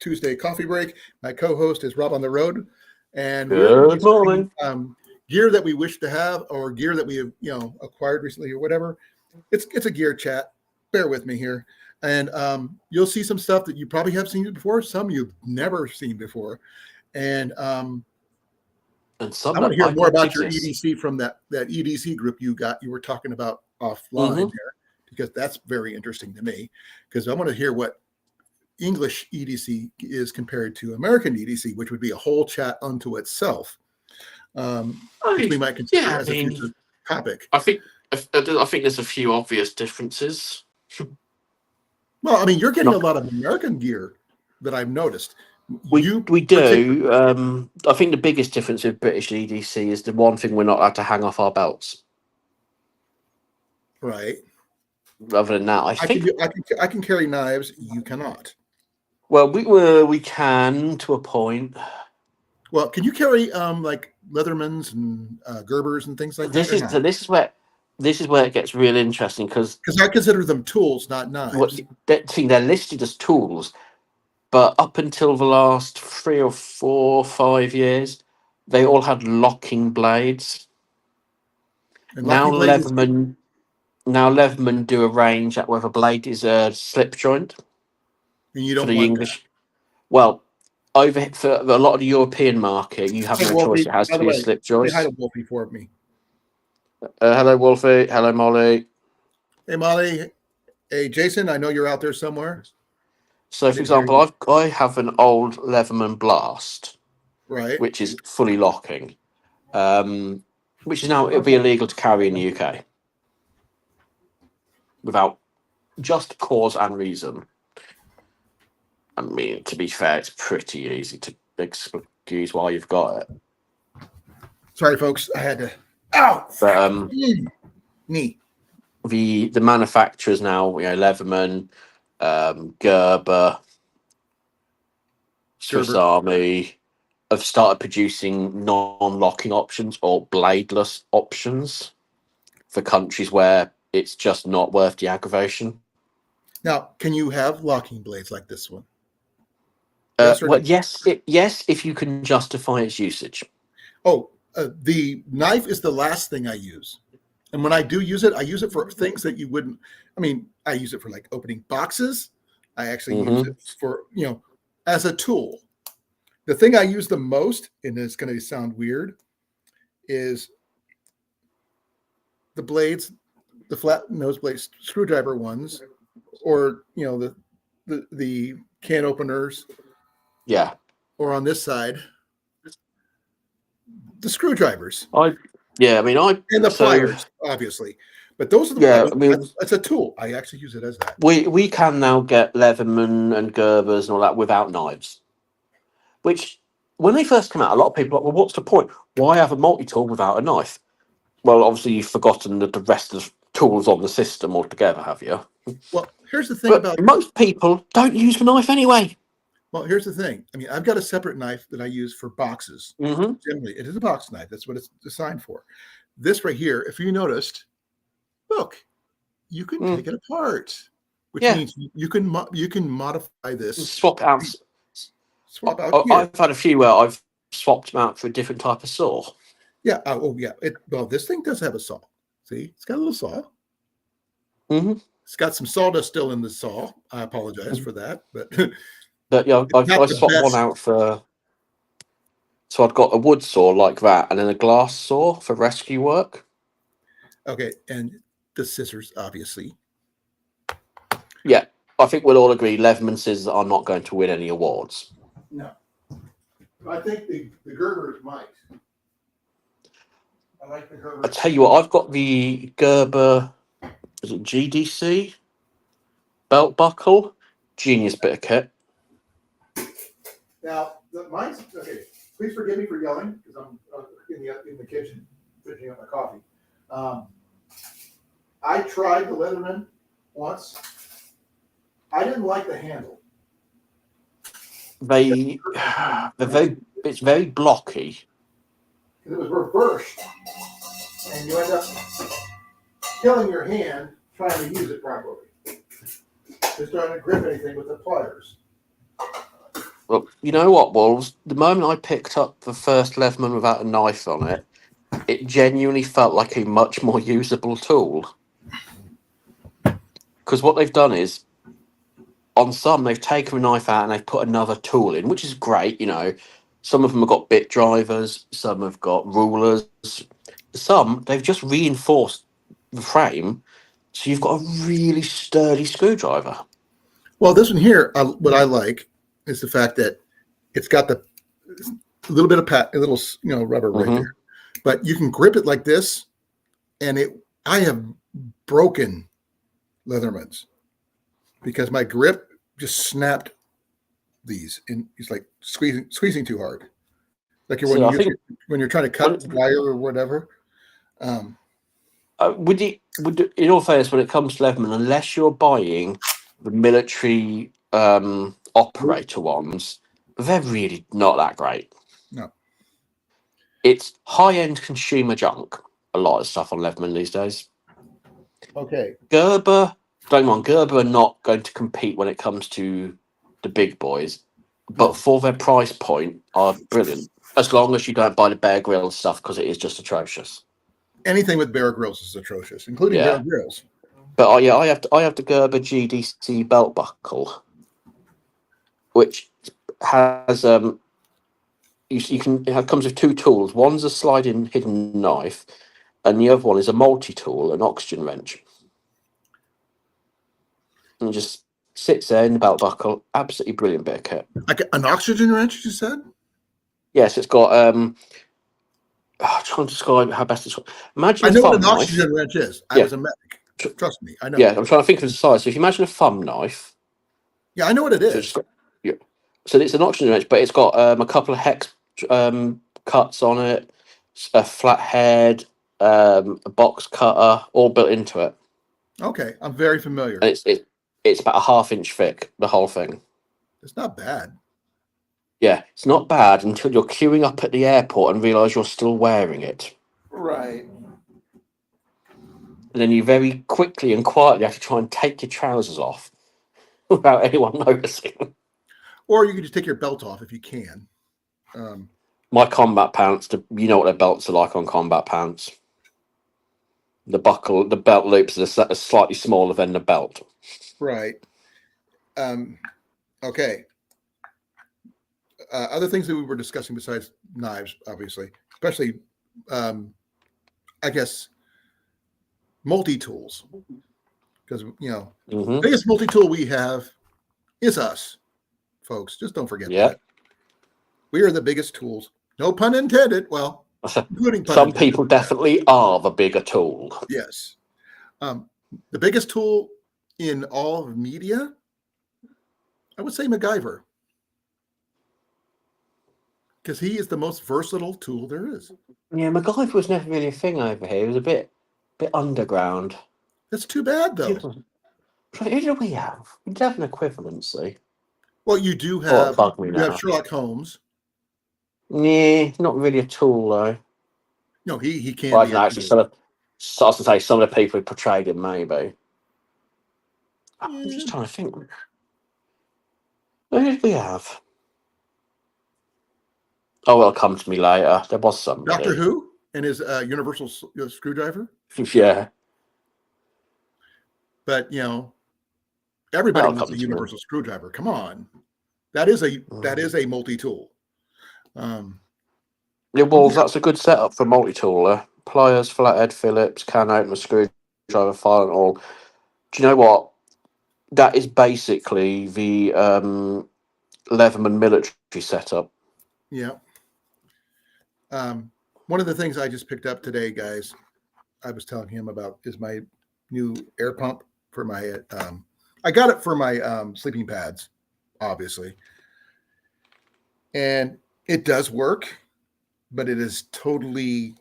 Tuesday coffee break. My co-host is Rob on the road, and we're going to be Good morning. gear that we wish to have or gear that we have acquired recently or whatever. It's a gear chat. Bear with me here, and you'll see some stuff that you probably have seen before, some you've never seen before, and some I want to hear might more not about your exist. EDC from that EDC group you were talking about offline there, because that's very interesting to me, because I want to hear what English EDC is compared to American EDC, which would be a whole chat unto itself, which we might consider as a future topic. I think there's a few obvious differences. Well, I mean, you're getting a lot of American gear that I've noticed. We do. I think the biggest difference with British EDC is the one thing we're not allowed to hang off our belts. Right. Other than that, I can carry knives. You cannot. Well, we can to a point. Well, can you carry like Leathermans and Gerbers and things like that? This is where it gets real interesting, because I consider them tools, not knives. They're listed as tools, but up until the last 3 or 4 or 5 years, they all had locking blades. And now Leatherman do a range at where the blade is a slip joint. And you don't for the want English. That. Well, over for a lot of the European market, you have no choice. It has to be a slip joint. Say hi to Wolfie for me. Hello, Wolfie. Hello, Molly. Hey, Molly. Hey, Jason. I know you're out there somewhere. So, for example, I have an old Leatherman Blast, right, which is fully locking, which is now it'll be illegal to carry in the UK without just cause and reason. I mean, to be fair, it's pretty easy to excuse why you've got it. Sorry, folks. I had to. Ow! But knee. The manufacturers now, Leatherman, Gerber, Swiss Army, have started producing non-locking options or bladeless options for countries where it's just not worth the aggravation. Now, can you have locking blades like this one? Yes, if you can justify its usage. Oh, the knife is the last thing I use. And when I do use it, I use it for things that you wouldn't. I mean, I use it for like opening boxes. I actually use it for, as a tool. The thing I use the most, and it's going to sound weird, is the blades, the flat nose blades, screwdriver ones, or, the can openers. Yeah. Or on this side, the screwdrivers. And the pliers, obviously. But those are the it's a tool. I actually use it as that. We can now get Leatherman and Gerbers and all that without knives. Which, when they first come out, a lot of people are like, well, what's the point? Why have a multi-tool without a knife? Well, obviously you've forgotten the rest of the tools on the system altogether, have you? Well, here's the thing about most people don't use the knife anyway. Well, here's the thing. I mean, I've got a separate knife that I use for boxes. Generally, it is a box knife. That's what it's designed for. This right here, if you noticed, look, you can take it apart, which means you can modify this. Swap out. I've had a few where I've swapped them out for a different type of saw. Yeah. Yeah. This thing does have a saw. See, it's got a little saw. It's got some sawdust still in the saw. I apologize for that, but. But yeah, I swapped one out for. So I've got a wood saw like that, and then a glass saw for rescue work. Okay, and the scissors, obviously. Yeah, I think we'll all agree Leatherman scissors are not going to win any awards. No, I think the Gerbers might. I like the Gerbers. I tell you what, I've got the Gerber. Is it GDC belt buckle? Genius bit of kit. Now, mine's okay. Please forgive me for yelling because I'm in the kitchen finishing up my coffee. I tried the Leatherman once. I didn't like the handle. It's very blocky. Because it was reversed, and you end up killing your hand trying to use it properly. Just trying to grip anything with the pliers. Well, you know what, Wolves? The moment I picked up the first Leatherman without a knife on it, it genuinely felt like a much more usable tool. Because what they've done is, on some, they've taken a knife out and they've put another tool in, which is great. Some of them have got bit drivers, some have got rulers, some they've just reinforced the frame, so you've got a really sturdy screwdriver. Well, this one here, what I like is the fact that it's got a little bit of a little rubber right there, but you can grip it like this, and I have broken Leathermans because my grip just snapped these, and it's like squeezing too hard, like when So I think when you're trying to cut wire or whatever. In all fairness, when it comes to Leatherman, unless you're buying the military operator ones, they're really not that great. No. It's high-end consumer junk. A lot of stuff on Leatherman these days. Okay. Gerber, don't mind, Gerber are not going to compete when it comes to the big boys, but for their price point, are brilliant. As long as you don't buy the Bear Grylls stuff, because it is just atrocious. Anything with Bear Grylls is atrocious, including Bear Grylls. But I have the Gerber GDC belt buckle, which has it comes with two tools. One's a sliding hidden knife, and the other one is a multi-tool, an oxygen wrench. And it just sits there in the belt buckle. Absolutely brilliant bit of kit. Like an oxygen wrench, you said? Yes, it's got I'm trying to describe how best to describe. Imagine I a know what thumb an knife. oxygen wrench is. I was a medic. Trust me, I know. Yeah, I'm trying to think of the size. So if you imagine a thumb knife. Yeah, I know what it is. So it's an oxygen wrench, but it's got a couple of hex cuts on it, a flat head, a box cutter, all built into it. Okay, I'm very familiar. And it's about a half-inch thick, the whole thing. It's not bad. Yeah, it's not bad until you're queuing up at the airport and realise you're still wearing it. Right. And then you very quickly and quietly have to try and take your trousers off without anyone noticing. Or you can just take your belt off if you can. My combat pants, you know what their belts are like on combat pants. The belt loops are slightly smaller than the belt. Right. Okay. Other things that we were discussing besides knives, obviously, especially, I guess, multi-tools. Because, the biggest multi-tool we have is us, folks. Just don't forget that. We are the biggest tools. No pun intended. Well, including pun some intended. People definitely are the bigger tool. Yes. The biggest tool in all of media, I would say MacGyver. Because he is the most versatile tool there is. Yeah, MacGyver was never really a thing over here. It was a bit underground. That's too bad, though. Who do we have? We do have an equivalency. Well, you do have Sherlock Holmes. Yeah, not really a tool though. No, he can. Well, I can actually some of the people who portrayed him maybe. I'm just trying to think. Who did we have? Oh, it'll come to me later. There was somebody. Doctor Who and his universal screwdriver. Yeah. But everybody wants a universal screwdriver. Come on, that is a multi-tool. That's a good setup for multi-tool. Pliers, flathead, Phillips, can opener, screwdriver, file, and all. Do you know what? That is basically the Leatherman military setup. Yeah. One of the things I just picked up today, guys, I was telling him about is my new air pump for my. I got it for my sleeping pads, obviously, and it does work, but it is totally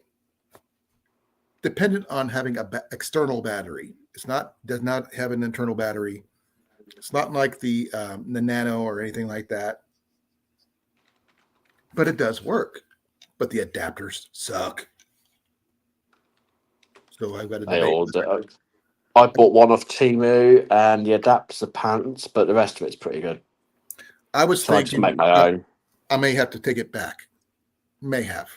dependent on having an external battery. Does not have an internal battery. It's not like the Nano or anything like that, but it does work. But the adapters suck. So I've got to debate. I bought one off Temu, and the adapters are pants, but the rest of it's pretty good. I was So I just make thinking my own. I may have to take it back. May have,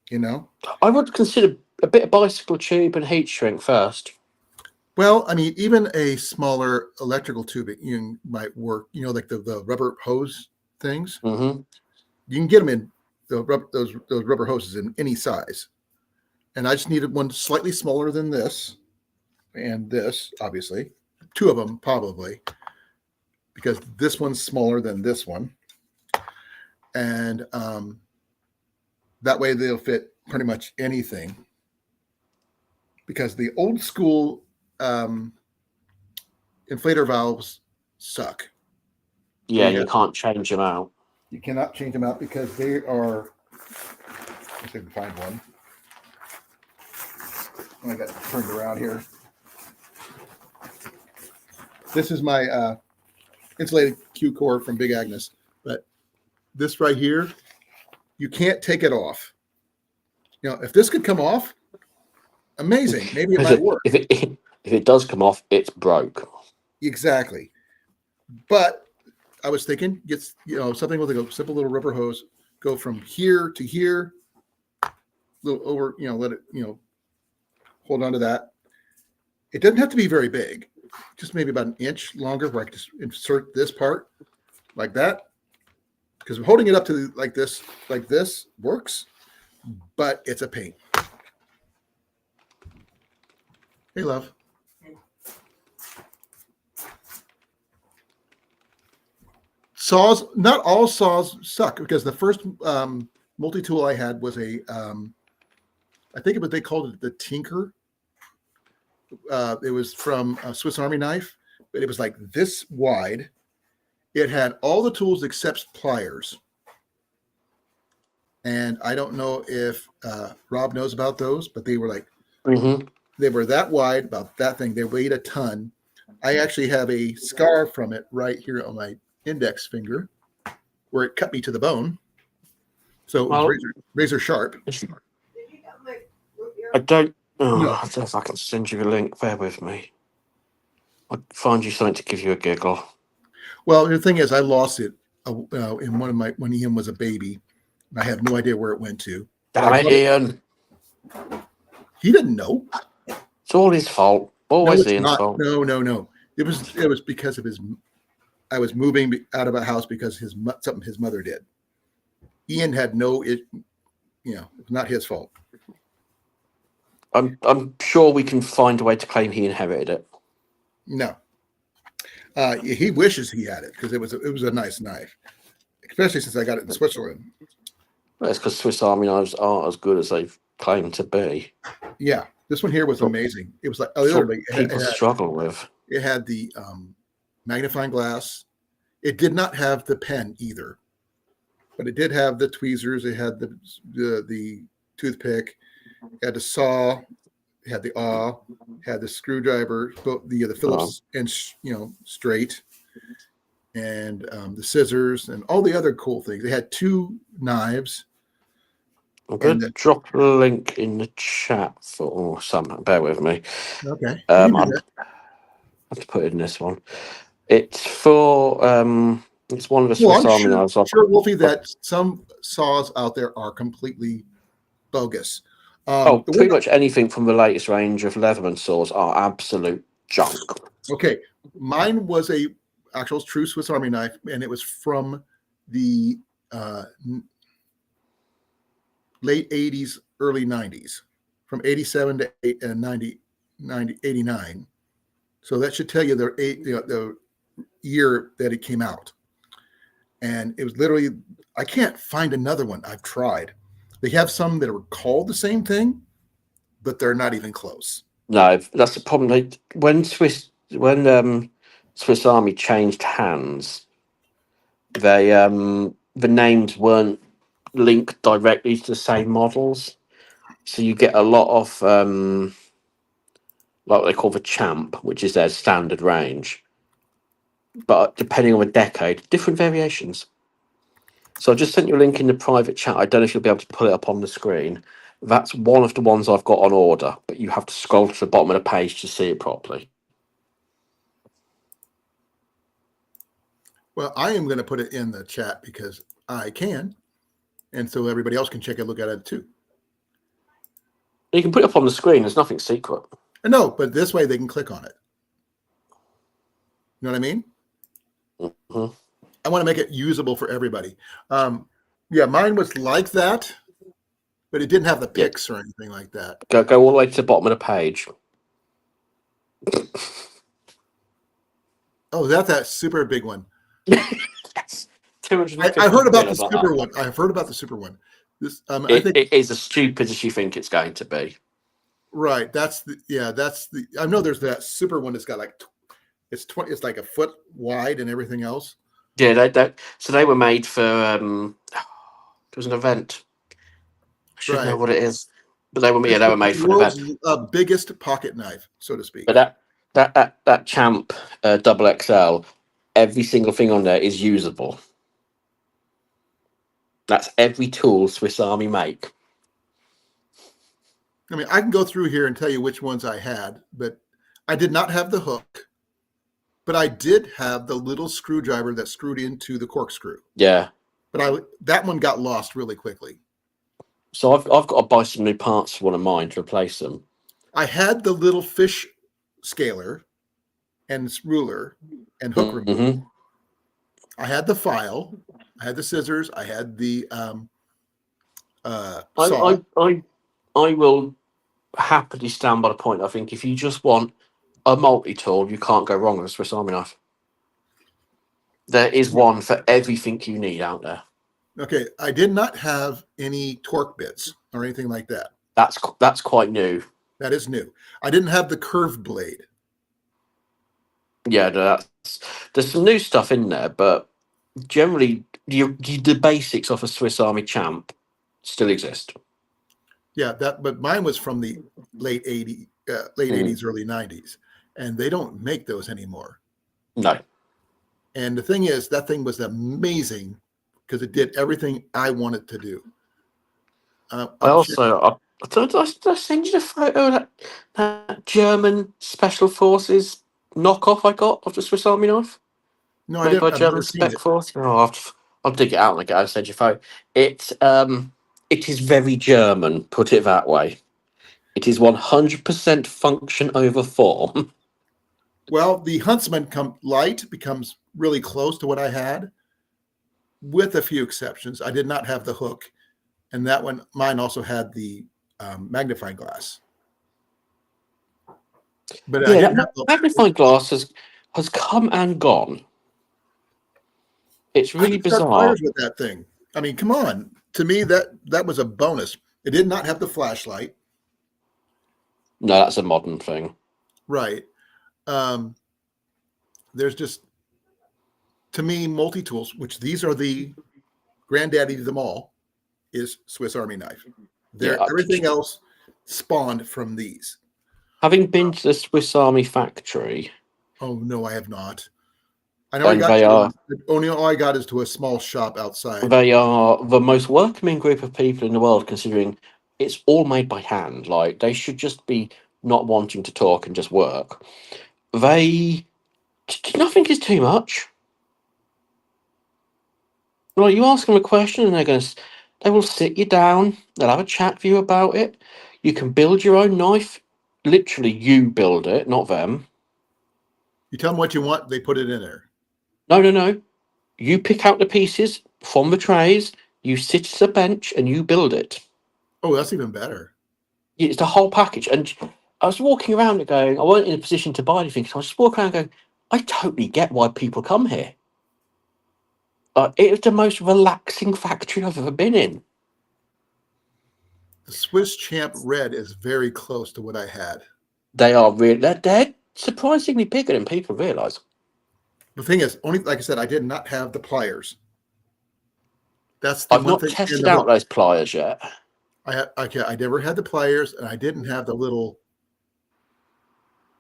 you know. I would consider a bit of bicycle tube and heat shrink first. Well, I mean, even a smaller electrical tubing might work. You know, like the rubber hose things. Mm-hmm. You can get them in those rubber hoses in any size. And I just needed one slightly smaller than this, and this obviously, two of them probably, because this one's smaller than this one, and that way they'll fit pretty much anything. Because the old school inflator valves suck. Yeah, you can't change them out. You cannot change them out because they are. Let's see if I can find one. I got it turned around here. This is my insulated Q core from Big Agnes, but this right here, you can't take it off. You know, if this could come off, amazing. Maybe it might work. If it does come off, it's broke. Exactly. But I was thinking, gets something with a simple little rubber hose, go from here to here, little over, let it, hold on to that. It doesn't have to be very big, just maybe about an inch longer, where I can just insert this part like that. Because holding it up to like this works, but it's a pain. Hey, love. Saws, not all saws suck, because the first multi-tool I had was I think they called it the Tinker. It was from a Swiss Army knife, but it was like this wide. It had all the tools except pliers. And I don't know if Rob knows about those, but they were like, they were that wide, about that thing. They weighed a ton. I actually have a scar from it right here on my index finger where it cut me to the bone. So it was razor sharp. I don't know if I can send you a link. Bear with me. I'll find you something to give you a giggle. Well, the thing is, I lost it in when Ian was a baby. I have no idea where it went to. Damn it, Ian. He didn't know. It's all his fault. Always Ian's fault. No. It was because of his. I was moving out of a house because something his mother did. Ian had it was not his fault. I'm sure we can find a way to claim he inherited it. No. He wishes he had it, because it was a nice knife, especially since I got it in Switzerland. Well, it's because Swiss Army knives aren't as good as they've claimed to be. Yeah, this one here was amazing. It was like people struggle with. It had the magnifying glass. It did not have the pen either, but it did have the tweezers. It had the toothpick. It had the saw. It had the awl. It had the screwdriver. The Phillips and straight, and the scissors and all the other cool things. They had 2 knives. I'm going to drop a link in the chat for some. Bear with me. Okay. I have to put it in this one. It's for it's one of the Swiss Army knives. I'm sure, Wolfie, that some saws out there are completely bogus. Pretty much anything from the latest range of Leatherman saws are absolute junk. Okay, mine was a actual true Swiss Army knife, and it was from the late 80s, early 90s, from 87 to 89. So that should tell you the year that it came out. And it was literally, I can't find another one. I've tried. They have some that are called the same thing, but they're not even close. No, that's the problem. When Swiss Army changed hands, they the names weren't linked directly to the same models, so you get a lot of what they call the Champ, which is their standard range, but depending on the decade, different variations. So I just sent you a link in the private chat. I don't know if you'll be able to pull it up on the screen. That's one of the ones I've got on order, but you have to scroll to the bottom of the page to see it properly. Well, I am going to put it in the chat because I can, and so everybody else can check and look at it too. You can put it up on the screen. There's nothing secret. No, but this way they can click on it. You know what I mean? Mm-hmm. I want to make it usable for everybody. Yeah, mine was like that, but it didn't have the pics or anything like that. Go all the way to the bottom of the page. Oh, that's that super big one. Yes. I heard about the super one. I've heard about the super one. This, I think it is as stupid as you think it's going to be. Right. That's the. I know there's that super one that's got like it's like a foot wide and everything else. Yeah, so they were made for. It was an event. I should know what it is, but they were made for an event. World's biggest pocket knife, so to speak. But that Champ double XL, every single thing on there is usable. That's every tool Swiss Army make. I mean, I can go through here and tell you which ones I had, but I did not have the hook. But I did have the little screwdriver that screwed into the corkscrew. Yeah. But that one got lost really quickly. So I've got to buy some new parts for one of mine to replace them. I had the little fish scaler and ruler and hook remover. I had the file. I had the scissors. I had the saw. I will happily stand by the point. I think if you just want a multi-tool, you can't go wrong with a Swiss Army knife. There is one for everything you need out there. Okay, I did not have any torque bits or anything like that. That's quite new. That is new. I didn't have the curved blade. Yeah, there's some new stuff in there, but generally, the basics of a Swiss Army Champ still exist. Yeah, but mine was from the late 80s, early 90s, and they don't make those anymore. No. And the thing is, that thing was amazing because it did everything I wanted to do. I'll send you the photo of that German Special Forces knockoff I got of the Swiss Army knife. No, made by German Spec Force. Oh, I'll dig it out and I'll send you a photo. It is very German, put it that way. It is 100% function over form. Well, the Huntsman light becomes really close to what I had, with a few exceptions. I did not have the hook, and mine also had the magnifying glass. But yeah, magnifying glass has come and gone. It's really bizarre with that thing. I mean, come on. To me, that was a bonus. It did not have the flashlight. No, that's a modern thing. Right. There's just, to me, multi-tools, which these are the granddaddy of them all, is Swiss Army knife. Everything else spawned from these. Having been to the Swiss Army factory. Oh, no, I have not. I know all I got is to a small shop outside. They are the most welcoming group of people in the world, considering it's all made by hand. Like, they should just be not wanting to talk and just work. Nothing is too much. Well, you ask them a question and they will sit you down. They'll have a chat with you about it. You can build your own knife. Literally, you build it, not them. You tell them what you want, they put it in there. No. You pick out the pieces from the trays, you sit at a bench, and you build it. Oh, that's even better. It's the whole package. And I was walking around going, I wasn't in a position to buy anything, so I was just walking around going, I totally get why people come here. It was the most relaxing factory I've ever been in. The Swiss Champ Red is very close to what I had. They are they're surprisingly bigger than people realise. The thing is, like I said, I did not have the pliers. I've not tested out those pliers yet. I never had the pliers, and I didn't have the little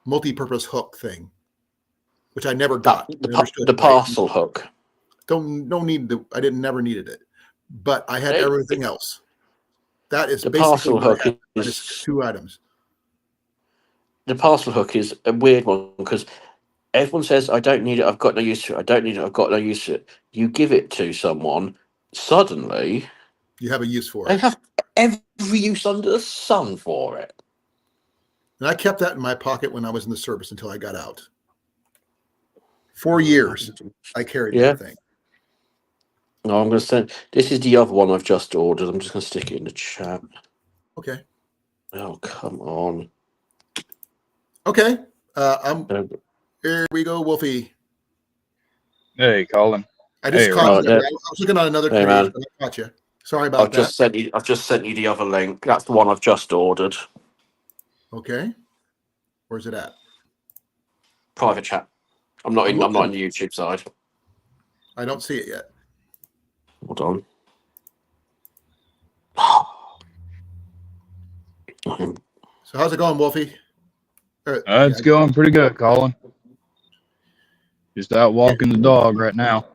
multi-purpose hook thing, which I never got. The parcel hook. I never needed it, but I had everything else. That is the parcel hook. Is 2 items. The parcel hook is a weird one because Everyone says, I don't need it, I've got no use for it, I don't need it, I've got no use for it. You give it to someone, suddenly You have a use for they it. have every use under the sun for it. And I kept that in my pocket when I was in the service until I got out. 4 years I carried Yeah. that thing. No, I'm going to send. This is the other one I've just ordered. I'm just going to stick it in the chat. Okay. Oh, come on. Okay. Don't- Here we go, Wolfie. Hey, Colin. I just Hey, caught Rob. you. I was looking on another Hey, creation. man. I caught you. Sorry about I've just sent you. I've just sent you the other link. That's the one I've just ordered. Okay. Where's it at? Private chat. I'm not in. I'm not in the YouTube side. I don't see it yet. Hold on. So how's it going, Wolfie? It's going pretty good, Colin. Just out walking the dog right now.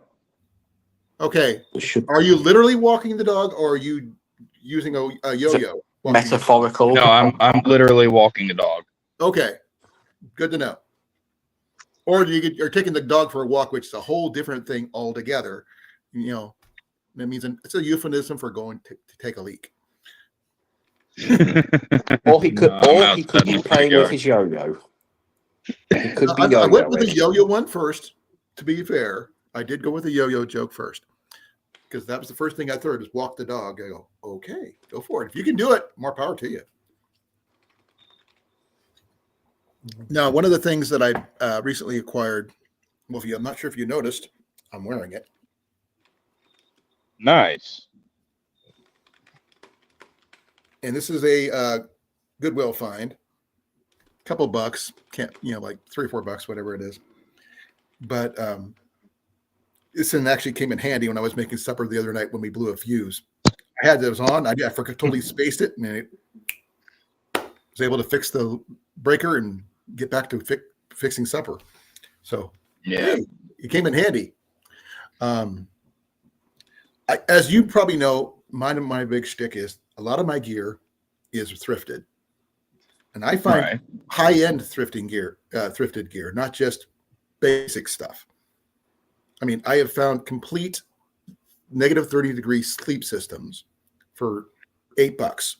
Okay. Are you literally walking the dog, or are you using a yo-yo? Metaphorical. No, I'm literally walking the dog. Okay. Good to know. Or you're taking the dog for a walk, which is a whole different thing altogether. You know, that means it's a euphemism for going to take a leak. Or he could, No, he could be playing with his yo-yo. He could be yo-yoing. I went with the yo-yo one first. To be fair, I did go with the yo-yo joke first because that was the first thing I thought was walk the dog. I go, okay, go for it. If you can do it, more power to you. Now, one of the things that I recently acquired, Wolfie, I'm not sure if you noticed, I'm wearing it. Nice. And this is a Goodwill find. Couple bucks, can't, like $3 or $4, whatever it is. But this one actually came in handy when I was making supper the other night when we blew a fuse. I had those on. I totally spaced it, and it was able to fix the breaker and get back to fixing supper. So yeah, it came in handy. As you probably know, my big shtick is a lot of my gear is thrifted, and I find high-end thrifted gear, not just basic stuff. I mean, I have found complete negative 30-degree sleep systems for $8.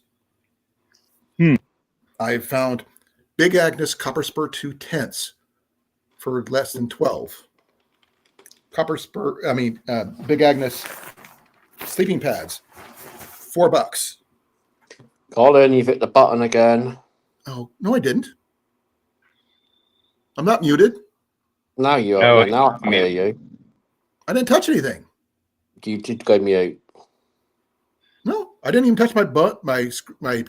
I've found Big Agnes Copper Spur 2/10 for less than 12. Big Agnes sleeping pads, $4. Colin, you've hit the button again. Oh, no, I didn't. I'm not muted. Now you are. Now I can hear you. I didn't touch anything. You did go mute. No, I didn't even touch my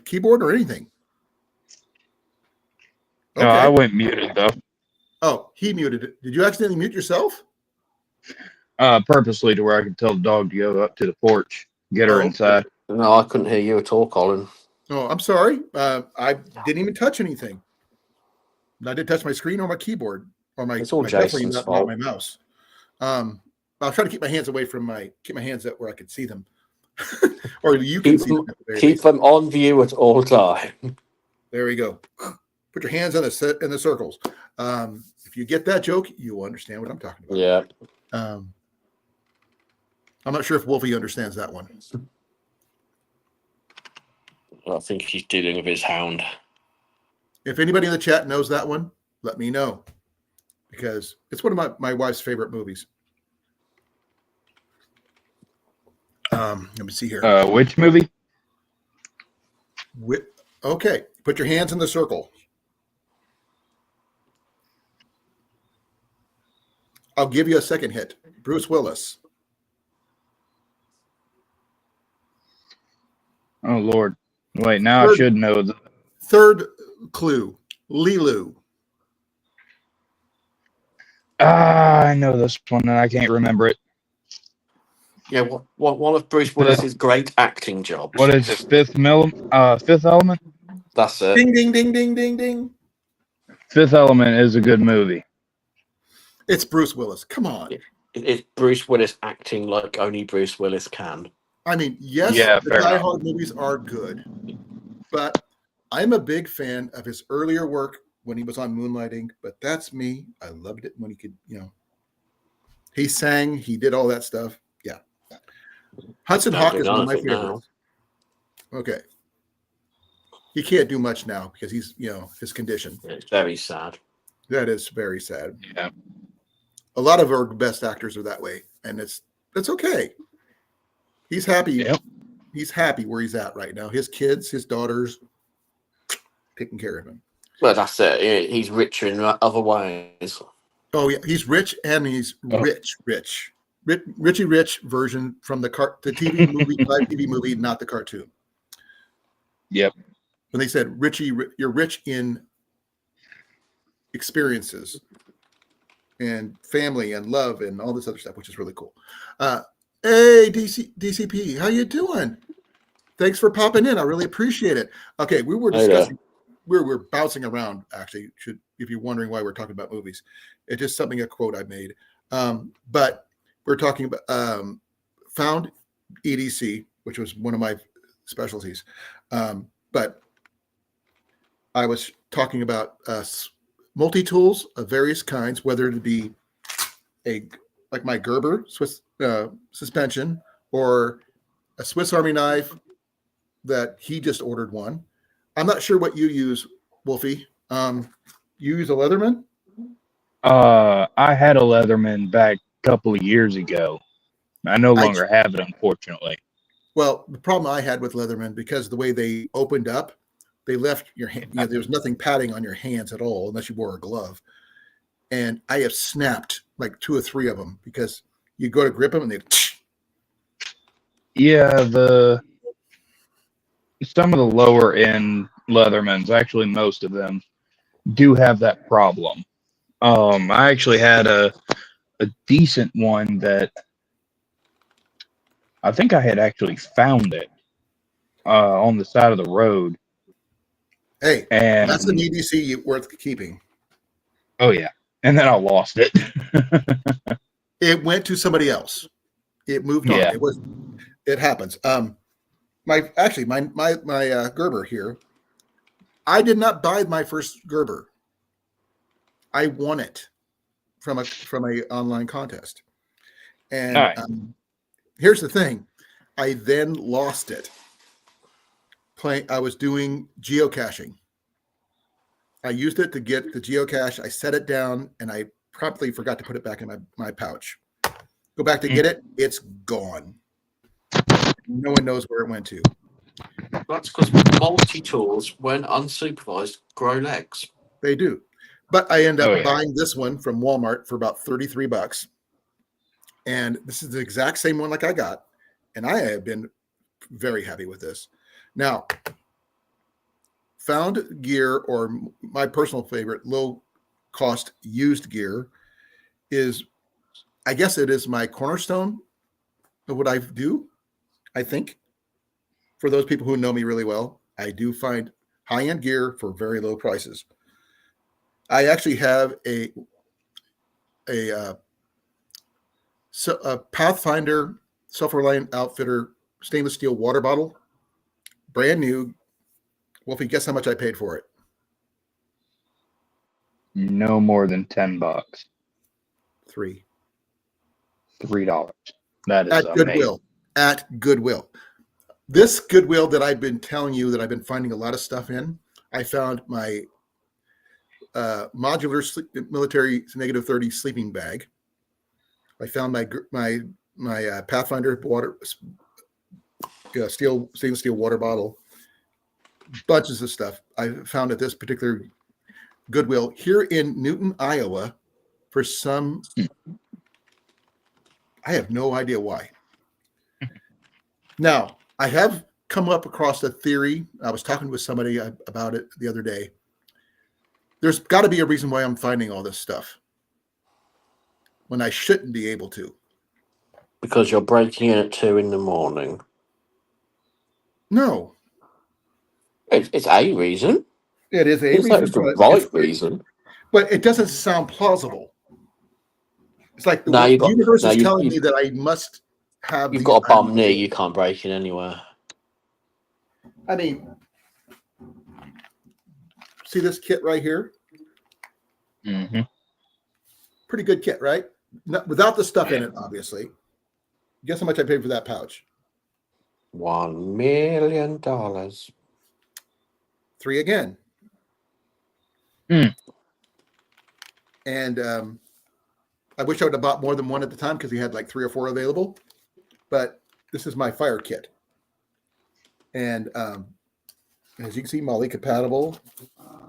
keyboard or anything. Okay. No, I went muted though. Oh, he muted it. Did you accidentally mute yourself? Purposely to where I could tell the dog to go up to the porch, get her inside. No, I couldn't hear you at all, Colin. Oh, I'm sorry. I didn't even touch anything. I didn't touch my screen or my keyboard or my. It's all Jason's fault. Not my mouse. I'll try to keep my hands away from keep my hands up where I can see them, or you can see them. Keep them on view at all time. There we go. Put your hands in the circles. If you get that joke, you will understand what I'm talking about. Yeah. I'm not sure if Wolfie understands that one. I think he's dealing with his hound. If anybody in the chat knows that one, let me know, because it's one of my wife's favorite movies. Let me see here. Which movie? Okay, put your hands in the circle. I'll give you a second hit. Bruce Willis. Oh, Lord. Wait, now I should know. Third clue, Lilu. I know this one, and I can't remember it. Yeah, one of Bruce Willis's great acting jobs. What is it? Fifth Element? That's it. Ding, ding, ding, ding, ding, ding. Fifth Element is a good movie. It's Bruce Willis. Come on. It's Bruce Willis acting like only Bruce Willis can. I mean, yes, the Die Hard movies are good, but I'm a big fan of his earlier work when he was on Moonlighting, but that's me. I loved it when he could, he sang, he did all that stuff. Yeah. Hudson Don't Hawk do is none one of of my it now. favorites. Okay. He can't do much now because he's, his condition. It's very sad. That is very sad. Yeah. A lot of our best actors are that way, and it's okay. He's happy. Yep. He's happy where he's at right now. His kids, his daughters, taking care of him. Well, that's it. He's richer in other ways. Oh yeah, he's rich and he's rich. Richie Rich version from the TV movie, live TV movie, not the cartoon. Yep. When they said Richie, you're rich in experiences and family and love and all this other stuff, which is really cool. Hey, DCP, how you doing? Thanks for popping in. I really appreciate it. Okay, we were discussing, we're bouncing around, actually, if you're wondering why we're talking about movies. It's just a quote I made. But we're talking about found EDC, which was one of my specialties. But I was talking about multi-tools of various kinds, whether it be like my Gerber Swiss suspension or a Swiss Army knife that he just ordered one. I'm not sure what you use, Wolfie. You use a Leatherman? I had a Leatherman back a couple of years ago. I no longer have it, unfortunately. Well, the problem I had with Leatherman, because the way they opened up, they left your hand. There was nothing padding on your hands at all, unless you wore a glove. And I have snapped like 2 or 3 of them because you go to grip them and they. Yeah, some of the lower end Leathermans, actually most of them, do have that problem. I actually had a decent one that I think I had actually found it on the side of the road. Hey, and that's an EDC worth keeping. Oh yeah, and then I lost it. It went to somebody else. It moved on. Yeah. It happens. My Gerber here. I did not buy my first Gerber. I won it from a online contest. And Nice. Here's the thing. I then lost it. I was doing geocaching. I used it to get the geocache. I set it down and I promptly forgot to put it back in my pouch. Go back to get it. It's gone. No one knows where it went to. That's because multi-tools, when unsupervised, grow legs. They do. But I end up buying this one from Walmart for about $33. And this is the exact same one like I got. And I have been very happy with this. Now, found gear, or my personal favorite low cost used gear, is, I guess it is my cornerstone of what I do. I think for those people who know me really well, I do find high-end gear for very low prices. I actually have a Pathfinder Self-Reliant Outfitter stainless steel water bottle, brand new. Wolfie, guess how much I paid for it? No more than $10. $3. That is at amazing. Goodwill. At Goodwill. This Goodwill that I've been telling you that I've been finding a lot of stuff in, I found my modular military -30 sleeping bag. I found my Pathfinder water stainless steel water bottle. Bunches of stuff I found at this particular Goodwill here in Newton, Iowa, for some. I have no idea why. Now, I have come up across a theory. I was talking with somebody about it the other day. There's got to be a reason why I'm finding all this stuff when I shouldn't be able to. Because you're breaking in at 2 a.m. No. It's a reason. It is a It's reason. like the right reason. But it doesn't sound plausible. It's like the universe is telling me that I must have. You've got a bum knee. You can't break in anywhere. I mean, see this kit right here? Mm-hmm. Pretty good kit, right? Without the stuff in it, obviously. Guess how much I paid for that pouch? $1 million. 3 again. Mm. And I wish I would have bought more than one at the time because we had like 3 or 4 available. But this is my fire kit. And as you can see, Molly compatible,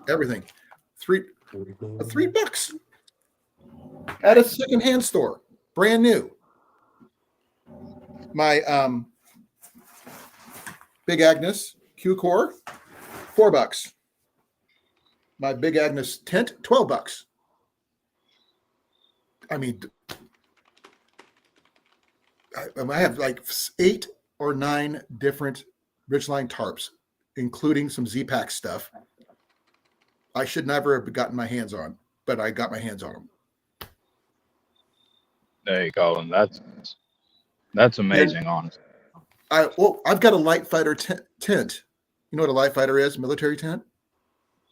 everything. $3 at a secondhand store, brand new. My Big Agnes Q Core, $4. My Big Agnes tent, $12. I mean, I have like 8 or 9 different Ridgeline tarps, including some Z-Pack stuff. I should never have gotten my hands on, but I got my hands on them. There you go. And that's amazing, honestly. I've got a light fighter tent. You know what a light fighter is? Military tent?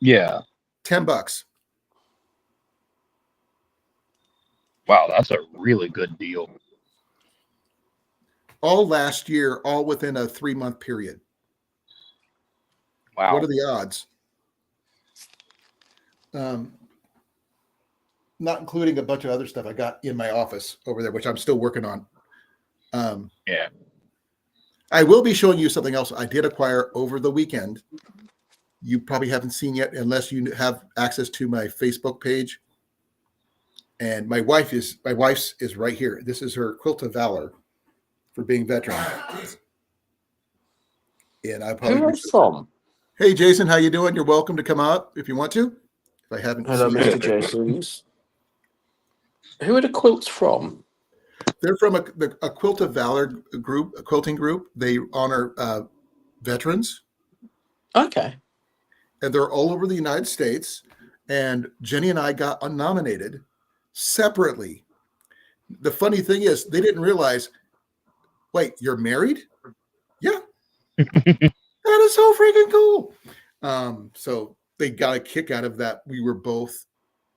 Yeah. $10. Wow, that's a really good deal. All last year, all within a 3-month period. Wow. What are the odds? Not including a bunch of other stuff I got in my office over there, which I'm still working on. Yeah. I will be showing you something else I did acquire over the weekend. You probably haven't seen yet unless you have access to my Facebook page. And my wife's is right here. This is her Quilt of Valor for being veteran. And I probably Who are from? Hey Jason, how you doing? You're welcome to come up if you want to. If I haven't Hello, seen Mr. it. Jasons. Who are the quilts from? They're from a Quilt of Valor group, a quilting group. They honor veterans. Okay. And they're all over the United States. And Jenny and I got nominated separately. The funny thing is, they didn't realize, wait, you're married? Yeah. That is so freaking cool. So they got a kick out of that. We were both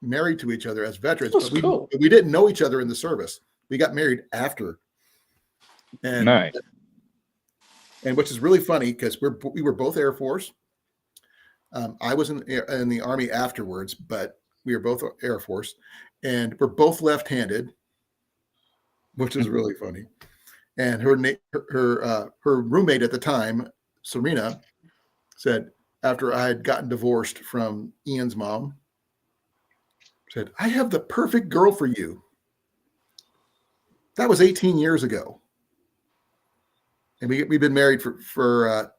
married to each other as veterans, That's but cool. we didn't know each other in the service. We got married after. And Nice. And which is really funny because we were both Air Force. I was in the Army afterwards, but we were both Air Force, and we're both left-handed, which is really funny. And her roommate at the time, Serena, said after I had gotten divorced from Ian's mom, said, "I have the perfect girl for you." That was 18 years ago, and we've been married for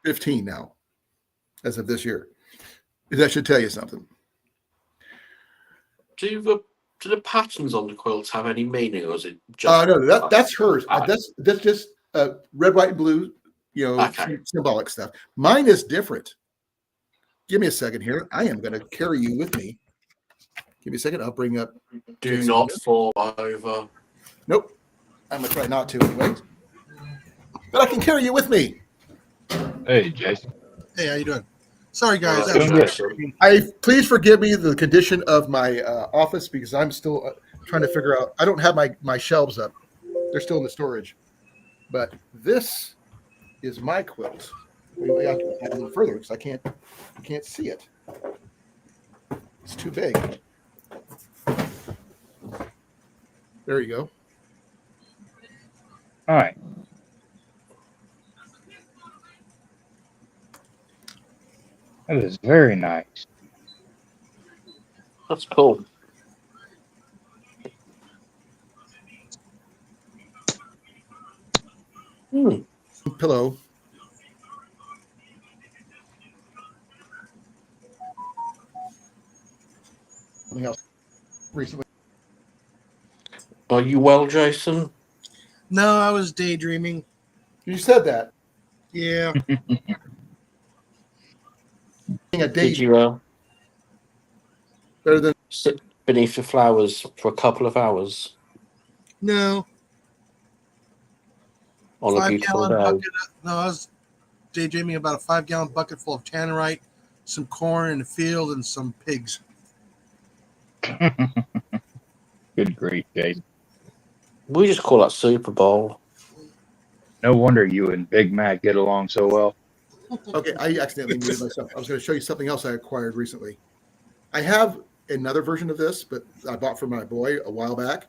15 now, as of this year. That should tell you something. Do the patterns on the quilts have any meaning, or is it just? No, that's hers. That's just red, white, and blue. Okay. Symbolic stuff. Mine is different. Give me a second here. I am going to carry you with me. Give me a second. I'll bring up. Do Jason not here. fall over. Nope. I'm going to try not to anyway. But I can carry you with me. Hey, Jason. Hey, how you doing? Sorry, guys. Doing good. Please forgive me the condition of my office because I'm still trying to figure out. I don't have my shelves up. They're still in the storage. But this is my quilt. We have to add a little further because I can't see it. It's too big. There you go. All right. That is very nice. That's cool. Pillow. Something else recently. Are you well, Jason? No, I was daydreaming. You said that. Yeah. A day Did you better than sit beneath the flowers for a couple of hours No. on a beautiful day? Bucket. No, I was daydreaming about a 5-gallon bucket full of tannerite, some corn in the field, and some pigs. Good grief, Jason. We just call that Super Bowl. No wonder you and Big Mac get along so well. Okay, I accidentally muted myself. I was going to show you something else I acquired recently. I have another version of this, but I bought for my boy a while back.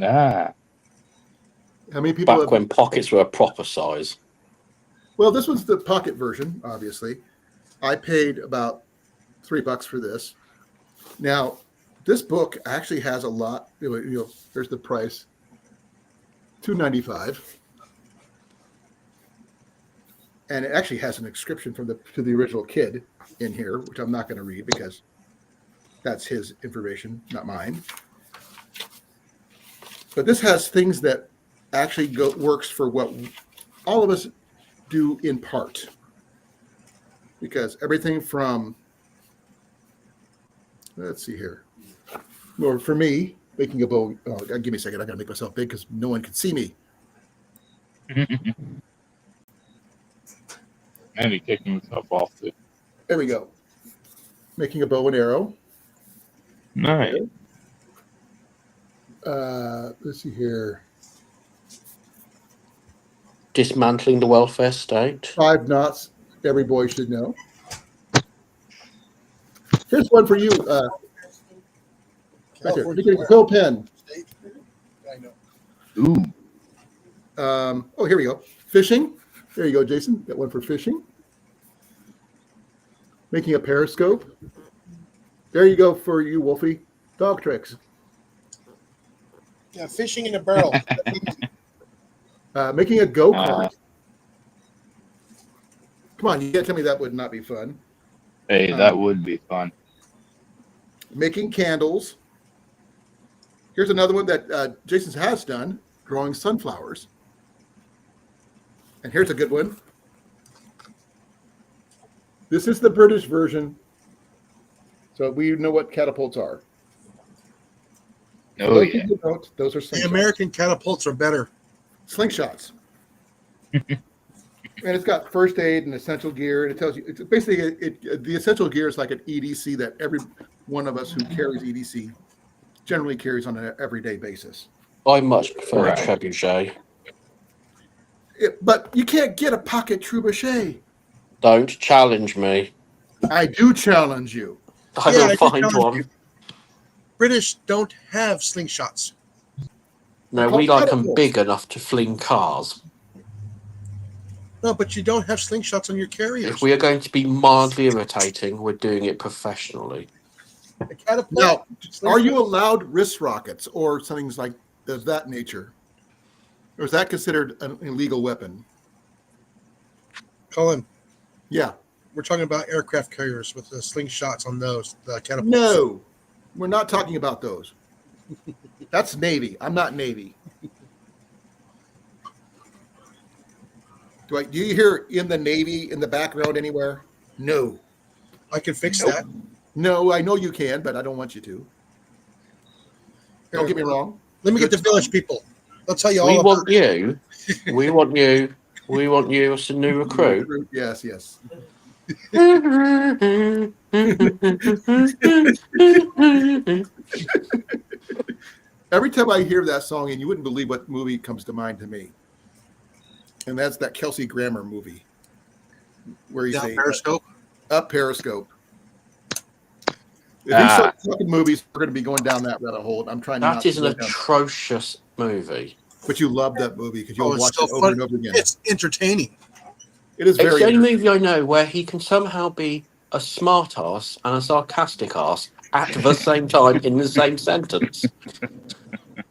Ah, How many people Back have? when pockets were a proper size. Well, this one's the pocket version, obviously. I paid about $3 for this. Now, this book actually has a lot. There's the price, $2.95, and it actually has an inscription to the original kid in here, which I'm not going to read because that's his information, not mine. But this has things that actually works for what all of us do in part, because everything from, let's see here. Well, for me, making a bow. Oh, give me a second. I got to make myself big because no one can see me. and he kicked himself off too. There we go. Making a bow and arrow. Nice. Let's see here. Dismantling the welfare state. 5 knots. Every boy should know. Here's one for you. Right there. Making a quill pen. I know. Ooh. Oh, here we go. Fishing. There you go, Jason. Got one for fishing. Making a periscope. There you go for you, Wolfie. Dog tricks. Yeah, fishing in a barrel. Making a go-kart. Come on, you can't tell me that would not be fun. Hey, that would be fun. Making candles. Here's another one that Jason has done, growing sunflowers. And here's a good one. This is the British version, so we know what catapults are. Oh, yeah. Those are The slingshots. American catapults are better. Slingshots. And it's got first aid and essential gear. And it tells you, it's basically, the essential gear is like an EDC that every one of us who carries EDC generally carries on an everyday basis. I much prefer Right. a trebuchet. But you can't get a pocket trebuchet. Don't challenge me. I do challenge you. I Yeah, I will did find challenge one. you. British don't have slingshots. No, Called we like them catapults. big enough to fling cars. No, but you don't have slingshots on your carriers. If we are going to be mildly irritating, we're doing it professionally. A catapult. Now, slingshot- are you allowed wrist rockets or things like of that nature? Or is that considered an illegal weapon? Colin, Yeah. we're talking about aircraft carriers with the slingshots on those. The catapults. No, we're not talking about those. That's Navy. I'm not Navy. Do you hear in the Navy in the background anywhere? No. I can fix Nope. that. No, I know you can, but I don't want you to. Don't get me wrong. Let me get the Good village fun. people. They'll tell you all We about want you. We want you. We want you as a new recruit. Yes, yes. Every time I hear that song, and you wouldn't believe what movie comes to mind to me. And that's that Kelsey Grammer movie where he's down Periscope. Up Periscope. If he starts talking movies, we're going to be going down that rabbit hole. I'm trying not That to is an go down. atrocious movie. But you love that movie because you'll Oh, it's watch so it over fun. and over again. It's entertaining. It is It's very the only entertaining. movie I know where he can somehow be a smart ass and a sarcastic ass at the same time in the same sentence.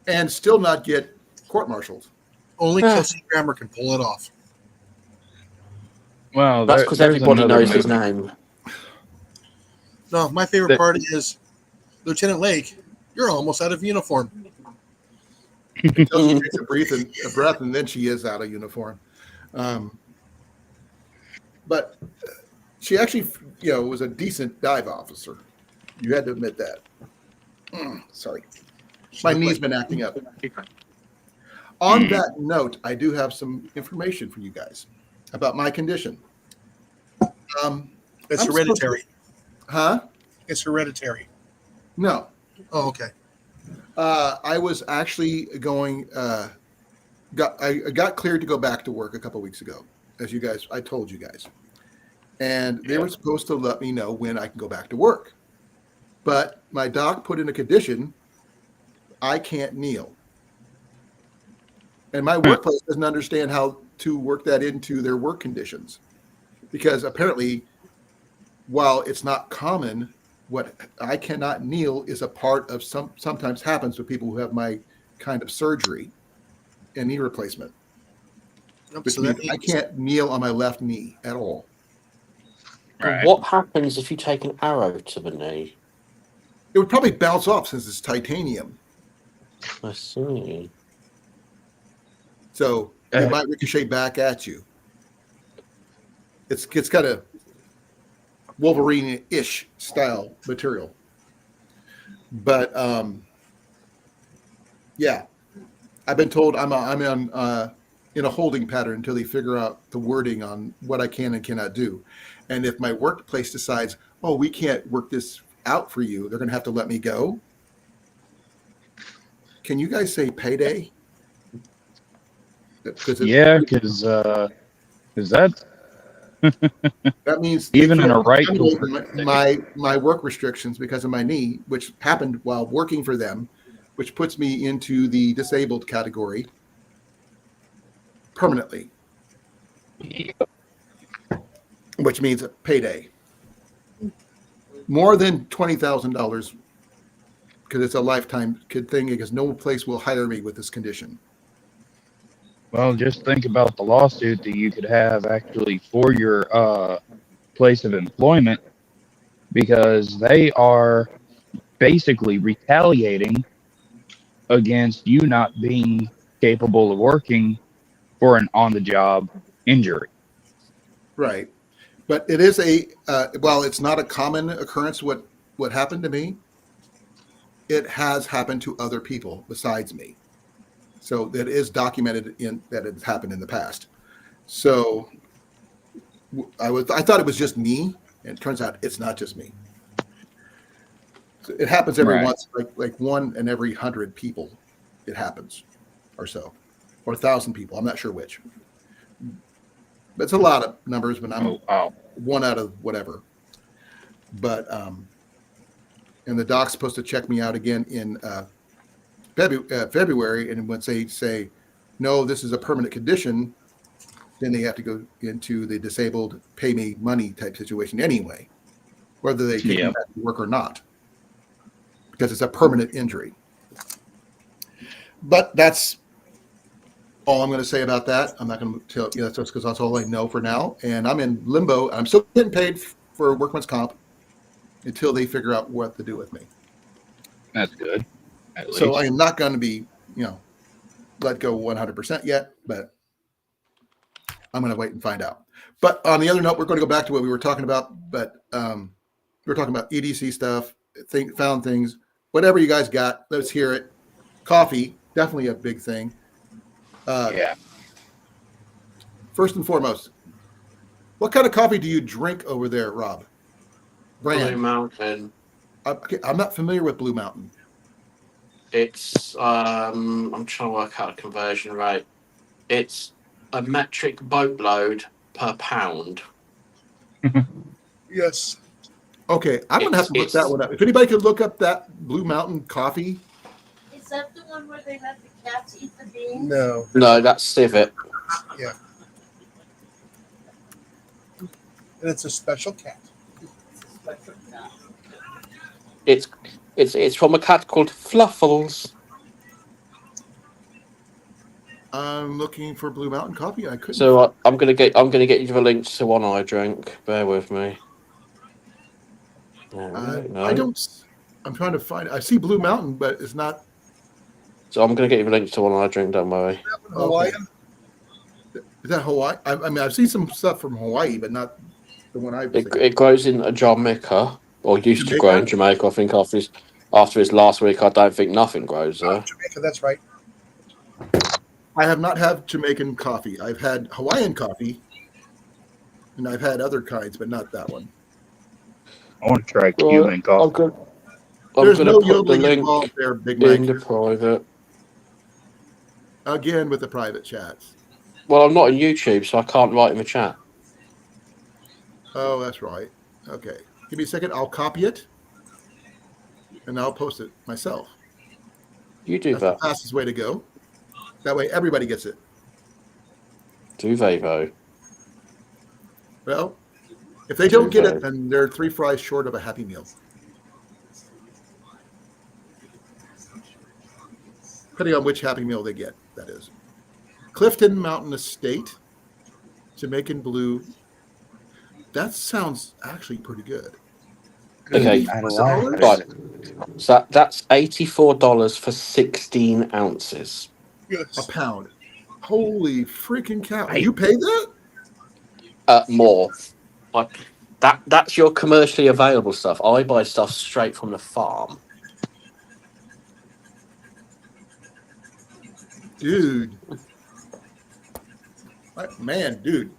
And still not get court-martialed. Only Yeah. Kelsey Grammer can pull it off. Well, That's because there's everybody another knows his movie. name. No, my favorite That- part is Lieutenant Lake. You're almost out of uniform. Until she takes a breath, and then she is out of uniform. But she actually, was a decent dive officer. You had to admit that. Sorry. My knee's been acting up. On that note, I do have some information for you guys about my condition. It's I'm supposed to- hereditary. Huh? It's hereditary. No. Oh, okay. I was actually going. I got cleared to go back to work a couple weeks ago, as I told you guys, and they were supposed to let me know when I can go back to work. But my doc put in a condition: I can't kneel, and my workplace doesn't understand how to work that into their work conditions, because apparently, while it's not common, what I cannot kneel is a part of sometimes happens with people who have my kind of surgery and knee replacement, which So means that I means can't kneel on my left knee at all. Right. What happens if you take an arrow to the knee? It would probably bounce off since it's titanium, I see. so it might ricochet back at you. It's kind of Wolverine-ish style material, but yeah, I've been told I'm in a holding pattern until they figure out the wording on what I can and cannot do. And if my workplace decides, oh, we can't work this out for you, they're going to have to let me go. Can you guys say payday? Because that's that means even they in a can't right to terminate work. my work restrictions because of my knee, which happened while working for them, which puts me into the disabled category permanently, which means a payday. More than $20,000 because it's a lifetime thing because no place will hire me with this condition. Well, just think about the lawsuit that you could have actually for your place of employment, because they are basically retaliating against you not being capable of working for an on-the-job injury. Right. But it is while it's not a common occurrence, what happened to me, it has happened to other people besides me. So that is documented that it's happened in the past. So I thought it was just me, and it turns out it's not just me. So it happens every Right. once, like one in every 100 people, it happens, or so, or 1,000 people. I'm not sure which. But it's a lot of numbers, but I'm one out of whatever. But and the doc's supposed to check me out again in February, and once they say no, this is a permanent condition, then they have to go into the disabled pay me money type situation anyway, whether they take me back to work or not, because it's a permanent injury. But that's all I'm going to say about that. I'm not going to tell you that's just because that's all I know for now. And I'm in limbo. I'm still getting paid for workman's comp until they figure out what to do with me. That's good. So I am not going to be, let go 100% yet, but I'm going to wait and find out. But on the other note, we're going to go back to what we were talking about. But we're talking about EDC stuff, found things, whatever you guys got. Let's hear it. Coffee, definitely a big thing. First and foremost, what kind of coffee do you drink over there, Rob? Brand. Blue Mountain. Okay, I'm not familiar with Blue Mountain. It's I'm trying to work out a conversion rate. It's a metric boatload per pound. yes. Okay, I'm going to have to look that one up. If anybody could look up that Blue Mountain coffee. Is that the one where they let the cats eat the beans? No, that's Civet. Yeah. And it's a special cat. It's from a cat called Fluffles. I'm looking for Blue Mountain coffee. I couldn't. So I'm gonna get you the links to one I drink. Bear with me. No. I don't. I'm trying to find. I see Blue Mountain, but it's not. So I'm gonna get you the links to one I drink. Don't worry. Hawaiian? Is that Hawaii? I mean, I've seen some stuff from Hawaii, but not the one I've seen. It grows in Jamaica, or used to grow in Jamaica. I think after his last week, I don't think nothing grows there. Jamaica, that's right. I have not had Jamaican coffee. I've had Hawaiian coffee, and I've had other kinds, but not that one. I want to try Well, Cuban I'm coffee. going There's to no put the yodeling link involved there, Big in Mike. the private. Again with the private chats. Well, I'm not on YouTube, so I can't write in the chat. Oh, that's right. Okay. Give me a second. I'll copy it and I'll post it myself. You do That's the that. fastest way to go. That way everybody gets it. D.A.V. Well, if they don't get D.A.V. it, then they're 3 fries short of a Happy Meal. Depending on which Happy Meal they get, that is. Clifton Mountain Estate, Jamaican Blue. That sounds actually pretty good. Okay. $84. Right. So that's $84 for 16 ounces. A Yes. pound. Holy freaking cow. You pay that? More. That's your commercially available stuff. I buy stuff straight from the farm. Dude. Man, dude.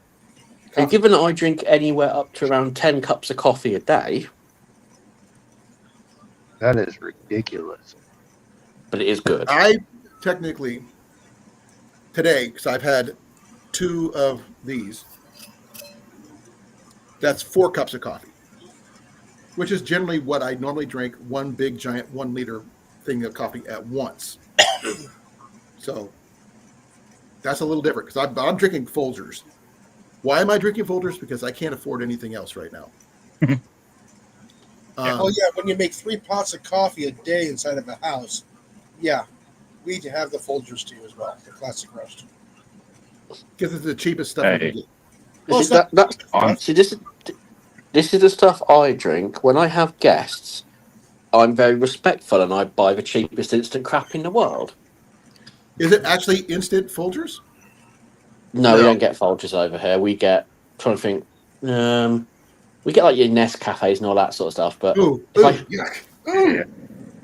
And given that I drink anywhere up to around 10 cups of coffee a day, That is ridiculous. but it is good. I technically, today, because I've had 2 of these, that's 4 cups of coffee, which is generally what I normally drink, one big giant 1 liter thing of coffee at once. So that's a little different because I'm drinking Folgers. Why am I drinking Folgers? Because I can't afford anything else right now. Oh yeah, when you make 3 pots of coffee a day inside of a house, yeah, we have the Folgers too as well, the classic roast. Because it's the cheapest stuff you can get. Well, See, it's not- this is the stuff I drink when I have guests. I'm very respectful and I buy the cheapest instant crap in the world. Is it actually instant Folgers? No, we No. don't get Folgers over here. We get, trying to think, we get like your Nest cafes and all that sort of stuff. But Yuck. Ooh.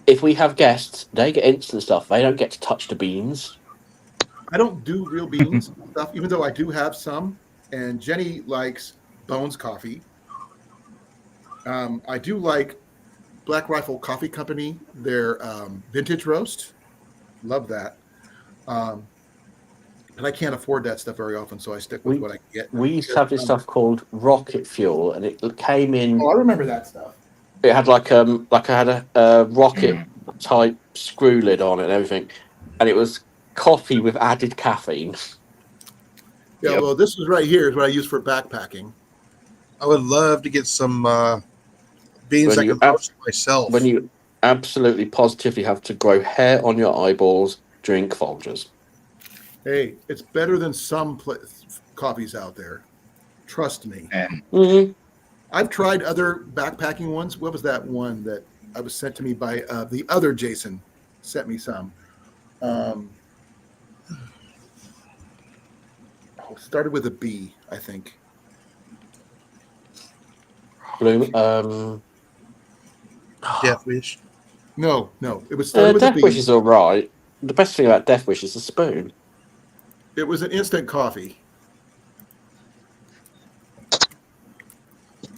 if we have guests, they get instant stuff. They don't get to touch the beans. I don't do real beans stuff, even though I do have some. And Jenny likes Bones coffee. I do like Black Rifle Coffee Company, their vintage roast. Love that. But I can't afford that stuff very often, so I stick with what I get. We used to have this stuff called Rocket Fuel, and it came in. Oh, I remember that stuff. It had like I had a rocket type screw lid on it and everything, and it was coffee with added caffeine. Yeah, Yep. well, this is right here is what I use for backpacking. I would love to get some beans When I you can roast myself. When you absolutely positively have to grow hair on your eyeballs, drink Folgers. Hey, it's better than some coffees out there. Trust me. And Mm-hmm. I've tried other backpacking ones. What was that one that I was sent to me by the other Jason? Sent me some. Started with a B, I think. Blue. Death Wish. No, it was started with a Death B. Wish is all right. The best thing about Death Wish is the spoon. It was an instant coffee.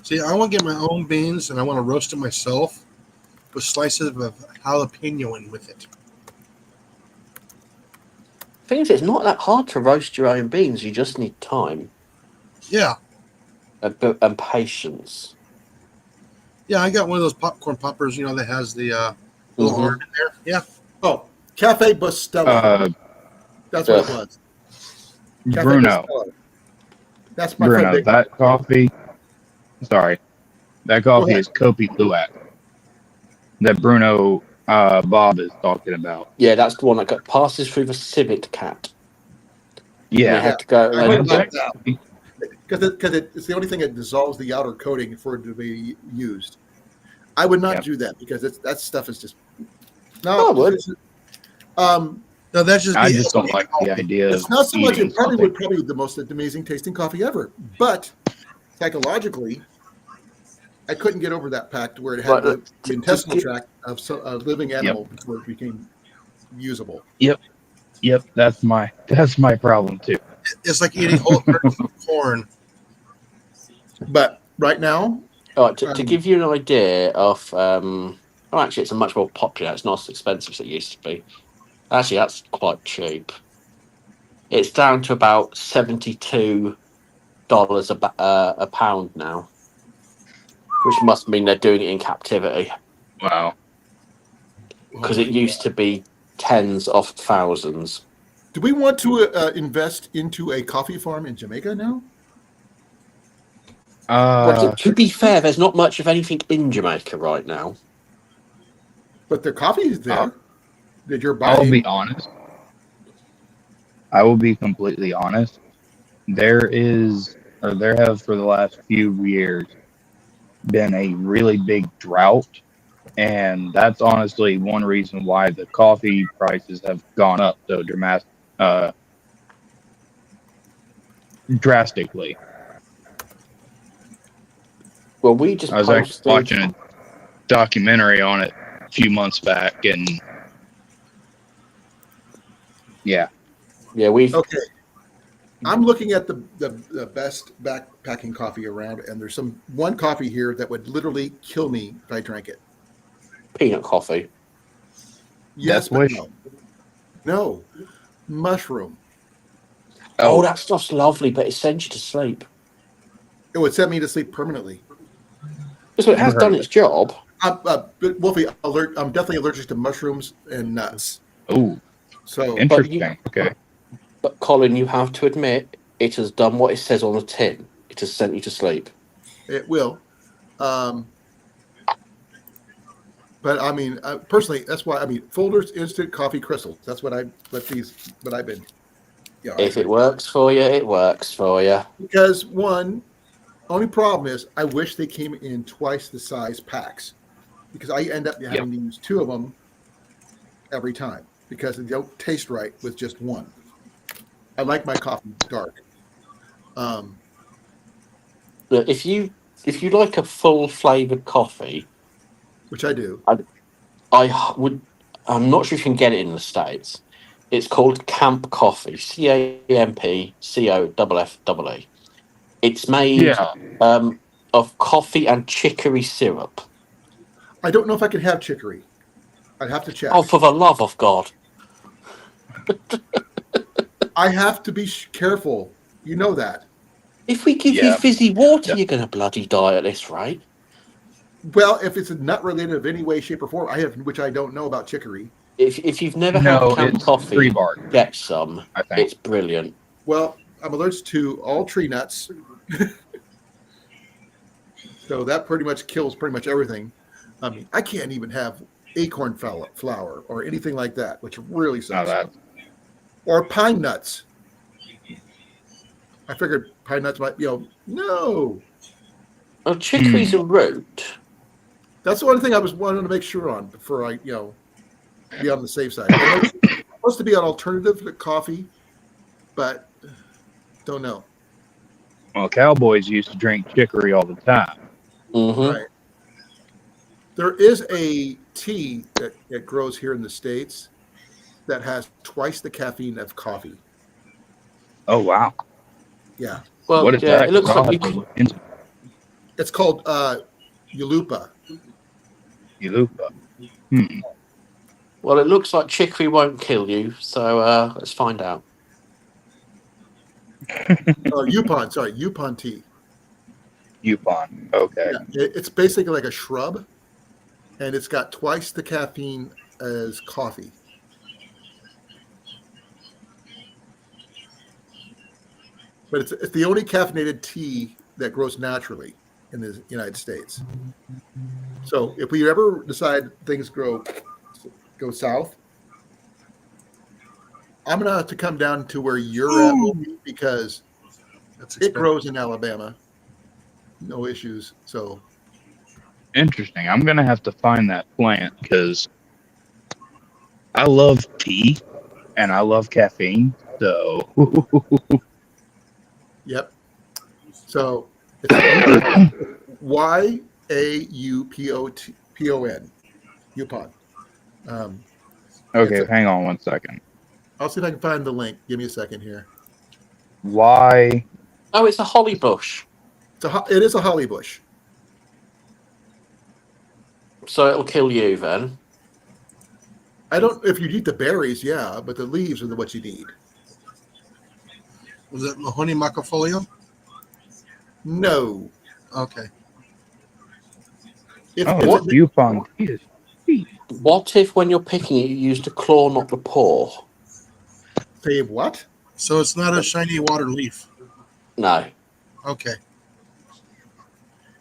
See, I want to get my own beans and I want to roast it myself with slices of jalapeno in with it. Thing is, it's not that hard to roast your own beans. You just need time Yeah. and patience. Yeah, I got one of those popcorn poppers, that has the little Mhm. arm in there. Yeah. Oh, Cafe Bustelo. That's what it was. Cafe Bruno, Bustelo. That's my friend Bruno, Big. that coffee. Sorry, that coffee is Kopi Luwak that Bruno Bob is talking about. Yeah, that's the one that passes through the civet cat. Yeah, You have to go. I would like that. Actually, Because it's the only thing that dissolves the outer coating for it to be used. I would not do that because that stuff is just I would. No, that's just. I just don't like the idea of It's not so much. eating It probably something. would probably be the most amazing tasting coffee ever, but psychologically, I couldn't get over that pact where it had But, the intestinal tract of a living animal before it became usable. Yep, that's my problem too. It's like eating whole corn. But right now, All right, to give you an idea of, actually, it's a much more popular. It's not as expensive as it used to be. Actually, that's quite cheap. It's down to about $72 a pound now, which must mean they're doing it in captivity Wow. Oh because my it used to be tens of thousands. Do we want to invest into a coffee farm in Jamaica now? Well, Uh, to be fair, there's not much of anything in Jamaica right now. But their coffee is there that you're I'll buying. be honest. I will be completely honest. There is, or there have for the last few years, been a really big drought. And that's honestly one reason why the coffee prices have gone up so drastically. Well, we just I was actually posted. watching a documentary on it a few months back, and yeah. Yeah, we've Okay. I'm looking at the best backpacking coffee around, and there's one coffee here that would literally kill me if I drank it. peanut coffee. Yes, Death but Wish. no, mushroom. Oh, that stuff's lovely, but it sends you to sleep. It would send me to sleep permanently. So it Never has heard done of its job. But Wolfie, I'm definitely allergic to mushrooms and nuts. Oh, So interesting. Okay. But Colin, you have to admit, it has done what it says on the tin. It has sent you to sleep. it will. Um, but I mean, personally, that's why Folgers instant coffee crystals. That's what I've been. Yeah, I If it drink works for you, it works for you. because only problem is I wish they came in twice the size packs because I end up having to use two of them every time because they don't taste right with just one. I like my coffee dark. Look, if you like a full flavored coffee, Which I do. I would. I'm not sure if you can get it in the States. It's called Camp Coffee. CampCoFFE. It's made Yeah. of coffee and chicory syrup. I don't know if I can have chicory. I'd have to Oh, check. for the love of God! I have to be careful. You know that. If we give you Yeah. fizzy water, Yeah. you're going to bloody die at this rate. Well, if it's nut related of any way, shape, or form, which I don't know about chicory. If you've never had No, Camp it's tree Coffee, bark, get some. I think. It's brilliant. Well, I'm allergic to all tree nuts. So that pretty much kills pretty much everything. I mean, I can't even have acorn flour or anything like that, which really Now sucks. that Or pine nuts. I figured pine nuts might, no. Well, chicory's a root. That's the only thing I was wanting to make sure on before I, be on the safe side. It's supposed to be an alternative to coffee, but don't know. well, cowboys used to drink chicory all the time. Mm-hmm. Right. There is a tea that grows here in the States that has twice the caffeine of coffee. Oh wow. Yeah. Well, What is yeah, that? it looks I'll like have to look into It's called Yulupa. Yalupa. Well, it looks like chicory won't kill you. So let's find out. Yupon, sorry, Yupon tea. Yupon. Okay. Yeah, it's basically like a shrub, and it's got twice the caffeine as coffee. But it's the only caffeinated tea that grows naturally in the United States. So if we ever decide things go south, I'm gonna have to come down to where you're at, Wolfie, because it grows in Alabama, no issues. So Interesting. I'm gonna have to find that plant because I love tea and I love caffeine. So yep. So it's YAUPON, Yupon. okay, hang on one second. I'll see if I can find the link. Give me a second here. Why? Oh, it's a holly bush. It is a holly bush. So it'll kill you then. I don't. If you eat the berries, yeah, but the leaves are what you need. Was it Mahoney Macafolium? No, Okay. it's Oh, it's a, what Yupon tea is cheap. What if when you're picking it, you use the claw, not the paw? say what? So it's not a shiny water leaf. No. Okay.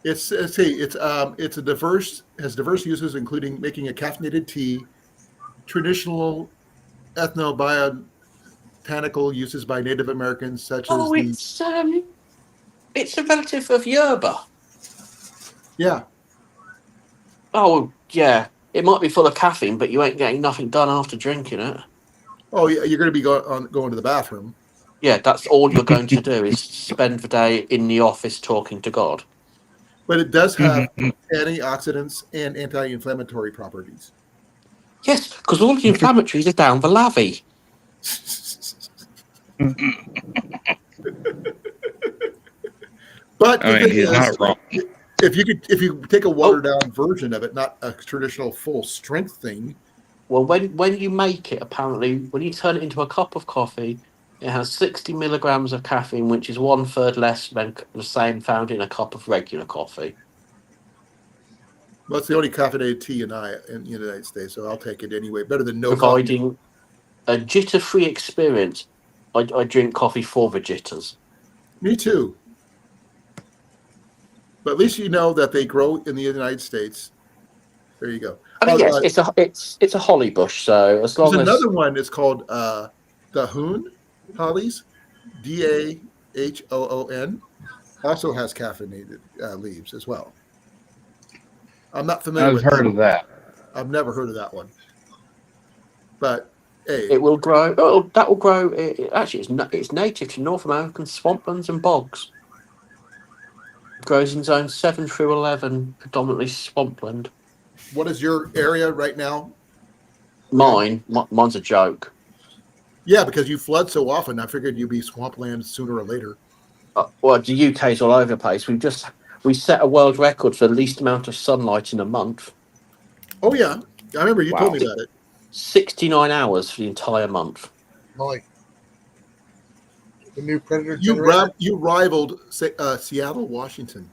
It's a diverse has diverse uses, including making a caffeinated tea, traditional ethnobotanical uses by Native Americans, such as Oh, the it's a relative of yerba. yeah. Oh, yeah. It might be full of caffeine, but you ain't getting nothing done after drinking it. Oh, yeah, you're going to be going to the bathroom. Yeah, that's all you're going to do is spend the day in the office talking to God. But it does have antioxidants and anti-inflammatory properties. Yes, because all the inflammatories are down the lavvy. But I the mean, thing he's is, not wrong. if you take a watered down version of it, not a traditional full strength thing. Well, when you make it, apparently, when you turn it into a cup of coffee, it has 60 milligrams of caffeine, which is 1/3 less than the same found in a cup of regular coffee. Well, it's the only caffeinated tea in the United States, so I'll take it anyway. Better than no coffee. Providing a jitter-free experience. I drink coffee for the jitters. Me too. But at least you know that they grow in the United States. There you go. I mean, yes, it's a holly bush, so as long There's as another one. It's called the Hoon hollies, DAHOON. Also has caffeinated leaves as well. I'm not familiar I've with heard that. of that. I've never heard of that one. But hey, it will grow. Oh, that will grow. Actually, it's native to North American swamplands and bogs. It grows in zones 7 through 11, predominantly swampland. what is your area right now? Mine's a joke. Yeah, because you flood so often. I figured you'd be swampland sooner or later. Well, the UK's all over the place. We set a world record for the least amount of sunlight in a month. Oh yeah, I remember you told Wow. me about it. 69 hours for the entire month. Molly. The new Predator generator, You rivaled Seattle, Washington.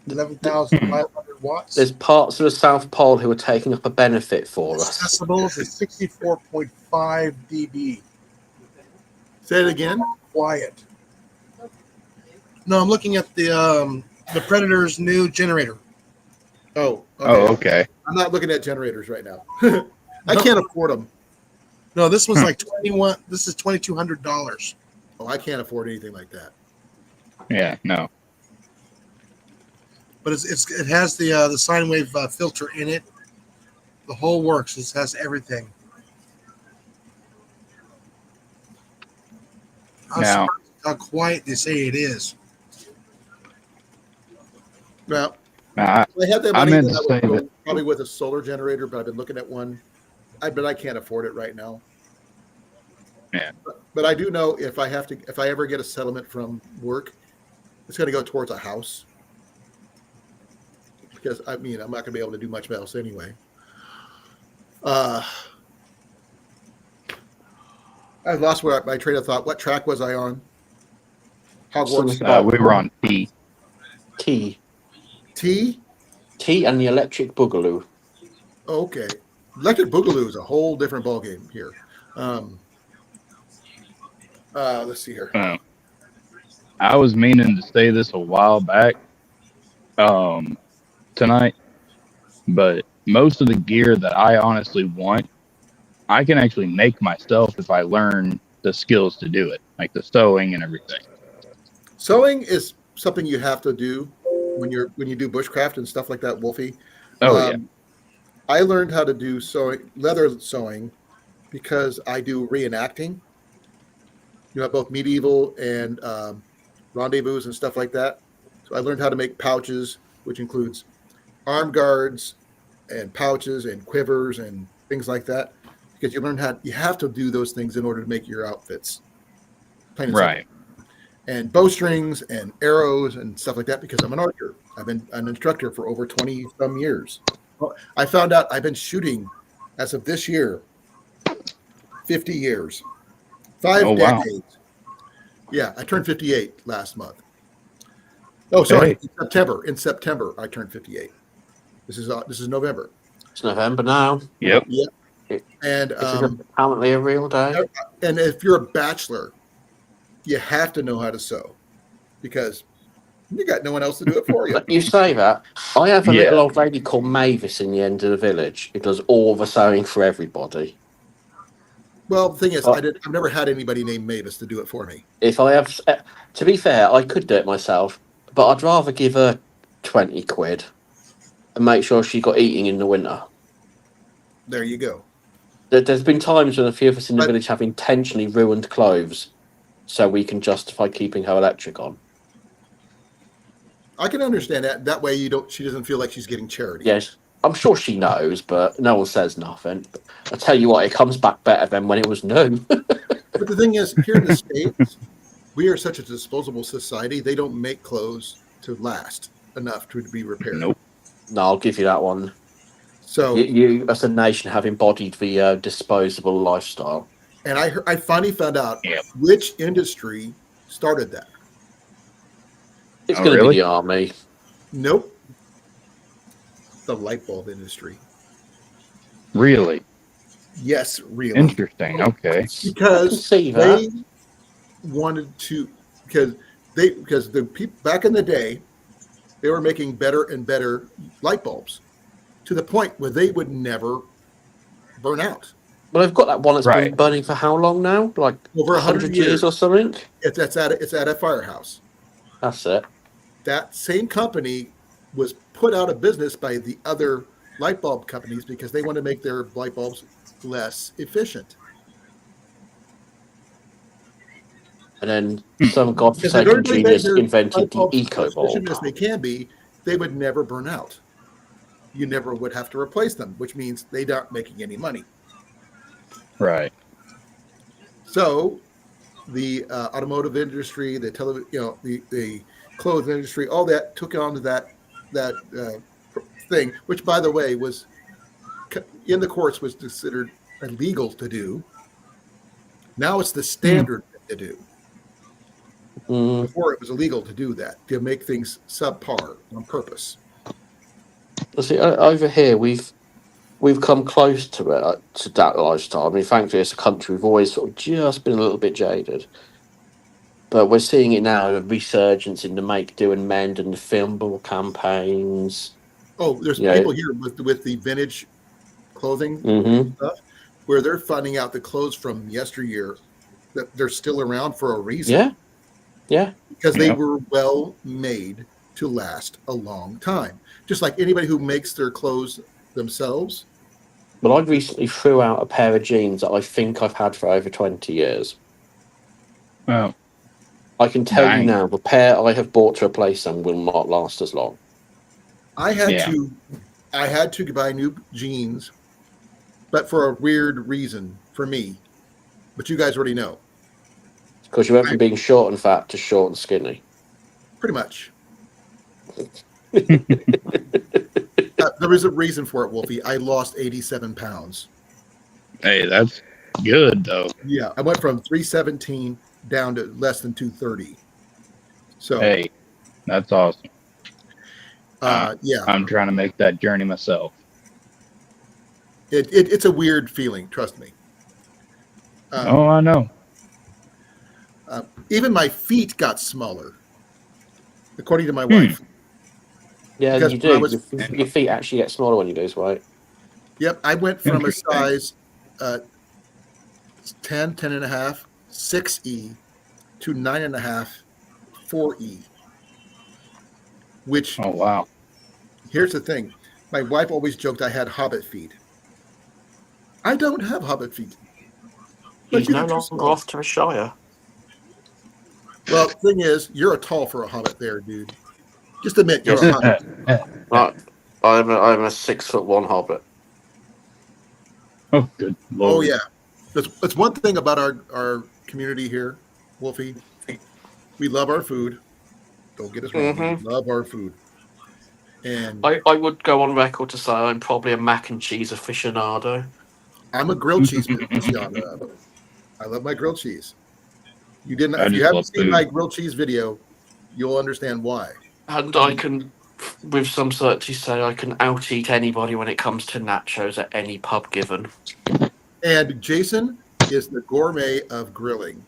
11,500 watts. There's parts of the South Pole who are taking up a benefit for us. Decibels is 64.5 dB. Say it again. Quiet. No, I'm looking at the Predator's new generator. Oh, okay. Oh, okay. I'm not looking at generators right now. I can't afford them. No, this was like 21. This is $2,200. Oh, I can't afford anything like that. Yeah, no. But it has the sine wave filter in it. The whole works. It has everything. Now, How quiet they say it is. Well, now I had that I money, meant then to I say would go that- probably with a solar generator, but I've been looking at one. But I can't afford it right now. Yeah. But I do know if I ever get a settlement from work, it's going to go towards a house. Because I'm not going to be able to do much else anyway. I lost my train of thought. What track was I on? Hogwarts. we were on T. Tea T? and the electric boogaloo. Okay. Electric Boogaloo is a whole different ballgame here. Let's see here. I was meaning to say this a while back tonight, but most of the gear that I honestly want, I can actually make myself if I learn the skills to do it, like the sewing and everything. Sewing is something you have to do when you do bushcraft and stuff like that, Wolfie. Oh, yeah. I learned how to do leather sewing because I do reenacting. Both medieval and rendezvous and stuff like that. So I learned how to make pouches, which includes arm guards and pouches and quivers and things like that. Because you have to do those things in order to make your outfits. Plain and simple. Right. And bowstrings and arrows and stuff like that because I'm an archer. I've been an instructor for over 20 some years. I found out I've been shooting as of this year 50 years, 5 Oh, wow. decades. Yeah, I turned 58 last month. Oh, sorry, Hey. In September, I turned 58. This is November. It's November now. Yep. Yeah, It, and this is apparently a real day. and if you're a bachelor, you have to know how to sew because you got no one else to do it for you. But you say that. I have a Yeah. little old lady called Mavis in the end of the village who does all the sewing for everybody. Well, the thing is, Oh. I've never had anybody named Mavis to do it for me. If I have, to be fair, I could do it myself, but I'd rather give her 20 quid and make sure she got eating in the winter. There you go. There's been times when a few of us in the But- village have intentionally ruined clothes so we can justify keeping her electric on. I can understand that. That way, she doesn't feel like she's getting charity. Yes, I'm sure she knows, but no one says nothing. But I tell you what, it comes back better than when it was new. But the thing is, here in the States, we are such a disposable society. They don't make clothes to last enough to be repaired. Nope. No, I'll give you that one. So, You as a nation, have embodied the disposable lifestyle. and I finally found out Yep. which industry started that. It's Oh, going to really? be the army. Nope. The light bulb industry. Really Yes, really. interesting. Okay. I can Because see that. they wanted to, because the people back in the day, they were making better and better light bulbs to the point where they would never burn out. Well, I've got that one that's been Right. burning for how long now? Like Over 100 years. or something? It's at a firehouse. That's it. That same company was put out of business by the other light bulb companies because they want to make their light bulbs less efficient. And then some Because if godforsaken everybody made genius their invented light the bulbs eco as efficient as bulb. they can be, they would never burn out. You never would have to replace them, which means they aren't making any money. Right. So the automotive industry, the television, the clothes industry, all that took on to that thing, which by the way was in the courts was considered illegal to do. Now it's the standard to do. Mm. Before it was illegal to do that, to make things subpar on purpose. See, over here we've come close to it, to that lifestyle. I mean, thankfully, as a country, we've always sort of just been a little bit jaded. But we're seeing it now, a resurgence in the make, do, and mend, and the filmable campaigns. Oh, there's Yeah. people here with the vintage clothing Mhm. stuff where they're finding out the clothes from yesteryear that they're still around for a reason. Yeah, yeah. Because they Yeah. were well made to last a long time. Just like anybody who makes their clothes themselves. Well, I recently threw out a pair of jeans that I think I've had for over 20 years. Oh, I can tell you Dang. now, the pair I have bought to replace them will not last as long. I had Yeah. to buy new jeans, but for a weird reason for me. But you guys already know, Because you went from being short and fat to short and skinny. pretty much. There was a reason for it, Wolfie. I lost 87 pounds. hey, that's good though. Yeah, I went from 317 down to less than 230. So, Hey, that's awesome. yeah, I'm trying to make that journey myself. it's a weird feeling. Trust me. Oh, I know. Even my feet got smaller, according to my wife. Yeah, Because you when I do. was- Your feet actually get smaller when you lose weight. Yep, I went from a Interesting. size 10, 10 and a half, 6E to 9.5, 4E. Which, Oh, wow. here's the thing. My wife always joked I had hobbit feet. I don't have hobbit feet. But He's you no look too longer small. off to the Shire. Well, the thing is, you're a tall for a hobbit there, dude. Just admit you're a hobbit. Right. I'm a 6'1" hobbit. Oh, good Lord. Oh, yeah. That's one thing about our community here, Wolfie. We love our food. Don't get us wrong. Mhm. We love our food. And I would go on record to say I'm probably a mac and cheese aficionado. I'm a grilled cheese aficionado. I love my grilled cheese. You didn't. I If you just haven't love seen my food. grilled cheese video, you'll understand why. And I can, with some certainty, say I can out-eat anybody when it comes to nachos at any pub given. And Jason is the gourmet of grilling.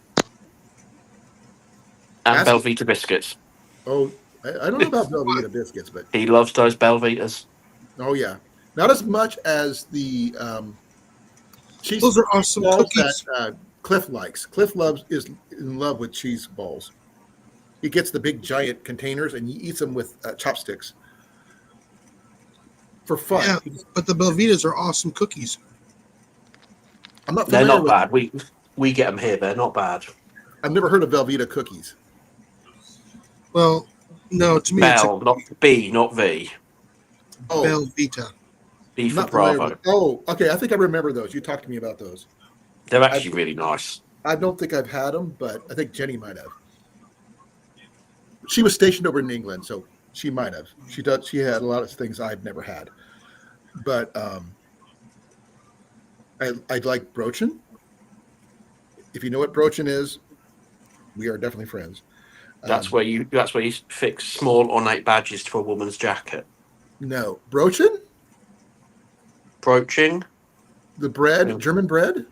And Ask. Belvita biscuits. Oh, I don't know about Velveeta biscuits, but He loves those Belvitas. oh yeah, not as much as the cheese Those are awesome balls that cookies. Cliff likes. Is in love with cheese balls. He gets the big giant containers and he eats them with chopsticks for fun. Yeah, but the Belvitas are awesome cookies. I'm not They're familiar not with. bad. We get them here. They're not bad. I've never heard of Velveeta cookies. Well, no, to me it's a Bell, not B, not V. Oh, Belvita. B for not familiar Bravo. with. Oh, okay. I think I remember those. You talked to me about those. They're actually really nice. I don't think I've had them, but I think Jenny might have. She was stationed over in England, so she might have. She does. She had a lot of things I've never had, but I like brochin. If you know what brochin is, we are definitely friends. That's where you fix small ornate badges to a woman's jacket. No, brochin, Broaching. the bread, Yeah. German bread.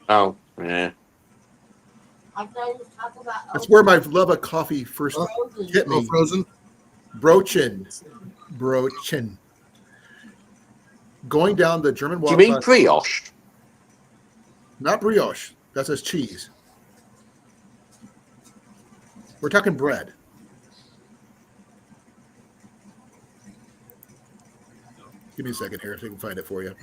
Oh, yeah. I thought you was talking about. That's where my love of coffee first hit Oh, me. frozen. Brochin. Going down the German Do walk. you mean brioche? Not brioche. That's just cheese. We're talking bread. Give me a second here so I can find it for you.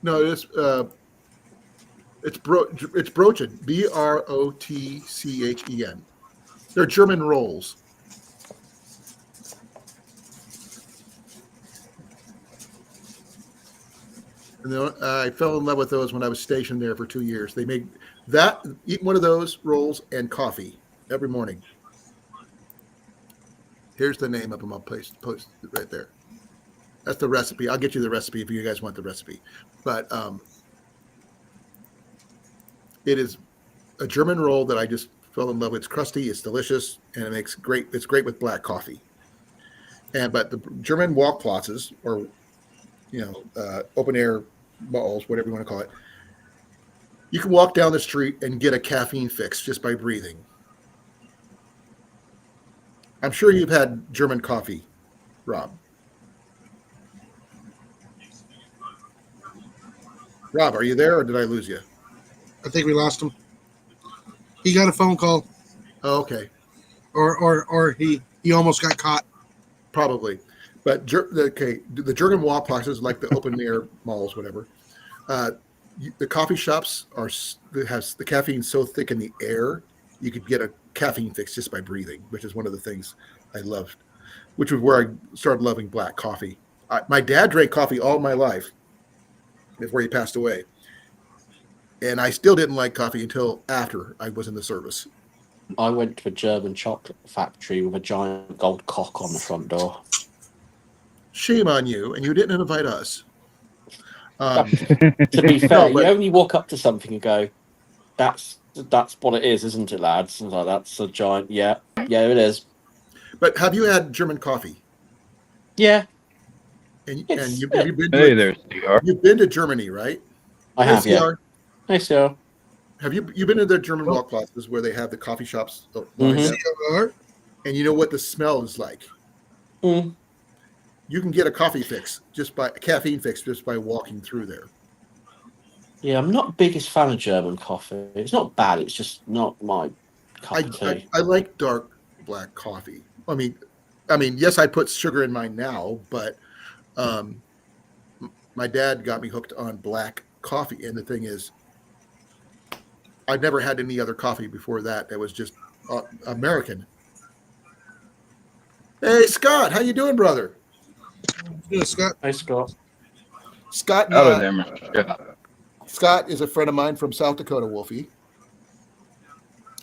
No, it's Brochen. Brotchen. They're German rolls. And I fell in love with those when I was stationed there for 2 years. They made that, eat one of those rolls and coffee every morning. Here's the name of them. I'll post it right there. That's the recipe. I'll get you the recipe if you guys want the recipe. But it is a German roll that I just fell in love with. It's crusty, it's delicious, and it makes great. It's great with black coffee. But the German Walkplatzes, or open air balls, whatever you want to call it, you can walk down the street and get a caffeine fix just by breathing. I'm sure you've had German coffee, Rob. Rob, are you there, or did I lose you? I think we lost him. He got a phone call, Oh, okay, or he almost got caught. probably. But the German Walkplatzes, like the open air malls, whatever. The coffee shops has the caffeine so thick in the air, you could get a caffeine fix just by breathing, which is one of the things I loved, which was where I started loving black coffee. My dad drank coffee all my life before he passed away. And I still didn't like coffee until after I was in the service. I went to a German chocolate factory with a giant gold cock on the front door. Shame on you, and you didn't invite us. To be fair, No, but- you only walk up to something and go, that's what it is, isn't it, lads? And like, that's a giant, yeah, it is. But have you had German coffee? Yeah, And It's- you've been to Hey there, CR. You've been to Germany, right? I have, yeah. CR, Nice, yeah. Have you've been to the German Walkplatzes where they have the coffee shops lined Mhm. up? CR? And you know what the smell is like? Mm. You can get a caffeine fix just by walking through there. Yeah, I'm not the biggest fan of German coffee. It's not bad, it's just not my cup of tea. I like dark black coffee. I mean, yes, I put sugar in mine now, but my dad got me hooked on black coffee. And the thing is, I've never had any other coffee before that was just American. Hey, Scott, how you doing, brother? Yeah, Scott. Hey, Scott. Scott, Out of there, man. Yeah. Scott is a friend of mine from South Dakota, Wolfie.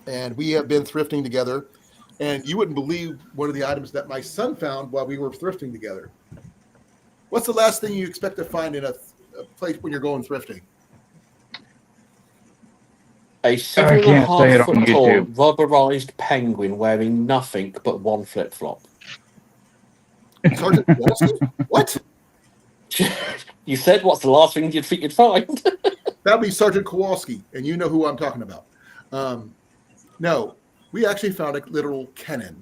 and we have been thrifting together. And you wouldn't believe one of the items that my son found while we were thrifting together. What's the last thing you expect to find in a place when you're going thrifting? A I 7.5 can't say it on foot tall YouTube. rubberized penguin wearing nothing but one flip flop. Sergeant Kowalski? What? You said what's the last thing you'd think you'd find? That'd be Sergeant Kowalski, and you know who I'm talking about. No, we actually found a literal cannon.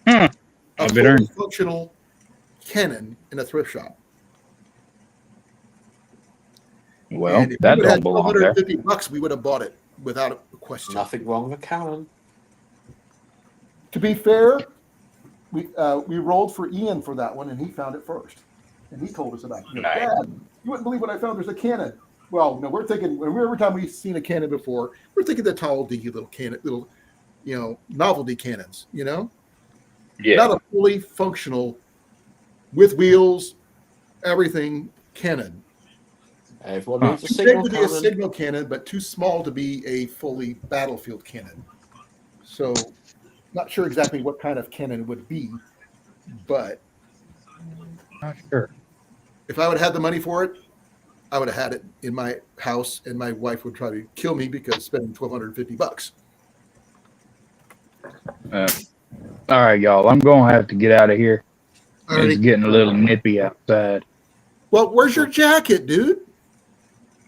Hmm. A I've been earned. fully functional cannon in a thrift shop. Well, And if that we would have don't belong there. $150, we would have bought it without a question. Nothing wrong with Colan. To be fair, we rolled for Ian for that one, and he found it first. And he told us about it. Nice. Dad, you wouldn't believe what I found. There's a cannon. Well, no, we're thinking every time we've seen a cannon before, we're thinking the tall, dinky little cannon, little, novelty cannons. Yeah. Not a fully functional, with wheels, everything cannon. Everyone needs a Too big signal to be a cannon. signal cannon, but too small to be a fully battlefield cannon. So, not sure exactly what kind of cannon it would be, but Not sure. if I would have had the money for it, I would have had it in my house, and my wife would try to kill me because spending $1,250. All right, y'all. I'm gonna have to get out of here. All right. It's getting a little nippy outside. Well, where's your jacket, dude?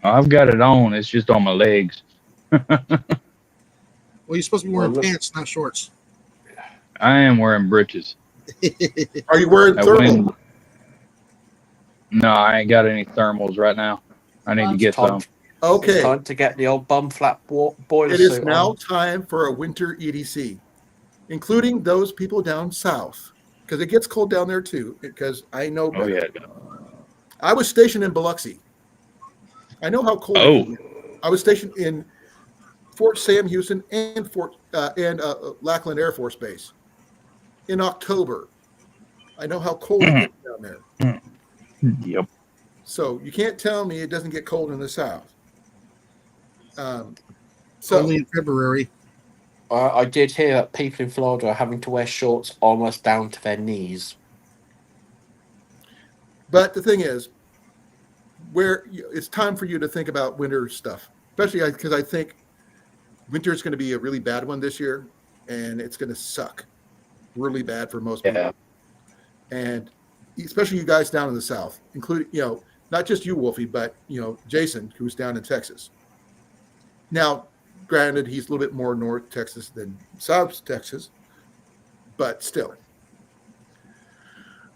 I've got it on. It's just on my legs. Well, you're supposed to be wearing Well, look- pants, not shorts. I am wearing breeches. Are you wearing I thermal? went- No, I ain't got any thermals right now. I need to get Time, some. Okay, time to get the old bum flap boiler it is suit now on. time for a winter EDC, including those people down south, because it gets cold down there too. Because I know. Oh yeah. I was stationed in Biloxi. I know how cold. Oh. It can get. I was stationed in Fort Sam Houston and Lackland Air Force Base in October. I know how cold it gets down there. Yep. So you can't tell me it doesn't get cold in the south. So Only in February. I did hear that people in Florida are having to wear shorts almost down to their knees. but the thing is, it's time for you to think about winter stuff, especially because I think winter is going to be a really bad one this year, and it's going to suck really bad for most people. Yeah. And especially you guys down in the south, including not just you, Wolfie, but Jason, who's down in Texas. Now, granted, he's a little bit more North Texas than South Texas, but still.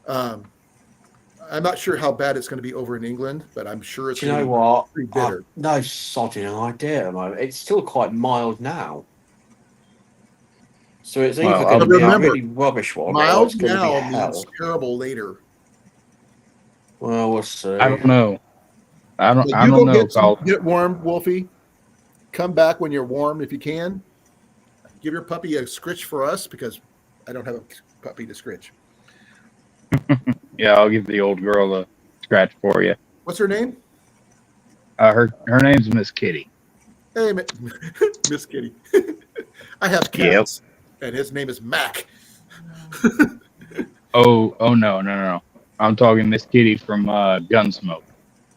I'm not sure how bad it's going to be over in England, but I'm sure it's Do you going know to be what? pretty I've bitter. no sodding idea at the moment. It's still quite mild now. So it's either Well, going to But be remember, a really rubbish one or Mild it's going to be now hell. means terrible later. Well, we'll see. I don't know. I But don't you go know, Colin. get warm, Wolfie. Come back when you're warm if you can. Give your puppy a scritch for us because I don't have a puppy to scritch. Yeah, I'll give the old girl a scratch for you. What's her name? Her name's Miss Kitty. Hey, Miss Kitty. I have cats, and his name is Mac. Oh no. I'm talking Miss Kitty from Gunsmoke.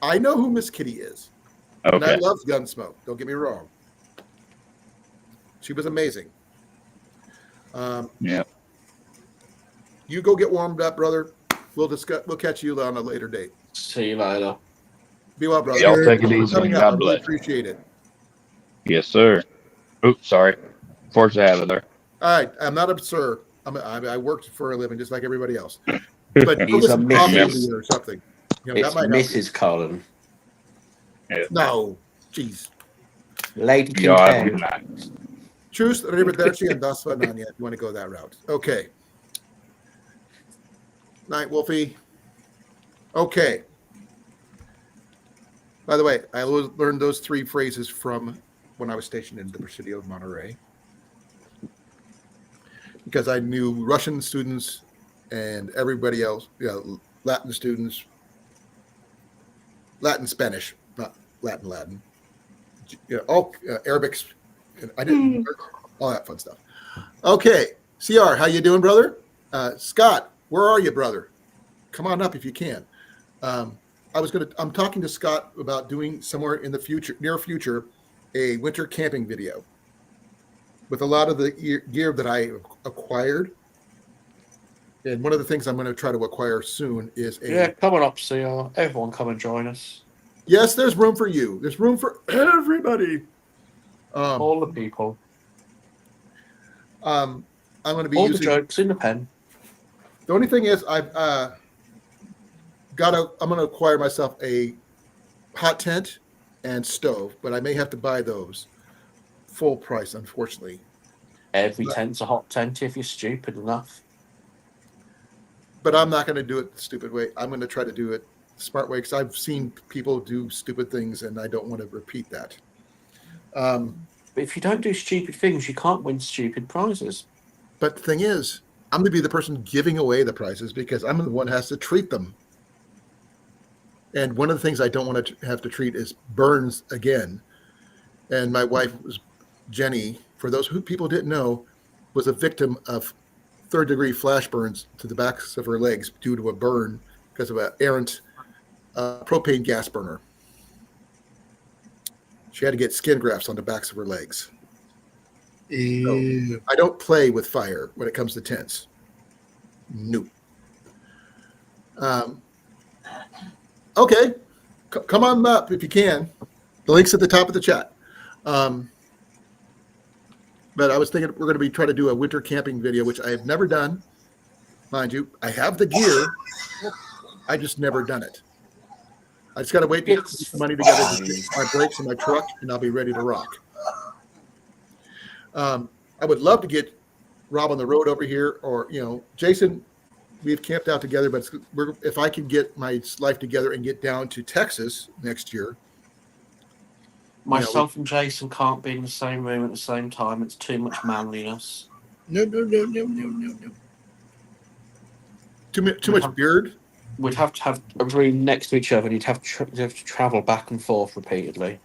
I know who Miss Kitty is. And I Okay. love Gunsmoke. Don't get me wrong. She was amazing. Yeah. You go get warmed up, brother. We'll catch you on a later date. See you later. Be well, brother. Y'all take it Thanks for easy. coming God out. I really bless. appreciate it. Yes, sir. Oops, sorry. Force to have it there. All right, I'm not a sir. I worked for a living just like everybody else. But go He's get a some coffee Mrs. or something. That It's might help you. Mrs. Cullen. No, jeez. Lady Y'all have a Kincaid. good night. Truce, arrivederci, and das Vananya, if you want to go that route. Okay. Night, Wolfie. Okay. By the way, I learned those 3 phrases from when I was stationed in the Presidio of Monterey. Because I knew Russian students and everybody else, Latin students, Latin Spanish, not Latin, all Arabic and I didn't all that fun stuff. Okay, CR, how you doing, brother? Scott, where are you, brother? Come on up if you can. I'm talking to Scott about doing somewhere in the future, near future, a winter camping video with a lot of the gear that I acquired. And one of the things I'm going to try to acquire soon is come on up, CR. Everyone come and join us. Yes, there's room for you. There's room for everybody. All the people. I'm going to be all using the jokes in the pen. The only thing is I'm going to acquire myself a hot tent and stove, but I may have to buy those full price, unfortunately. Every tent's a hot tent if you're stupid enough. But I'm not going to do it the stupid way. I'm going to try to do it the smart way because I've seen people do stupid things and I don't want to repeat that. But if you don't do stupid things, you can't win stupid prizes. But the thing is, I'm going to be the person giving away the prizes because I'm the one who has to treat them. And one of the things I don't want to have to treat is burns again. And my wife was Jenny, for those who people didn't know, was a victim of third-degree flash burns to the backs of her legs due to a burn because of an errant propane gas burner. She had to get skin grafts on the backs of her legs. So I don't play with fire when it comes to tents. Nope. Okay. Come on up if you can. The link's at the top of the chat. But I was thinking we're going to be trying to do a winter camping video, which I have never done. Mind you, I have the gear. I just never done it. I just got to wait to get some money together to get my brakes in my truck, and I'll be ready to rock. I would love to get Rob on the road over here, or Jason. We've camped out together, but if I can get my life together and get down to Texas next year. Myself and Jason can't be in the same room at the same time. It's too much manliness. No. Too much beard. We'd have to have a room next to each other, and you'd have to travel back and forth repeatedly.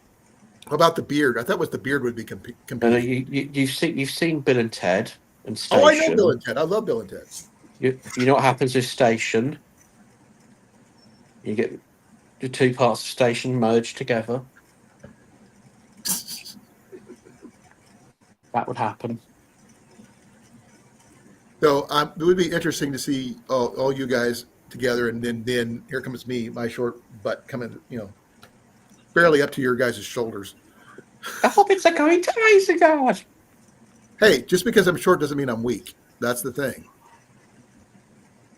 How about the beard? I thought the beard would be competing. You've seen Bill and Ted and Station. Oh, I know Bill and Ted. I love Bill and Ted. You know what happens with Station? You get the two parts of Station merged together. That would happen. So it would be interesting to see all you guys together, and then here comes me, my short butt coming, barely up to your guys' shoulders. I hope it's going to crazy, God. Hey, just because I'm short doesn't mean I'm weak. That's the thing.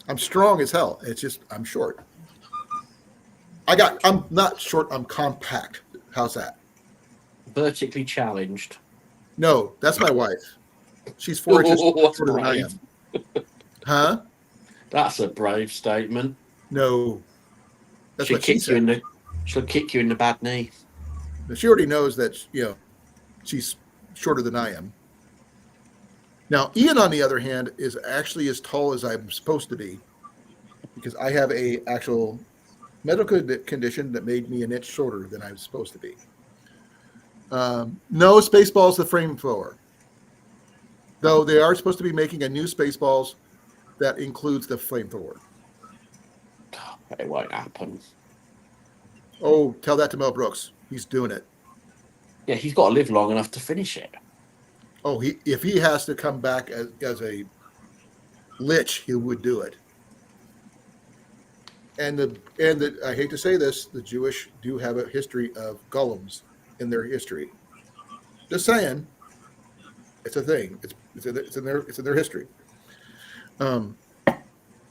I'm strong as hell. It's just I'm short. I'm not short. I'm compact. How's that? Vertically challenged. No, that's my wife. She's 4 inches shorter than I am. Huh? That's a brave statement. No. That's what she said. She'll kick you in the bad knee. She already knows that, she's shorter than I am. Now, Ian, on the other hand, is actually as tall as I'm supposed to be because I have a actual medical condition that made me an inch shorter than I was supposed to be. No, Spaceballs the frame thrower. Though they are supposed to be making a new Spaceballs that includes the flamethrower. It won't happen. Oh, tell that to Mel Brooks. He's doing it. Yeah, he's got to live long enough to finish it. Oh, if he has to come back as a lich, he would do it. And I hate to say this, the Jewish do have a history of golems in their history. Just saying, it's a thing. It's in their history.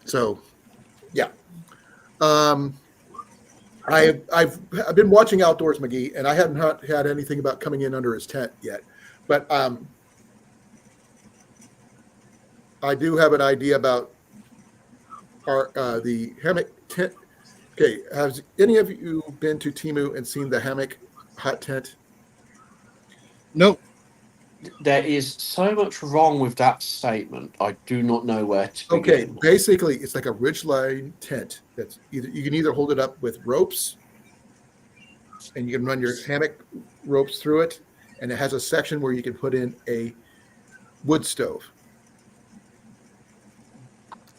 So, yeah. I've been watching Outdoors McGee, and I haven't had anything about coming in under his tent yet, but I do have an idea about the hammock tent. Okay, has any of you been to Temu and seen the hammock hot tent? Nope. There is so much wrong with that statement. I do not know where to begin. Okay, basically, it's like a ridgeline tent. That's you can either hold it up with ropes, and you can run your hammock ropes through it, and it has a section where you can put in a wood stove.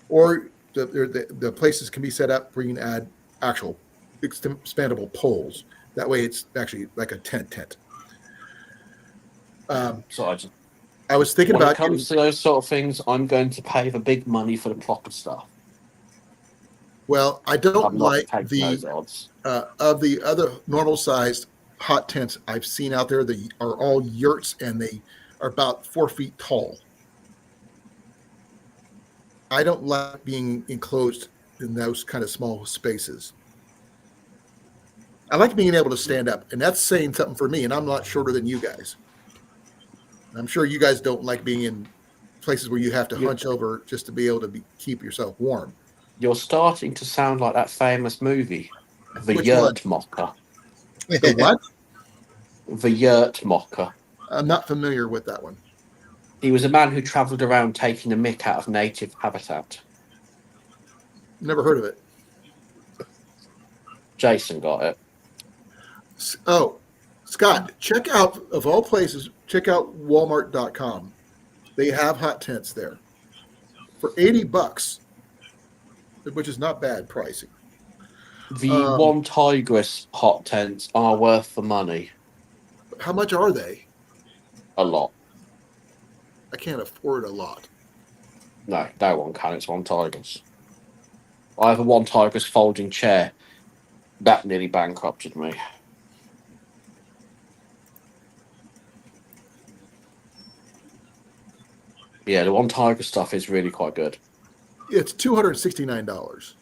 Or the places can be set up where you can add actual expandable poles. That way it's actually like a tent. So I was thinking when about it comes to those sort of things, I'm going to pay the big money for the proper stuff. well, I don't I'm not like taking those odds. of the other normal sized hot tents I've seen out there. They are all yurts and they are about 4 feet tall. I don't like being enclosed in those kind of small spaces. I like being able to stand up, and that's saying something for me. And I'm a lot shorter than you guys. I'm sure you guys don't like being in places where you have to hunch over just to be able to keep yourself warm. You're starting to sound like that famous movie, The Which one? Yurt Mocker. The what? The Yurt Mocker. I'm not familiar with that one. He was a man who travelled around taking the mick out of native habitat. Never heard of it. Jason got it. Oh, Scott, check out, of all places, check out Walmart.com. They have hot tents there for $80, which is not bad pricing. The one Tigress hot tents are worth the money. How much are they? A lot. I can't afford a lot. No, that one can. It's one Tigress. I have a one Tigress folding chair. That nearly bankrupted me. Yeah, the one Tiger stuff is really quite good. It's $269.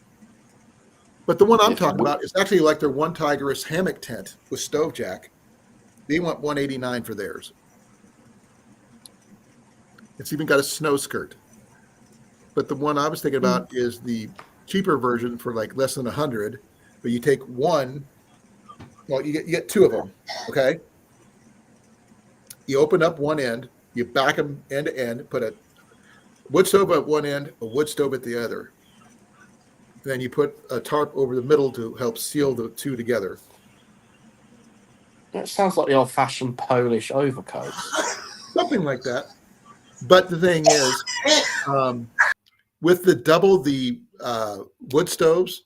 But the one I'm talking about is actually like their one Tigress hammock tent with stove jack. They want $189 for theirs. It's even got a snow skirt. But the one I was thinking about is the cheaper version for like less than $100. But you take one, well, you get two of them, okay? You open up one end, you back them end to end, put a wood stove at one end, a wood stove at the other. Then you put a tarp over the middle to help seal the two together. That sounds like the old-fashioned Polish overcoat. Something like that. But the thing is, with the double the wood stoves,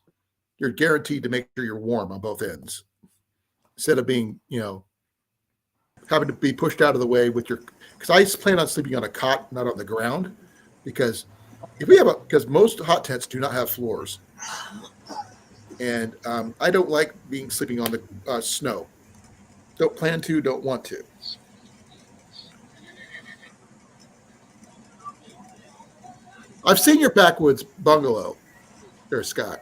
you're guaranteed to make sure you're warm on both ends. Instead of being, having to be pushed out of the way with your, because I plan on sleeping on a cot, not on the ground, because because most hot tents do not have floors, and I don't like sleeping on the snow. Don't plan to, don't want to. I've seen your backwoods bungalow there, Scott,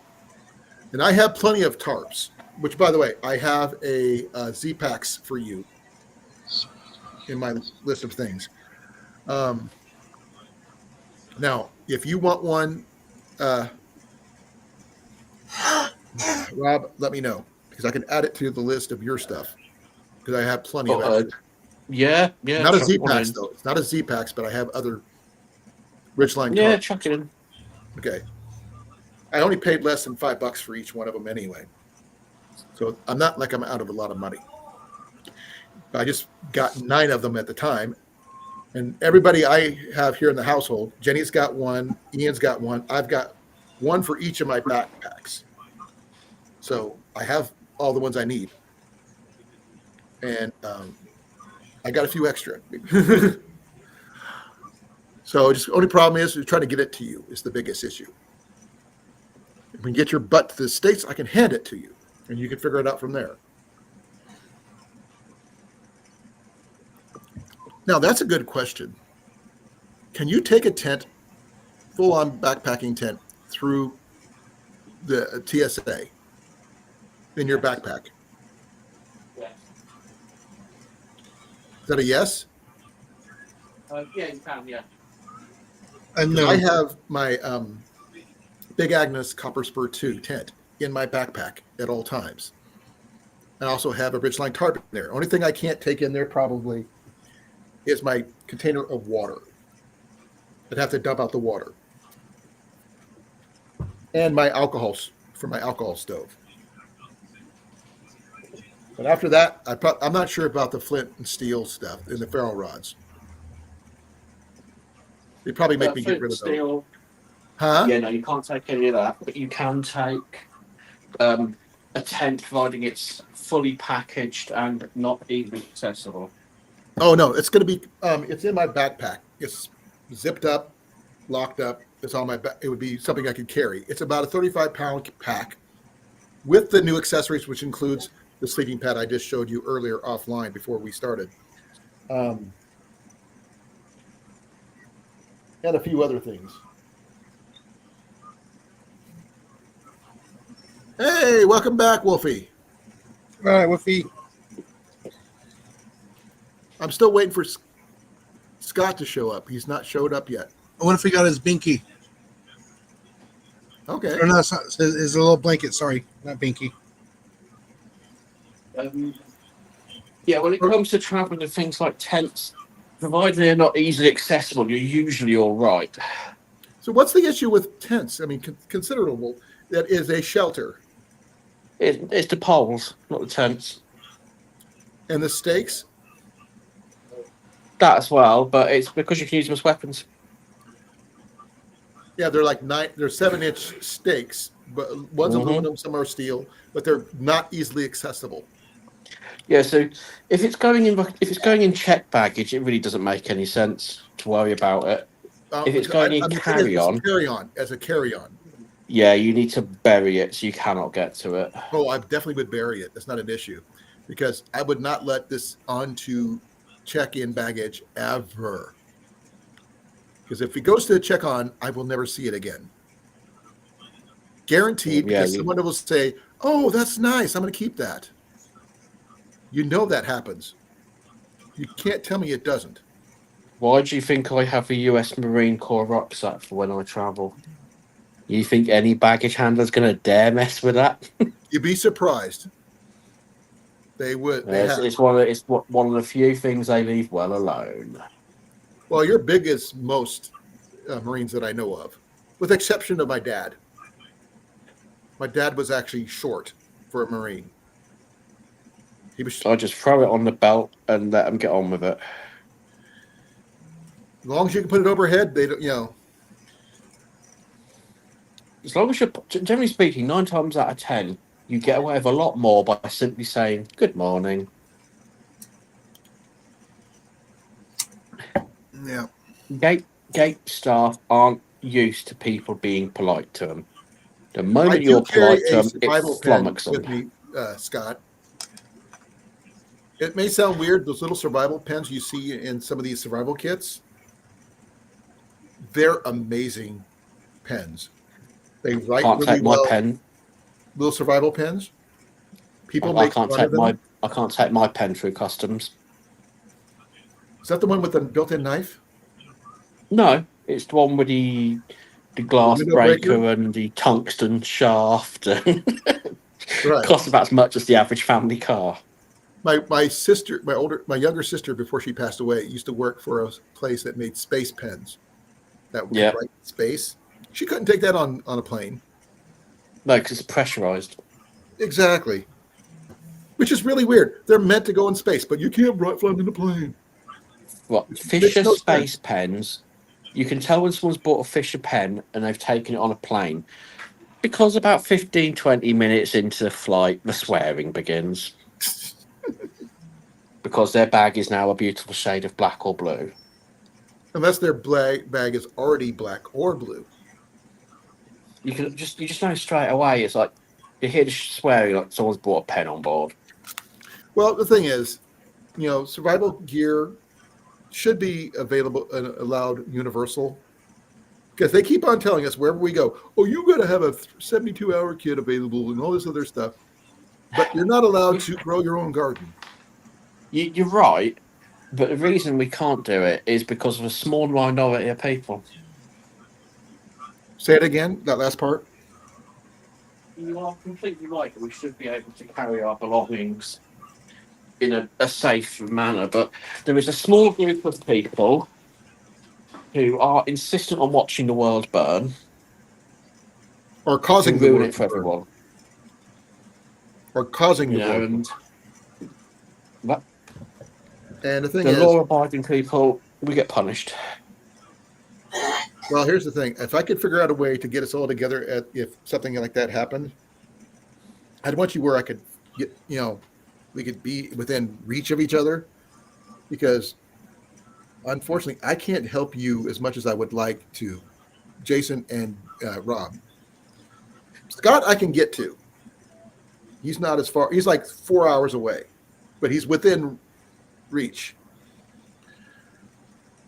and I have plenty of tarps. Which, by the way, I have a Z-Packs for you in my list of things. Now, if you want one, Rob, let me know because I can add it to the list of your stuff because I have plenty of extras. Yeah. Not a Z-Packs though. It's not a Z-Packs, but I have other Ridgeline. Yeah, tarps. chuck it in. Okay. I only paid less than $5 for each one of them anyway. So I'm not like I'm out of a lot of money. I just got 9 of them at the time. And everybody I have here in the household, Jenny's got one, Ian's got one. I've got one for each of my backpacks. So I have all the ones I need. And I got a few extra. So just the only problem is trying to get it to you is the biggest issue. If we can get your butt to the States, I can hand it to you. And you can figure it out from there. Now, that's a good question. Can you take a tent, full-on backpacking tent, through the TSA in your backpack? Yes. Is that a yes? Yeah, you can, yeah. No. I have my Big Agnes Copper Spur 2 tent in my backpack at all times. I also have a Ridgeline tarp in there. Only thing I can't take in there probably is my container of water. I'd have to dump out the water. And my alcohol for my alcohol stove. But after that, I'm not sure about the flint and steel stuff and the ferro rods. They probably make me get rid of those. Steel. Huh? Yeah, no, you can't take any of that, but you can take a tent, providing it's fully packaged and not easily accessible. Oh no, it's going to be. It's in my backpack. It's zipped up, locked up. It's on my back. It would be something I could carry. It's about a 35-pound pack with the new accessories, which includes the sleeping pad I just showed you earlier offline before we started, and a few other things. Hey, welcome back, Wolfie. All right, Wolfie. I'm still waiting for Scott to show up. He's not showed up yet. What if he got his binky? Okay. Or no, it's not, his little blanket. Sorry, not binky. Yeah, when it comes to traveling and things like tents, provided they're not easily accessible, you're usually all right. So what's the issue with tents? I mean, considerable. That is a shelter. It's the poles, not the tents. And the stakes? That as well, but it's because you can use them as weapons. Yeah, they're like they're 7-inch stakes, but one's aluminum, some are steel, but they're not easily accessible. Yeah, so if it's going in check baggage, it really doesn't make any sense to worry about it. If it's going in carry-on, as a carry-on. Yeah, you need to bury it so you cannot get to it. Oh, I definitely would bury it. That's not an issue, because I would not let this onto check-in baggage ever. Because if it goes to the check-on, I will never see it again. Guaranteed, because someone will say, "Oh, that's nice. I'm going to keep that." You know that happens. You can't tell me it doesn't. Why do you think I have a US Marine Corps rucksack for when I travel? You think any baggage handler's going to dare mess with that? You'd be surprised. They would. It's one of the few things they leave well alone. Well, you're big as most Marines that I know of, with the exception of my dad. My dad was actually short for a Marine. I just throw it on the belt and let them get on with it. As long as you can put it overhead, they don't, As long as you're, generally speaking, 9 times out of 10, you get away with a lot more by simply saying good morning. Yeah. Gate staff aren't used to people being polite to them. The moment you're polite to them, it flummoxes them. With me, Scott. It may sound weird, those little survival pens you see in some of these survival kits, they're amazing pens. They write can't really take well. My pen. Little survival pens. I can't take my pen through customs. Is that the one with the built-in knife? No, it's the one with the glass breaker and the tungsten shaft. And right. Costs about as much as the average family car. My sister, my younger sister, before she passed away, used to work for a place that made space pens that would write in space. She couldn't take that on a plane. No, because it's pressurized. Exactly. Which is really weird. They're meant to go in space, but you can't fly them in a plane. What? Fisher space pens. You can tell when someone's bought a Fisher pen and they've taken it on a plane. Because about 15, 20 minutes into the flight, the swearing begins. Because their bag is now a beautiful shade of black or blue. Unless their bag is already black or blue. You just know straight away. It's like you hear the swearing like someone's brought a pen on board. Well, the thing is, survival gear should be available and allowed universal, because they keep on telling us wherever we go, oh, you got to have a 72-hour kit available and all this other stuff, but you're not allowed to grow your own garden. You're right, but the reason we can't do it is because of a small minority of people. Say it again, that last part. You are completely right. We should be able to carry our belongings in a safe manner, but there is a small group of people who are insistent on watching the world burn, or causing the ruin it for everyone, or causing the world. And But And the thing the is, law-abiding people, we get punished. well, here's the thing: if I could figure out a way to get us all together, if something like that happened, I'd want you where I could get, we could be within reach of each other, because unfortunately, I can't help you as much as I would like to, Jason and Rob. Scott, I can get to. He's not as far. He's like 4 hours away, but he's within reach.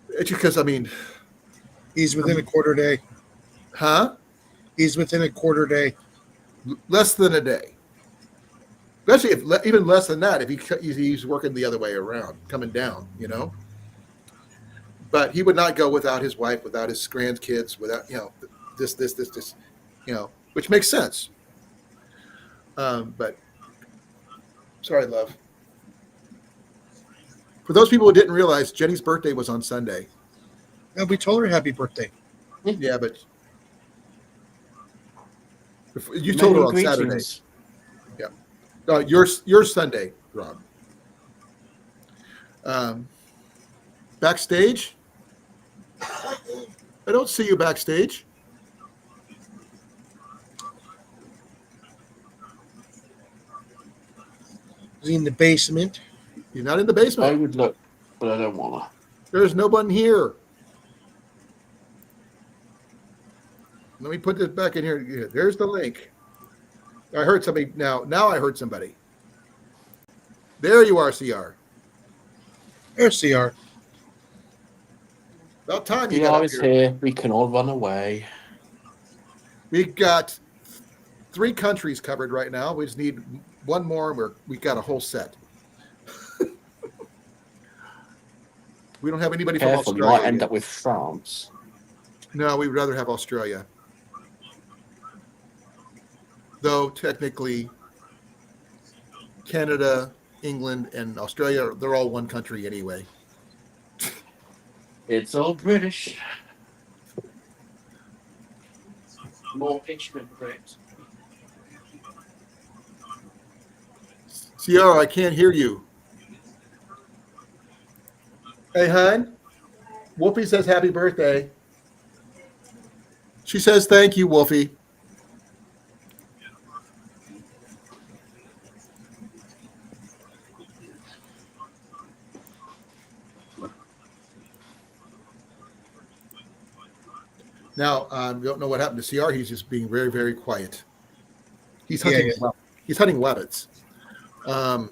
It's because He's within a quarter day. huh? He's within a quarter day. Less than a day. Especially if even less than that, if he's working the other way around, coming down, But he would not go without his wife, without his grandkids, without this, which makes sense. But sorry, love. For those people who didn't realize, Jenny's birthday was on Sunday. And we told her happy birthday. Yeah, but you told her on Saturday. Greetings. Yeah, your Sunday, Rob. Backstage. I don't see you backstage. Is he in the basement? You're not in the I basement. would look, but I don't want to. There's no one here. Let me put this back in here. There's the link. I heard somebody now. Now I heard somebody. There you are, CR. There's CR. About time you The got up is here. here. We can all run away. We got 3 countries covered right now. We just need one more. We got a whole set. We don't have anybody Careful, from you Australia. might end yet. up with France. No, we'd rather have Australia. Though technically, Canada, England, and Australia, they're all one country anyway. It's all British. More Richmond Brit. CR, I can't hear you. Hey, hon. Wolfie says happy birthday. She says thank you, Wolfie. Now, don't know what happened to CR. He's just being very, very quiet. He's hunting. He's hunting rabbits. No,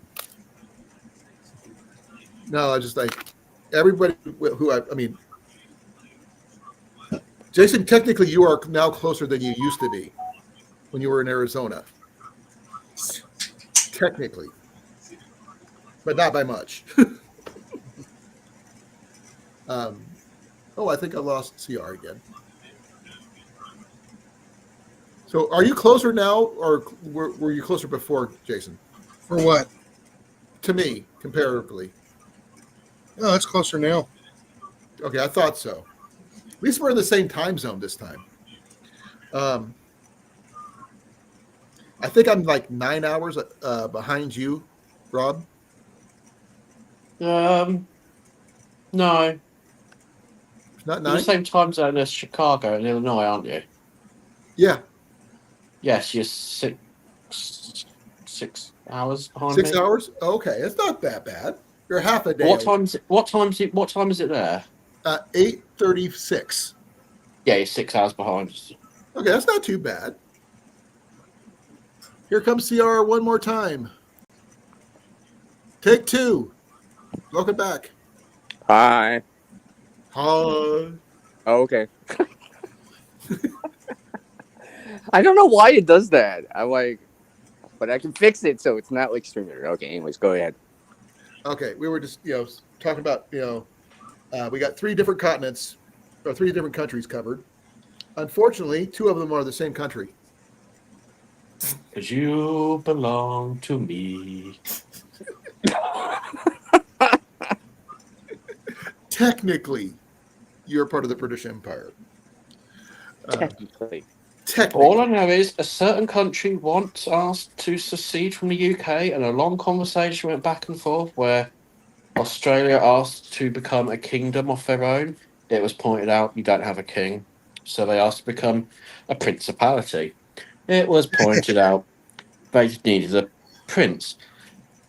I just like everybody who I mean, Jason. Technically, you are now closer than you used to be when you were in Arizona. Technically, but not by much. I think I lost CR again. So are you closer now, or were you closer before, Jason? For what? To me, comparatively. No, it's closer now. Okay, I thought so. At least we're in the same time zone this time. I think I'm like 9 hours behind you, Rob. No. Not You're the 9? same time zone as Chicago and Illinois, aren't you? Yeah. Yes, you're 6 hours behind 6 me. hours? Okay, it's not that bad. You're half a day. What time is it there? 8:36. Yeah, you're 6 hours behind. Okay, that's not too bad. Here comes CR one more time. Take 2. Welcome back. Hi. Hi. Oh, okay. I don't know why it does that. I'm like, but I can fix it so it's not like streamer. Okay, anyways, go ahead. Okay, we were just talking about we got 3 different continents or 3 different countries covered. Unfortunately, 2 of them are the same country. Because you belong to me. Technically, you're part of the British Empire. Technically. All technically. I know is a certain country once asked to secede from the UK, and a long conversation went back and forth where Australia asked to become a kingdom of their own. It was pointed out you don't have a king, so they asked to become a principality. It was pointed out they needed a prince.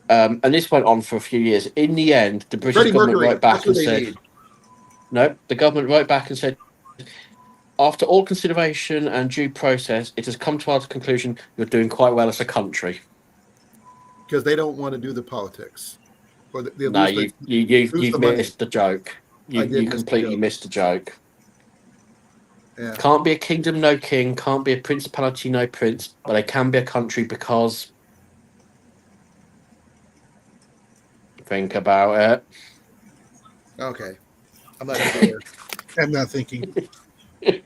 And this went on for a few years. In the end, the British Freddie government Mercury, wrote that's back what and they said, need. no, the government wrote back and said, after all consideration and due process, it has come to our conclusion you're doing quite well as a country. Because they don't want to do the politics. Or they No, lose the you've money. missed the joke. I You did miss the completely joke. missed the joke. Yeah. Can't be a kingdom, no king. Can't be a principality, no prince. But they can be a country because. Think about it. Okay. I'm not sure. I'm not thinking. Hey,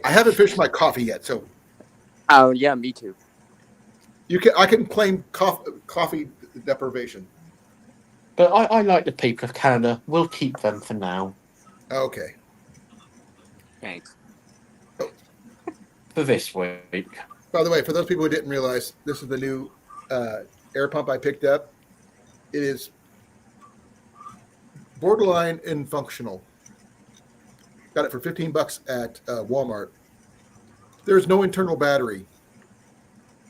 I haven't finished my coffee yet, so Oh yeah, me too. I can claim coffee deprivation. But I like the people of Canada. We'll keep them for now. Okay. Thanks. For this week. By the way, for those people who didn't realize, this is the new air pump I picked up. It is borderline functional. Got it for $15 at Walmart. There's no internal battery,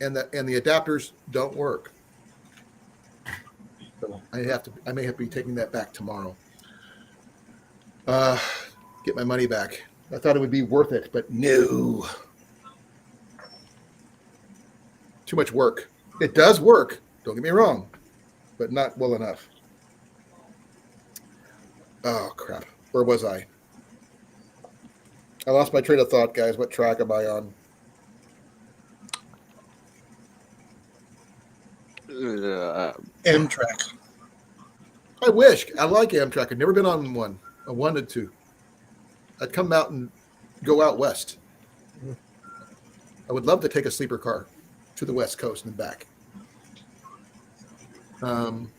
and the adapters don't work. So I may have to be taking that back tomorrow. Get my money back. I thought it would be worth it, but no. Too much work. It does work, don't get me wrong, but not well enough. Oh, crap. Where was I? I lost my train of thought, guys. What track am I on? Amtrak. I wish. I like Amtrak. I've never been on one. I wanted to. I'd come out and go out west. I would love to take a sleeper car to the West Coast and back. I'm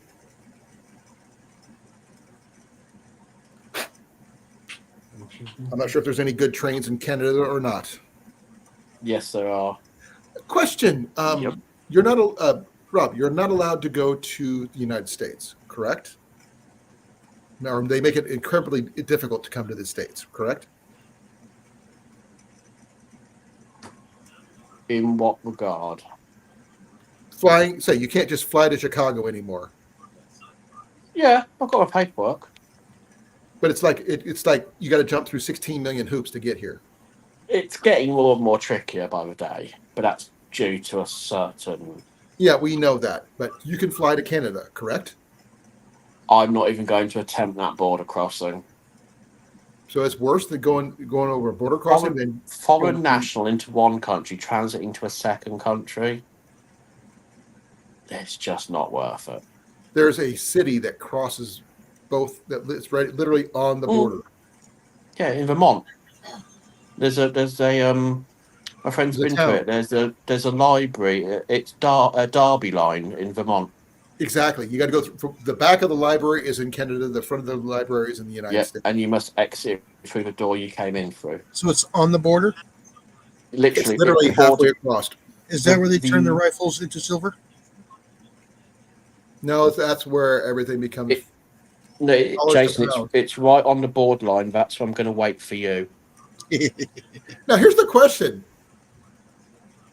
not sure if there's any good trains in Canada or not. Yes, there are. Question. Yep. You're not, Rob, you're not allowed to go to the United States, correct? Or they make it incredibly difficult to come to the States, correct? In what regard? Flying, say you can't just fly to Chicago anymore. Yeah, I've got my paperwork. But it's like you got to jump through 16 million hoops to get here. It's getting more and more trickier by the day, but that's due to a certain. Yeah, we know that, but you can fly to Canada, correct? I'm not even going to attempt that border crossing. So it's worse than going over a border crossing than Foreign national into one country, transiting to a second country. It's just not worth it. There's a city that crosses both. That's right, literally on the border. Yeah, in Vermont. There's a my friend's been to it. There's a library. It's Derby Line in Vermont. Exactly. You got to go through. The back of the library is in Canada. The front of the library is in the United States. And you must exit through the door you came in through. So it's on the border? Literally, it's literally halfway across. Is that where they turn the rifles into silver? No, that's where everything becomes. Jason, it's right on the borderline. That's why I'm going to wait for you. Now, here's the question.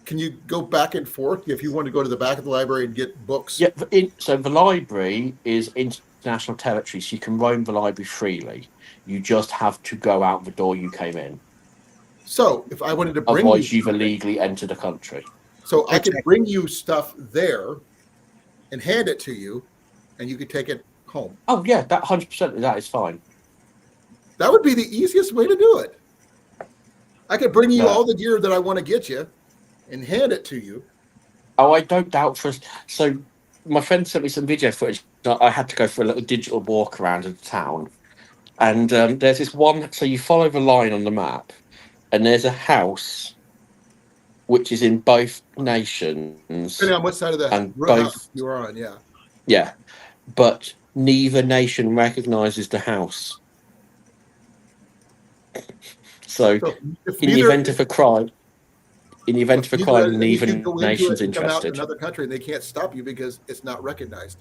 Can you go back and forth if you want to go to the back of the library and get books? Yeah, so the library is international territory, so you can roam the library freely. You just have to go out the door you came in. So if I wanted to bring otherwise you've illegally entered the country. So I could bring you stuff there and hand it to you, and you could take it home. Oh, yeah, that 100% that is fine. That would be the easiest way to do it. I could bring you all the gear that I want to get you and hand it to you. Oh, I don't doubt for us. So my friend sent me some video footage. I had to go for a little digital walk around of the town. And there's this one, so you follow the line on the map, and there's a house which is in both nations. Depending on what side of the house you're on, yeah. Yeah, but neither nation recognizes the house. So, So if in the neither, event of a crime, you neither can go into nation's it and come out in interested. another country, and they can't stop you because it's not recognized.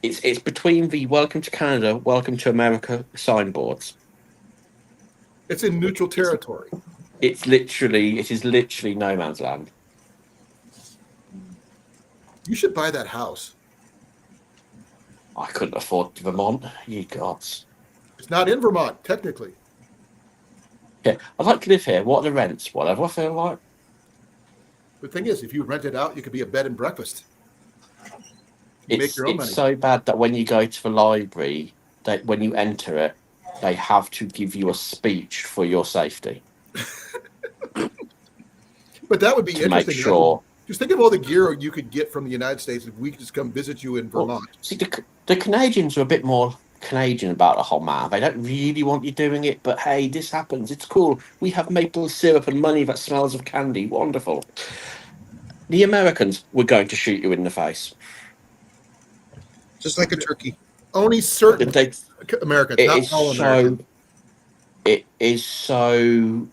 It's between the "Welcome to Canada, Welcome to America" signboards. It's in neutral territory. It is literally no man's land. You should buy that house. I couldn't afford Vermont. You gods. It's not in Vermont, technically. Yeah, I'd like to live here. What are the rents? Whatever I feel like. The thing is, if you rent it out, you could be a bed and breakfast. You make your own It's money. so bad that when you go to the library, when you enter it, they have to give you a speech for your safety But that would be to make interesting. sure. Just think of all the gear you could get from the United States if we could just come visit you in Vermont. Well, see, the Canadians are a bit more Canadian about the whole matter. They don't really want you doing it, but hey, this happens. It's cool. We have maple syrup and money that smells of candy. Wonderful. The Americans were going to shoot you in the face. Just like a turkey. Only certain They, Americans, it not is all Americans. it is so.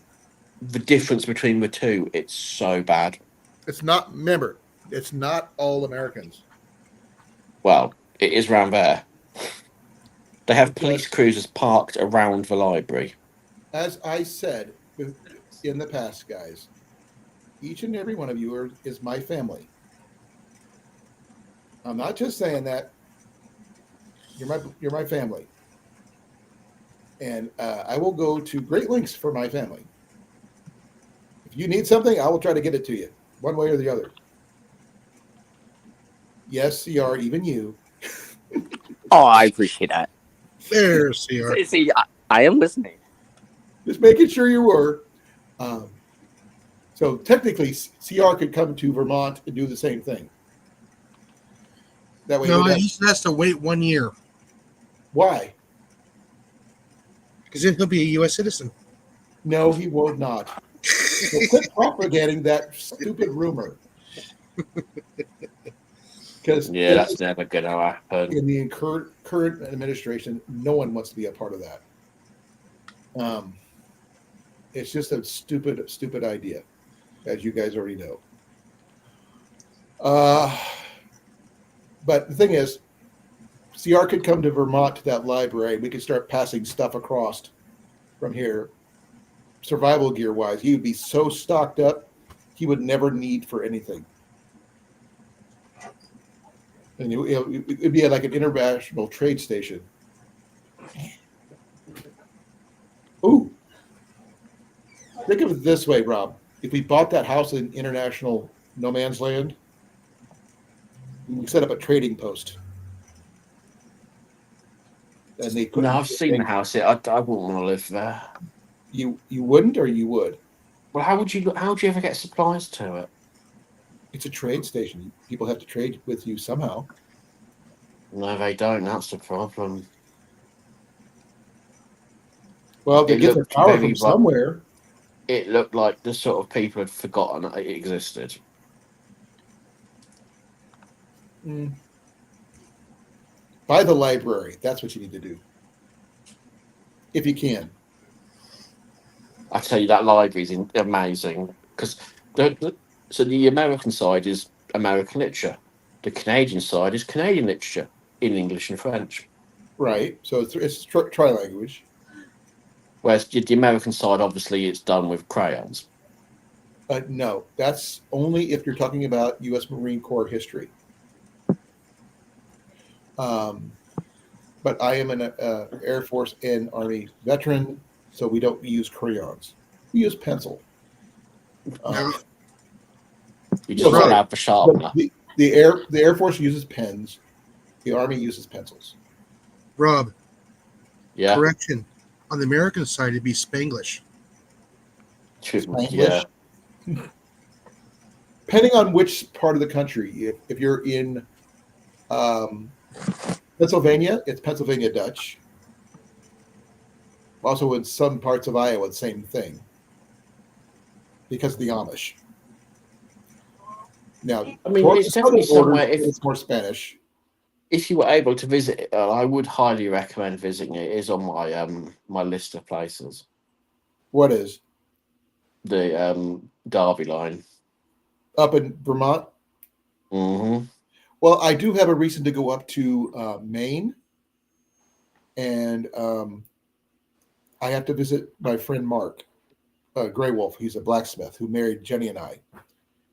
The difference between the two, it's so bad. It's not. Remember, it's not all Americans. Well, it is round there. They have police cruisers parked around the library. As I said in the past, guys, each and every one of you is my family. I'm not just saying that. You're my family, and I will go to great lengths for my family. If you need something, I will try to get it to you, one way or the other. Yes, CR, even you. Oh, I appreciate that. There, CR. See, I am listening. Just making sure you were. So technically, CR could come to Vermont and do the same thing. That way, No, he has to wait 1 year why? because then he'll be a U.S. citizen. No, he will not. So quit propagating that stupid rumor. Because Yeah, that's never going to happen. in the current administration, no one wants to be a part of that. It's just a stupid idea, as you guys already know. But the thing is, CR could come to Vermont to that library. We could start passing stuff across from here, survival gear wise. He would be so stocked up, he would never need for anything. And it'd be like an international trade station. Ooh. Think of it this way, Rob. If we bought that house in international no man's land, we set up a trading post. And they No, I've seen the house. I wouldn't want to live there. You wouldn't, or you would? Well, how would you ever get supplies to it? It's a trade station. People have to trade with you somehow. No, they don't. That's the problem. Well, they get their power from somewhere. It looked like the sort of people had forgotten that it existed. Buy the library. That's what you need to do. If you can. I tell you, that library is amazing because so the American side is American literature, the Canadian side is Canadian literature in English and French. Right. So it's tri-language. Whereas the American side, obviously, it's done with crayons. No, that's only if you're talking about U.S. Marine Corps history. But I am an Air Force and Army veteran, so we don't use crayons. We use pencil. You just run out the sharpener. The Air Force uses pens. The Army uses pencils. Rob. Yeah. Correction. On the American side, it'd be Spanglish. Yeah. Depending on which part of the country, if you're in Pennsylvania, it's Pennsylvania Dutch. Also, in some parts of Iowa, the same thing because of the Amish. Now, I mean, it's definitely somewhere. If it's more Spanish. If you were able to visit it, I would highly recommend visiting it. It is on my my list of places. What is The Derby line. up in Vermont? Mm-hmm. Well, I do have a reason to go up to Maine, and I have to visit my friend Mark Grey Wolf. He's a blacksmith who married Jenny and I.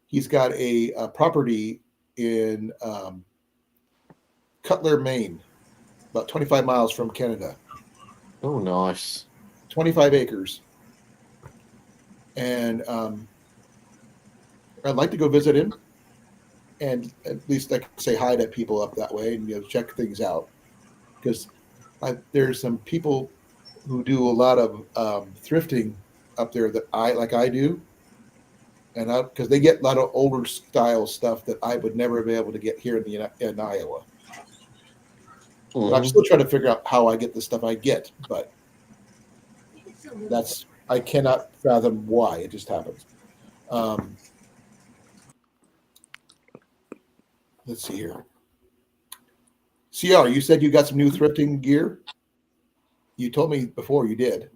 He's got a property in Cutler, Maine, about 25 miles from Canada. Oh, nice. 25 acres. And I'd like to go visit him, and at least I can say hi to people up that way and check things out, because there's some people who do a lot of thrifting up there that I do, and because they get a lot of older style stuff that I would never be able to get here in Iowa. But I'm still trying to figure out how I get the stuff I get, but I cannot fathom why. It just happens. Let's see here. CR, you said you got some new thrifting gear? You told me before you did.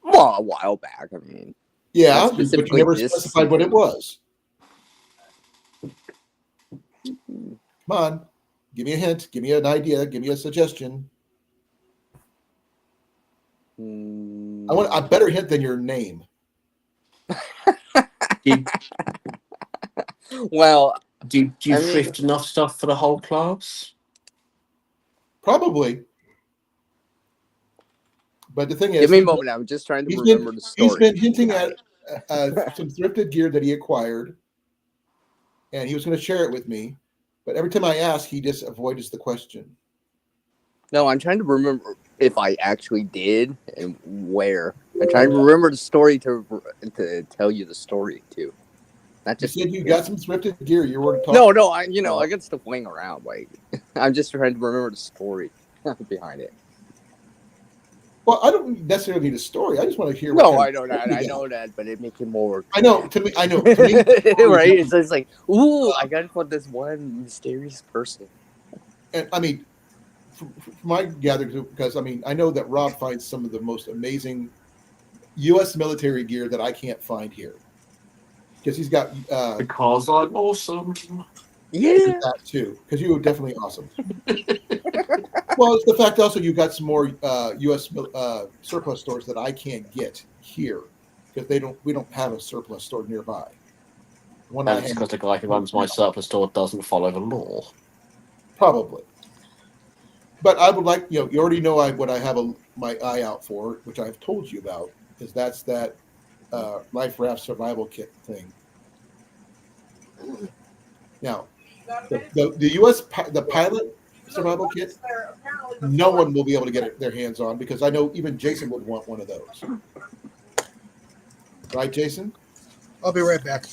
Well, a while back. I mean, Yeah, not but you specifically never this specified what it season. was. Come on. Give me a hint. Give me an idea. Give me a suggestion. I want a better hint than your name. Well, Do you I mean- thrift enough stuff for the whole class? Probably. But the thing is, give me a moment. I'm just trying to remember the story. He's been hinting at some thrifted gear that he acquired, and he was going to share it with me. But every time I ask, he just avoids the question. No, I'm trying to remember if I actually did and where. I'm trying to remember the story to tell you the story too. Not You just said you got some thrifted gear. You were talking. No, I got stuff laying around. Like I'm just trying to remember the story behind it. Well, I don't necessarily need a story. I just want to hear. No, I know that. I know that, but it makes it more. I know. To me, right? It's just like, ooh, I got it for this one mysterious person. And I mean, from my gathering, because I mean, I know that Rob finds some of the most amazing U.S. military gear that I can't find here, because he's got. Because I'm awesome. Yeah, that too, because you were definitely awesome. Well, it's the fact also you got some more U.S. Surplus stores that I can't get here, because we don't have a surplus store nearby. That's because the guy who runs my surplus store doesn't follow the law. Probably. But I would like, you already know what I have my eye out for, which I've told you about, is that life raft survival kit thing. Now, the U.S. the pilot survival kit, no one will be able to get their hands on, because I know even Jason would want one of those. Right, Jason? I'll be right back.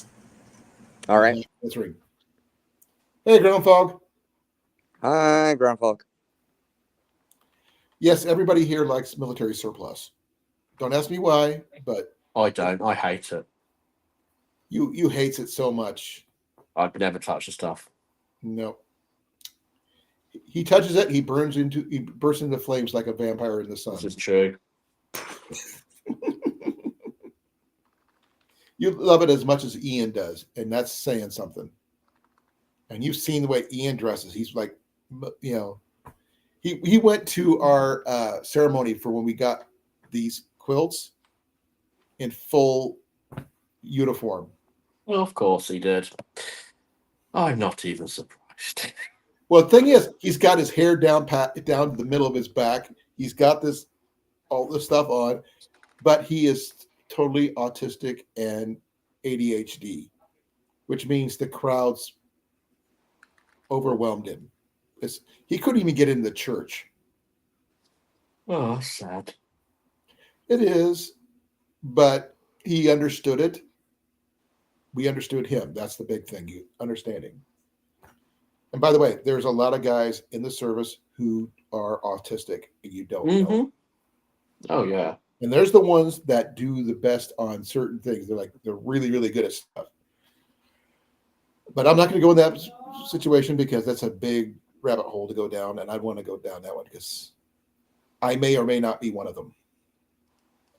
all right. Let's ring. Hey, Groundfog. Hi, Groundhog. Yes, everybody here likes military surplus. Don't ask me why, but I don't. I hate it. you hates it so much. I'd never touch the stuff. No. He touches it, he bursts into flames like a vampire in the sun. This is true. You love it as much as Ian does, and that's saying something. And you've seen the way Ian dresses. He's like, he went to our ceremony for when we got these quilts in full uniform. Well, of course he did. I'm not even surprised. Well, the thing is, he's got his hair down to the middle of his back. He's got all this stuff on, but he is totally autistic and ADHD, which means the crowds overwhelmed him. He couldn't even get into the church. Oh, sad. It is, but he understood it. We understood him. That's the big thing, understanding. And by the way, there's a lot of guys in the service who are autistic, and you don't know. Oh, yeah. And there's the ones that do the best on certain things. They're really, really good at stuff. But I'm not going to go in that situation, because that's a big rabbit hole to go down, and I want to go down that one because I may or may not be one of them.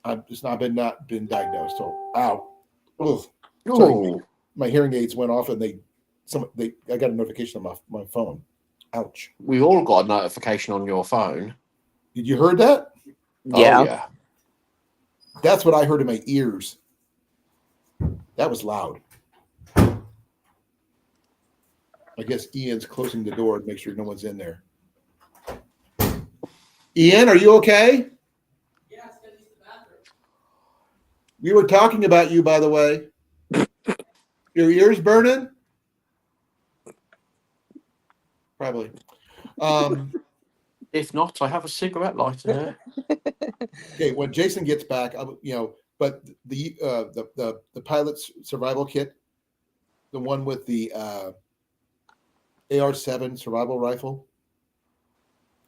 It's not been diagnosed. So, ow. Ugh. Sorry. Oh, My hearing aids went off and I got a notification on my phone. Ouch. we all got a notification on your phone. Did you heard that? Yeah. Oh, yeah. That's what I heard in my ears. That was loud. I guess Ian's closing the door to make sure no one's in there. Ian, are you okay? Yeah, it's gonna use the bathroom. We were talking about you, by the way. Your ears burning? Probably. If not, I have a cigarette lighter here. Okay, when Jason gets back, but the pilot's survival kit, the one with the AR-7 survival rifle,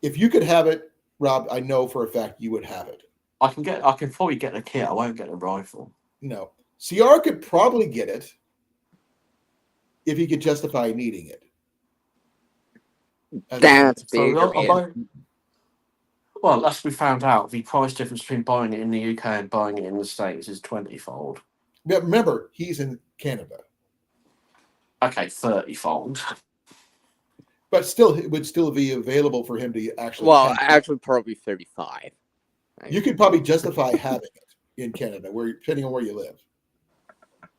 if you could have it, Rob, I know for a fact you would have it. I can probably get a kit. I won't get a rifle. No, CR could probably get it if he could justify needing it. That's So, big. well, as we found out, the price difference between buying it in the UK and buying it in the States is 20-fold. But remember, he's in Canada. Okay, 30-fold. But still, it would still be available for him to actually. Well, have it. actually, probably 35. You could probably justify having it in Canada, depending on where you live.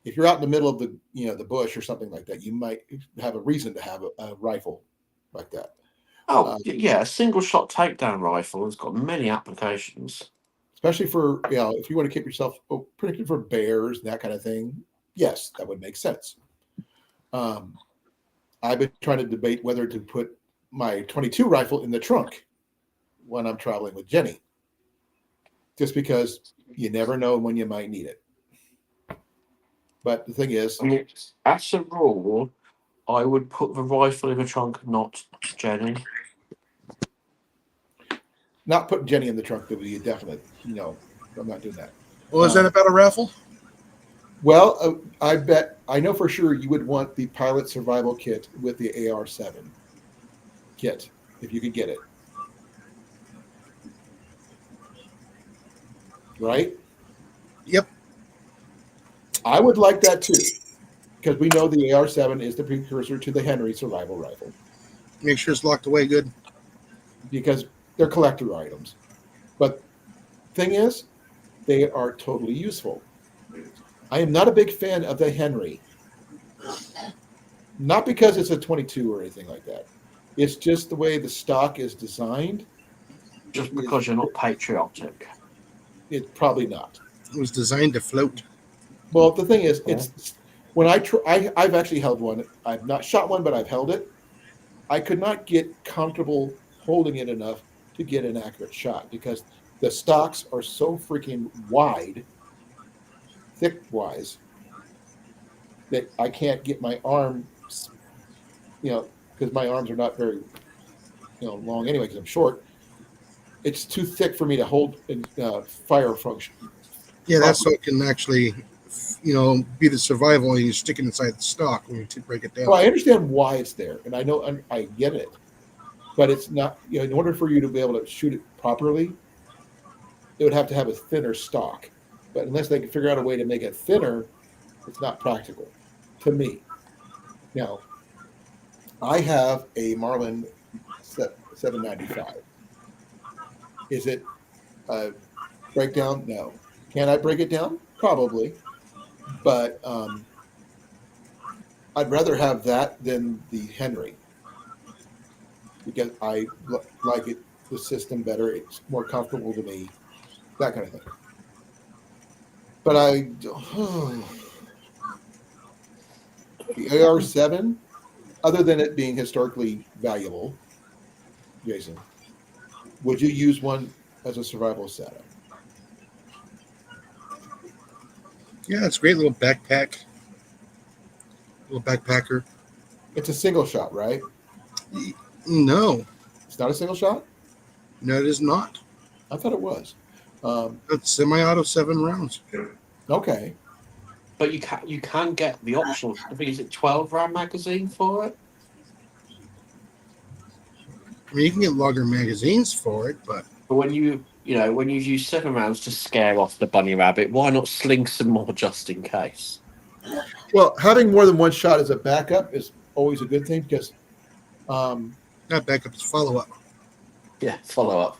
If you're out in the middle of the bush or something like that, you might have a reason to have a rifle like that. Oh, yeah, a single-shot takedown rifle has got many applications. Especially for, if you want to keep yourself protected for bears and that kind of thing, yes, that would make sense. I've been trying to debate whether to put my 22 rifle in the trunk when I'm traveling with Jenny, just because you never know when you might need it. But the thing is, I mean, as a rule, I would put the rifle in the trunk, not Jenny. not putting Jenny in the trunk would be a definite. No, I'm not doing that. Well, is that about a raffle? Well, I know for sure you would want the pilot survival kit with the AR-7 kit if you could get it. Right? Yep. I would like that too, because we know the AR-7 is the precursor to the Henry survival rifle, Make sure it's locked away good. because they're collector items. But thing is, they are totally useful. I am not a big fan of the Henry. Not because it's a 22 or anything like that. It's just the way the stock is designed. Just because you're not patriotic. It's probably not. It was designed to float. Well, the thing is, it's when I've actually held one. I've not shot one, but I've held it. I could not get comfortable holding it enough to get an accurate shot because the stocks are so freaking wide, thick-wise, that I can't get my arms, because my arms are not very, long anyway, because I'm short. It's too thick for me to hold in fire function. Yeah, that's so it can actually, be the survival and you stick it inside the stock when you break it down. Well, I understand why it's there, and I know I get it, but it's not. In order for you to be able to shoot it properly, it would have to have a thinner stock. But unless they can figure out a way to make it thinner, it's not practical to me. Now, I have a Marlin 795. Is it a breakdown? No. Can I break it down? Probably. But I'd rather have that than the Henry because I like it, the system better. It's more comfortable to me, that kind of thing. But the AR-7, other than it being historically valuable, Jason, would you use one as a survival setup? Yeah, it's a great little backpack. Little backpacker. It's a single shot, right? No, It's not a single shot? it is not. I thought it was. It's semi-auto 7 rounds. Okay. But you can get the optional. I think is it 12-round magazine for it. I mean, you can get longer magazines for it, but But when you when you use 7 rounds to scare off the bunny rabbit, why not sling some more just in case? Well, having more than one shot as a backup is always a good thing because, Not backup, it's follow up. Yeah, follow up.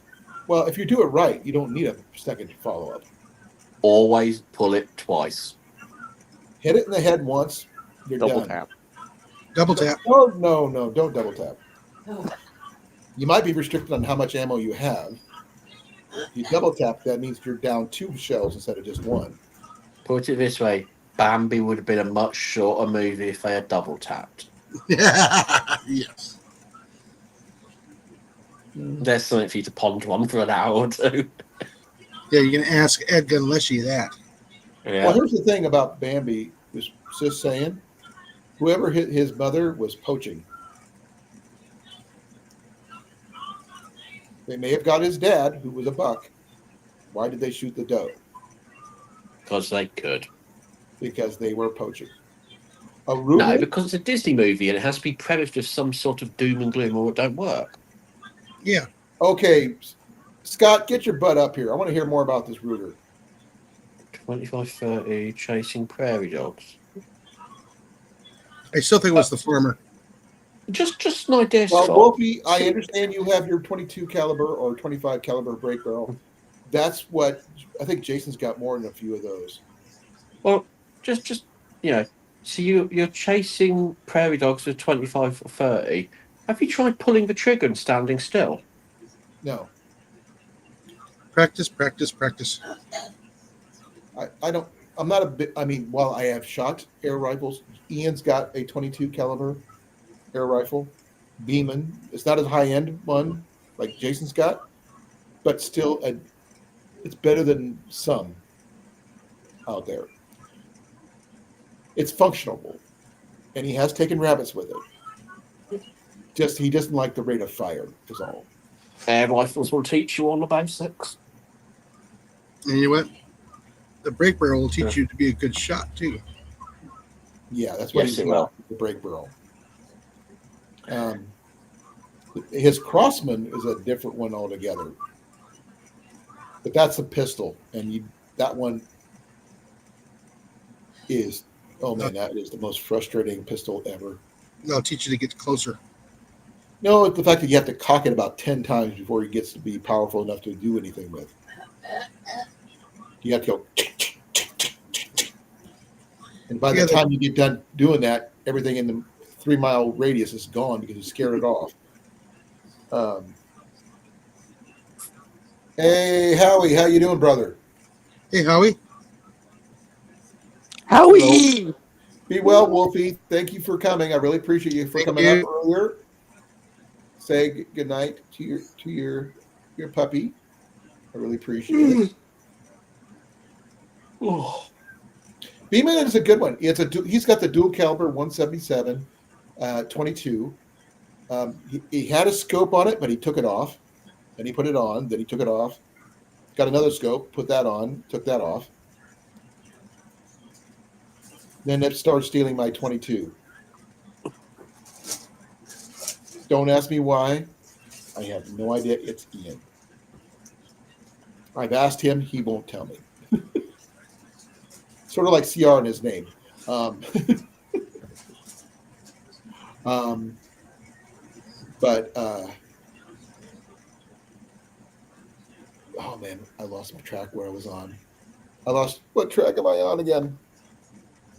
well, if you do it right, you don't need a second follow up. Always pull it twice. Hit it in the head once, you're Double done. tap. Double tap. No, don't double tap. You might be restricted on how much ammo you have. If you double tap, that means you're down 2 shells instead of just 1. Put it this way: Bambi would have been a much shorter movie if they had double tapped. Yes. There's something for you to ponder on for an hour or two. Yeah, you're gonna ask Ed Gunleshi that. Yeah. Well, here's the thing about Bambi, was just saying, whoever hit his mother was poaching. They may have got his dad, who was a buck. Why did they shoot the doe? Because they could. Because they were poaching. A No, Ruby? because it's a Disney movie and it has to be premised with some sort of doom and gloom or it don't work. Yeah. Okay, Scott, get your butt up here. I want to hear more about this Ruger. 25-30 chasing prairie dogs. I still think it was the farmer. Just an idea. Well, Scott. Wolfie, I understand you have your 22 caliber or 25 caliber break barrel. That's what I think Jason's got more than a few of those. Well, just so you're chasing prairie dogs with 25 or 30. Have you tried pulling the trigger and standing still? No, Practice, practice, practice. I don't. I'm not a bit. I mean, while I have shot air rifles, Ian's got a 22 caliber air rifle. Beeman. It's not a high end one like Jason's got, but still, it's better than some out there. It's functional, and he has taken rabbits with it. Just he doesn't like the rate of fire. Is all. Air rifles will teach you all the basics. And you know what? The break barrel will teach you to be a good shot too. Yeah, that's what Yes, he's it got, will. the break barrel. His Crossman is a different one altogether. But that's a pistol, and that one is, oh man, that is the most frustrating pistol ever. They'll teach you to get closer. No, it's the fact that you have to cock it about 10 times before he gets to be powerful enough to do anything with. You have to go, and by the time you get done doing that, everything in the 3-mile radius is gone because you scared it off. Hey, Howie, how you doing, brother? Hey, Howie. Howie! Be well, Wolfie. Thank you for coming. I really appreciate you for coming up earlier. Say good night to your puppy. I really appreciate it. Oh. Beeman is a good one. He's got the dual caliber 177, 22. He had a scope on it, but he took it off. Then he put it on. Then he took it off. Got another scope. Put that on. Took that off. Then it started stealing my 22. Don't ask me why. I have no idea. It's Ian. I've asked him. He won't tell me. Sort of like CR in his name. But oh man, I lost my track where I was on. What track am I on again?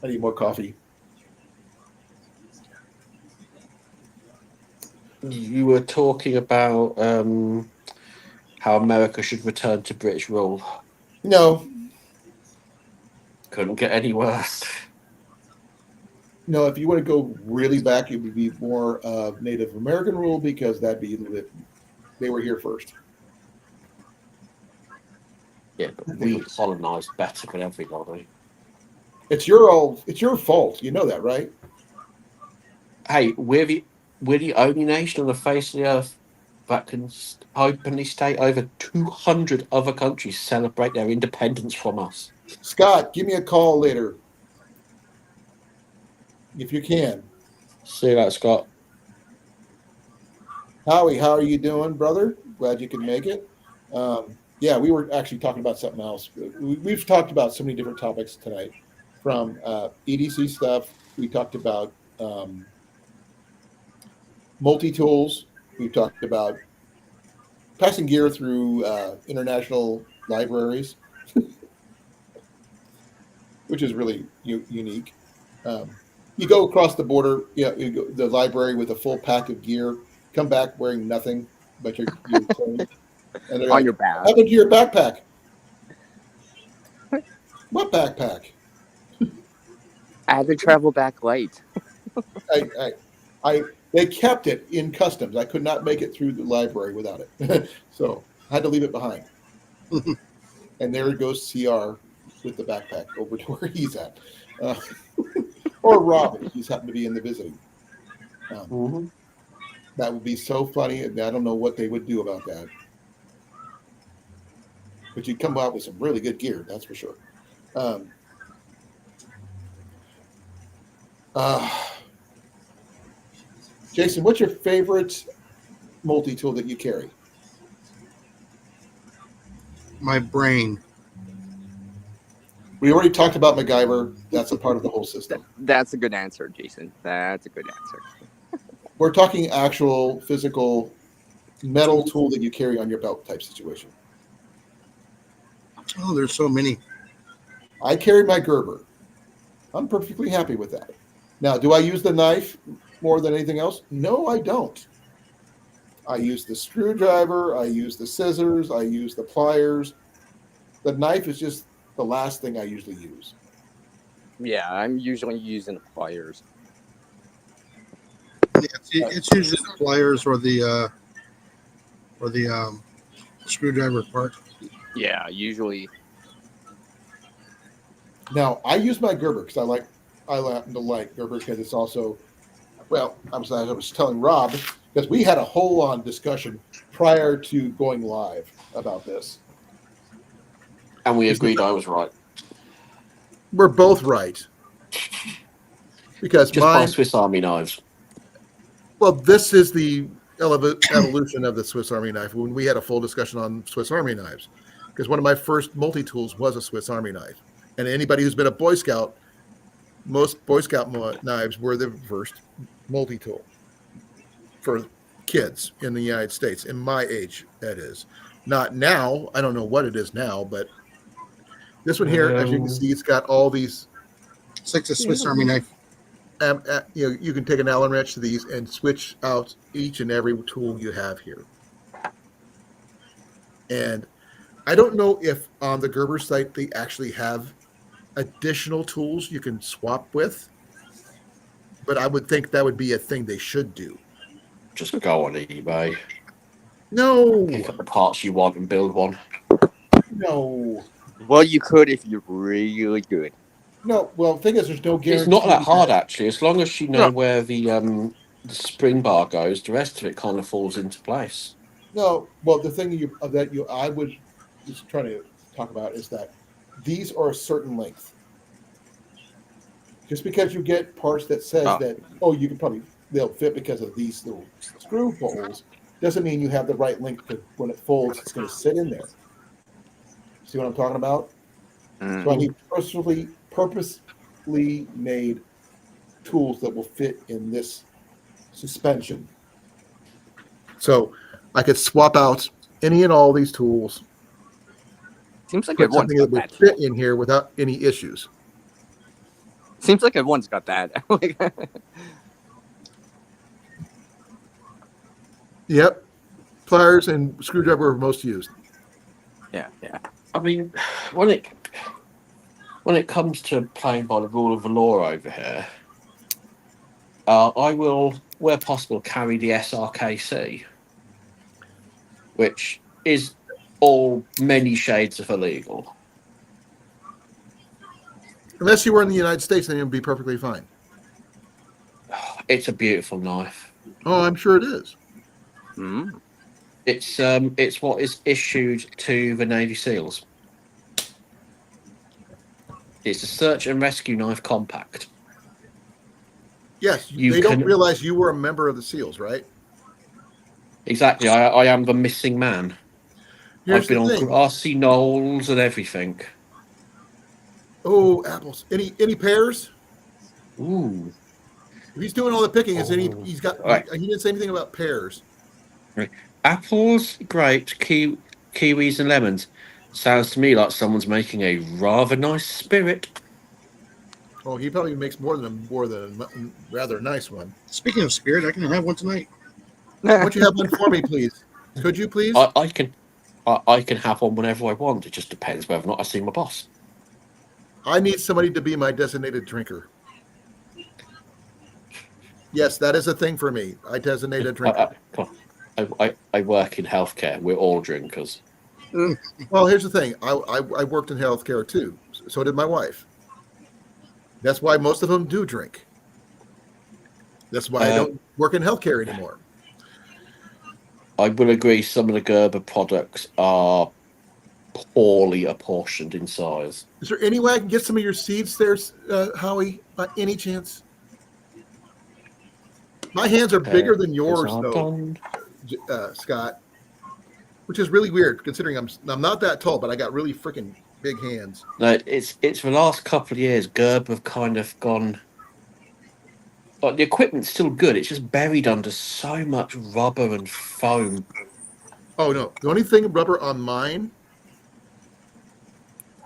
I need more coffee. You were talking about how America should return to British rule. No, Couldn't get any worse. no. If you want to go really back, it would be more Native American rule because that'd be they were here first. Yeah, but we colonised better than everybody. It's your fault. You know that, right? Hey, we're the only nation on the face of the earth that can openly state over 200 other countries celebrate their independence from us. Scott, give me a call later if you can. See you later, Scott. Howie, how are you doing, brother? Glad you could make it. Yeah, we were actually talking about something else. We've talked about so many different topics tonight, from EDC stuff. We talked about multi-tools. We've talked about passing gear through international libraries, which is really unique. You go across the border, you go the library with a full pack of gear, come back wearing nothing but your clothes, and they're On like, your back. "What happened to your backpack?" What backpack? I had to travel back late. I they kept it in customs. I could not make it through the library without it, so I had to leave it behind. And there goes CR with the backpack over to where he's at, or Rob if he's happened to be in the visiting. That would be so funny, and I don't know what they would do about that. But you'd come out with some really good gear, that's for sure. Jason, what's your favorite multi-tool that you carry? My brain. We already talked about MacGyver. That's a part of the whole system. That's a good answer, Jason. That's a good answer. We're talking actual physical metal tool that you carry on your belt type situation. Oh, there's so many. I carry my Gerber. I'm perfectly happy with that. Now, do I use the knife more than anything else? No, I don't. I use the screwdriver. I use the scissors. I use the pliers. The knife is just the last thing I usually use. Yeah, I'm usually using the pliers. Yeah, it's usually the pliers or the screwdriver part. Yeah, usually. Now, I use my Gerber because I happen to like Gerber because it's also, well, I was telling Rob, because we had a whole on discussion prior to going live about this. And we agreed I was right. We're both right. Because Just buy mine, Swiss Army knives. well, this is the evolution of the Swiss Army knife when we had a full discussion on Swiss Army knives. Because one of my first multi-tools was a Swiss Army knife. And anybody who's been a Boy Scout, most Boy Scout knives were the first multi-tool for kids in the United States, in my age, that is. Not now. I don't know what it is now, but this one here, as you can see, it's got all these. It's like the Swiss Army knife. You can take an Allen wrench to these and switch out each and every tool you have here. And I don't know if on the Gerber site they actually have additional tools you can swap with, but I would think that would be a thing they should do. Just go on eBay. No. Pick up the parts you want and build one. No. Well, you could if you're really good. No. Well, the thing is, there's no guarantee. It's not that hard, actually. As long as you know where the spring bar goes, the rest of it kind of falls into place. No. Well, the thing I would just trying to talk about is that these are a certain length. Just because you get parts that says that, you can probably, they'll fit because of these little screw holes, doesn't mean you have the right length to, when it folds, it's going to sit in there. See what I'm talking about? Mm. So I need purposely made tools that will fit in this suspension. So I could swap out any and all these tools. Seems like Put everyone's something got that would that. fit in here without any issues. Seems like everyone's got that. Yep. Pliers and screwdriver are most used. Yeah. I mean, when it comes to playing by the rule of the law over here, I will, where possible, carry the SRKC, which is all many shades of illegal. Unless you were in the United States, then it would be perfectly fine. It's a beautiful knife. Oh, I'm sure it is. Mm. It's what is issued to the Navy SEALs. It's a search and rescue knife compact. Yes, they don't realize you were a member of the SEALs, right? Exactly. I am the missing man. Here's I've been the on thing. grassy knolls and everything. Oh, apples. Any pears? Ooh. If he's doing all the picking, is any? Oh. He's got. Right. He didn't say anything about pears. Right. Apples, grapes, kiwis, and lemons. Sounds to me like someone's making a rather nice spirit. Oh, he probably makes more than a rather nice one. Speaking of spirit, I can have one tonight. Why don't you have one for me, please? Could you please? I can have one whenever I want. It just depends whether or not I see my boss. I need somebody to be my designated drinker. Yes, that is a thing for me. I designate a drinker. Come on. I work in healthcare. We're all drinkers. Well, here's the thing. I worked in healthcare too. So did my wife. That's why most of them do drink. That's why I don't work in healthcare anymore. I will agree some of the Gerber products are poorly apportioned in size. Is there any way I can get some of your seeds there, Howie, by any chance? My hands are bigger than yours, though, Scott, which is really weird considering I'm not that tall, but I got really freaking big hands. No, it's for the last couple of years. Gerber have kind of gone. Like, the equipment's still good. It's just buried under so much rubber and foam. Oh no, the only thing rubber on mine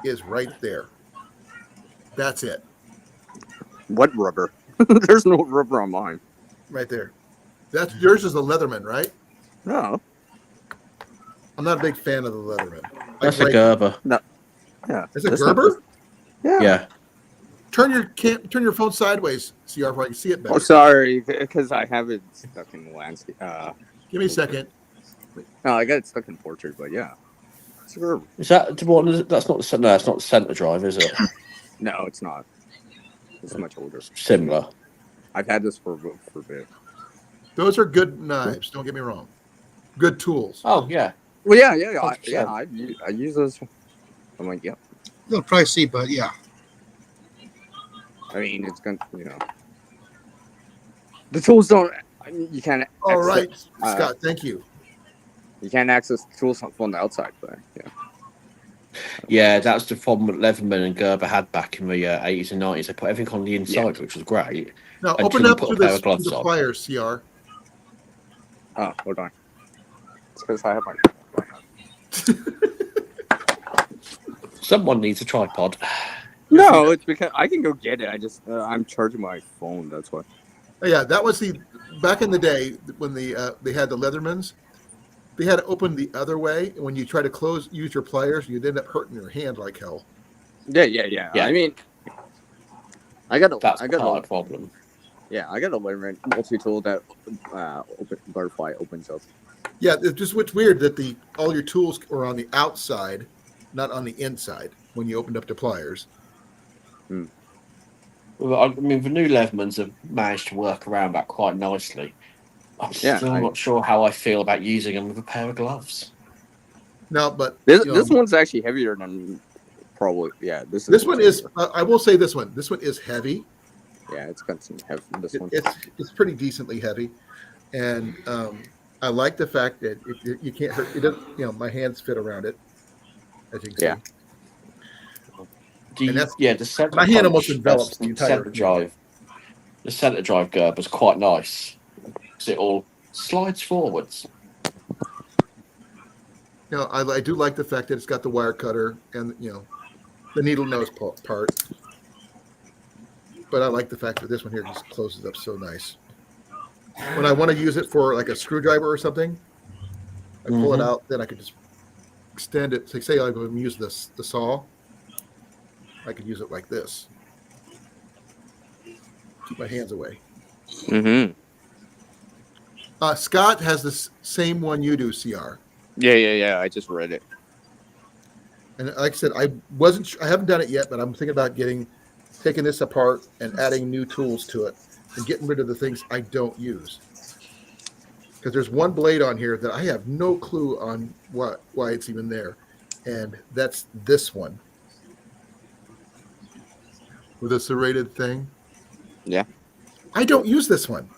is right there. That's it. What rubber? There's no rubber on mine. Right there. That's yours is a Leatherman, right? No. I'm not a big fan of the Leatherman. That's a Gerber. No. Yeah. Is it Gerber? Yeah. Turn your phone sideways, CR, so I can see it better. Oh, sorry, because I have it stuck in the landscape. Give me a second. No, I got it stuck in portrait, but yeah. It's a Gerber. Is that what? That's not the. No, that's not the center drive, is it? No, it's not. It's much older. Similar. I've had this for a bit. Those are good knives. Don't get me wrong. Good tools. Oh yeah. Well, yeah. I use those. I'm like, yep. You'll probably see, but yeah. I mean, it's gonna, the tools don't. I mean, you can't. All right, Scott. Thank you. You can't access the tools from the outside, but yeah. Yeah, that's the problem that Leatherman and Gerber had back in the 80s and 90s. They put everything on the inside, which was great. Now until open you up put to a pair the of gloves on. pliers, CR. Oh, hold on. It's because I have my. Someone needs a tripod. No, it's because I can go get it. I just I'm charging my phone. That's why. Oh, yeah, that was back in the day when they had the Leathermans. They had to open the other way, and when you try to use your pliers, you'd end up hurting your hand like hell. Yeah. I mean, I got a problem. Yeah, I got a Leatherman multi-tool that butterfly opens up. Yeah, it's just what's weird that all your tools are on the outside, not on the inside when you opened up the pliers. Well, I mean, the new Leathermans have managed to work around that quite nicely. I'm still not sure how I feel about using them with a pair of gloves. No, but this one's actually heavier than probably. Yeah, this one is. I will say this one. This one is heavy. Yeah, it's got some heavy. This one. It's pretty decently heavy, and I like the fact that you can't hurt. It doesn't. My hands fit around it. As you can see. The center. My hand almost envelops the entire center drive. The center drive Gerber is quite nice because it all slides forwards. I do like the fact that it's got the wire cutter and the needle nose part. But I like the fact that this one here just closes up so nice. When I want to use it for like a screwdriver or something, I pull it out. Then I could just extend it. Say I'm going to use the saw. I could use it like this. Keep my hands away. Scott has the same one you do, CR. Yeah. I just read it. And like I said, I haven't done it yet, but I'm thinking about taking this apart and adding new tools to it and getting rid of the things I don't use. Because there's one blade on here that I have no clue on why it's even there. And that's this one. With a serrated thing. Yeah. I don't use this one.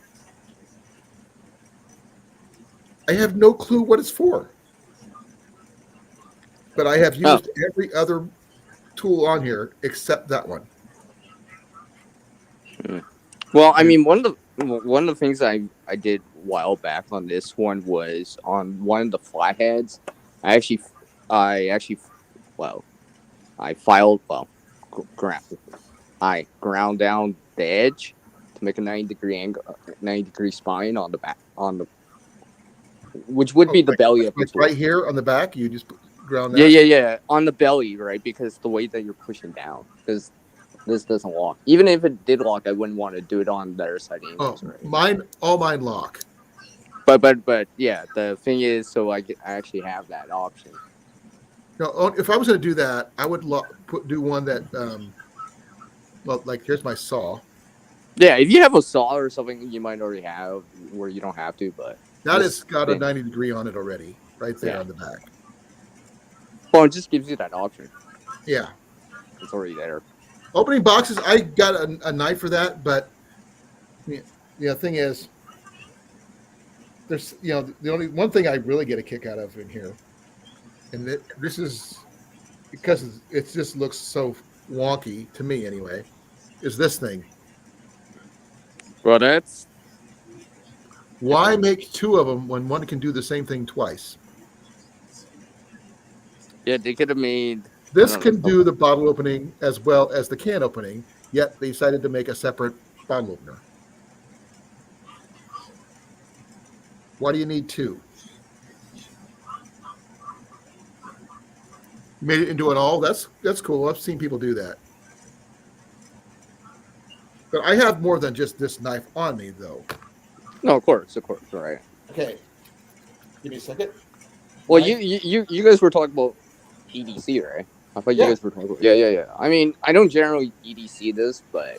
I have no clue what it's for. but I have used every other tool on here except that one. Well, I mean, one of the things I did a while back on this one was on one of the flatheads. I actually well I filed ground I ground down the edge to make a 90-degree angle, 90-degree spine on the back which would be the belly of the Like tool. right here on the back, you just ground that. Yeah, on the belly, right? Because the way that you're pushing down, because this doesn't lock. Even if it did lock, I wouldn't want to do it on their side angles, right? All mine lock. But yeah, the thing is, so I actually have that option. No, if I was going to do that, I would do one that, well, like here's my saw. Yeah, if you have a saw or something, you might already have where you don't have to, but that has got a 90-degree on it already, right there on the back. Well, it just gives you that option. Yeah, it's already there. Opening boxes, I got a knife for that, but the thing is, there's the only one thing I really get a kick out of in here, and this is because it just looks so wonky to me anyway, is this thing. Well, that's why make two of them when one can do the same thing twice? Yeah, they could have made. This can do the bottle opening as well as the can opening, yet they decided to make a separate bottle opener. Why do you need two? You made it into an all. That's cool. I've seen people do that. But I have more than just this knife on me, though. No, of course, right. Okay. Give me a second. Well, you guys were talking about EDC, right? I thought you guys were talking about... Yeah. I mean, I don't generally EDC this, but...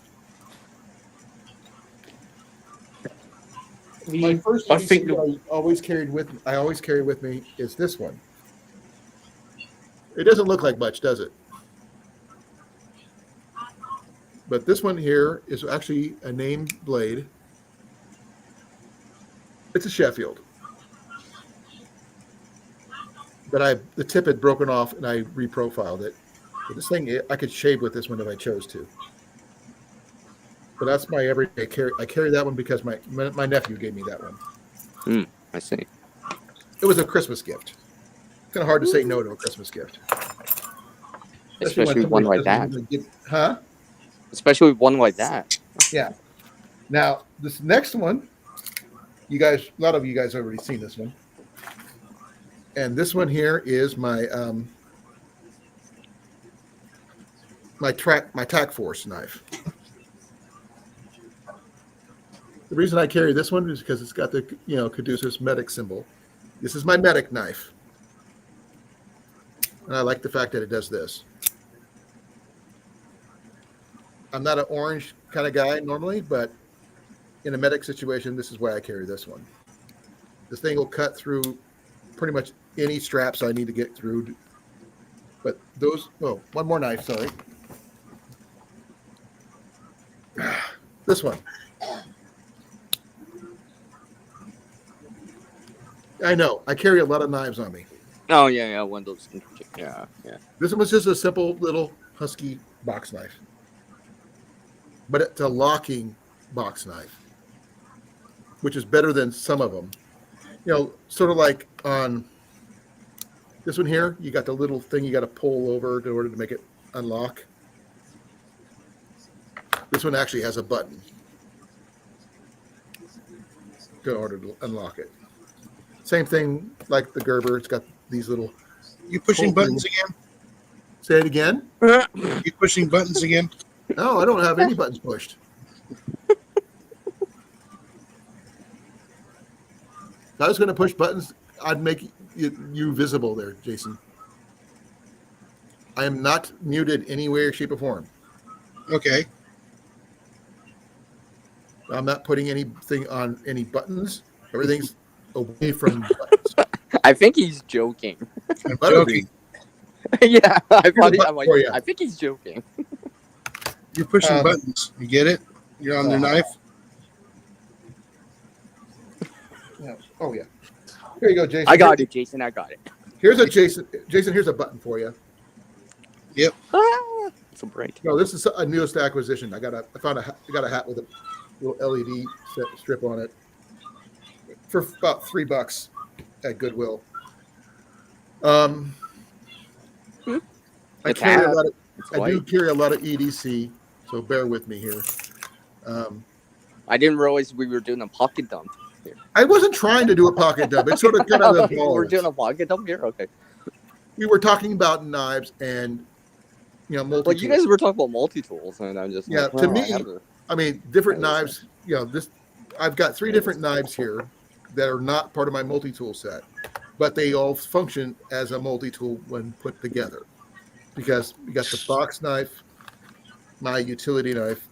My first EDC I always carry with me is this one. It doesn't look like much, does it? But this one here is actually a named blade. It's a Sheffield. But the tip had broken off and I reprofiled it. But this thing, I could shave with this one if I chose to. But that's my everyday carry. I carry that one because my nephew gave me that one. I see. It was a Christmas gift. It's kind of hard to say no to a Christmas gift. Especially one like that. Huh? Especially one like that. Yeah. Now, this next one, a lot of you guys have already seen this one. And this one here is my my tack force knife. The reason I carry this one is because it's got the Caduceus medic symbol. This is my medic knife. And I like the fact that it does this. I'm not an orange kind of guy normally, but in a medic situation, this is why I carry this one. This thing will cut through pretty much any straps I need to get through. But one more knife, sorry. This one. I know. I carry a lot of knives on me. Oh, yeah. One of those. Yeah. This one was just a simple little husky box knife. But it's a locking box knife, which is better than some of them. Sort of like on this one here, you got the little thing you got to pull over in order to make it unlock. This one actually has a button in order to unlock it. Same thing like the Gerber. It's got these little... You pushing buttons again? Say it again? You pushing buttons again? No, I don't have any buttons pushed. If I was going to push buttons, I'd make you visible there, Jason. I am not muted any way, shape, or form. Okay. I'm not putting anything on any buttons. Everything's away from buttons. I think he's joking. I'm joking. Yeah, I think he's joking. You're pushing buttons. You get it? You're on their knife? Yeah. Oh, yeah. Here you go, Jason. I got it, Jason. I got it. Here's a Jason. Jason, here's a button for you. Ah, it's so bright. No, this is a newest acquisition. I got a hat with a little LED strip on it for about $3 at Goodwill. I It's carry a hat. lot of. It's I white. do carry a lot of EDC, so bear with me here. I didn't realize we were doing a pocket dump. I wasn't trying to do a pocket dump. It sort of kind of Okay, evolved. we're doing a pocket dump here. Okay. We were talking about knives and multi-tools. Well, you guys were talking about multi-tools, and I'm just like, to oh, me, I mean, different I knives. I've got 3 different knives here that are not part of my multi-tool set, but they all function as a multi-tool when put together. Because we got the box knife, my utility knife,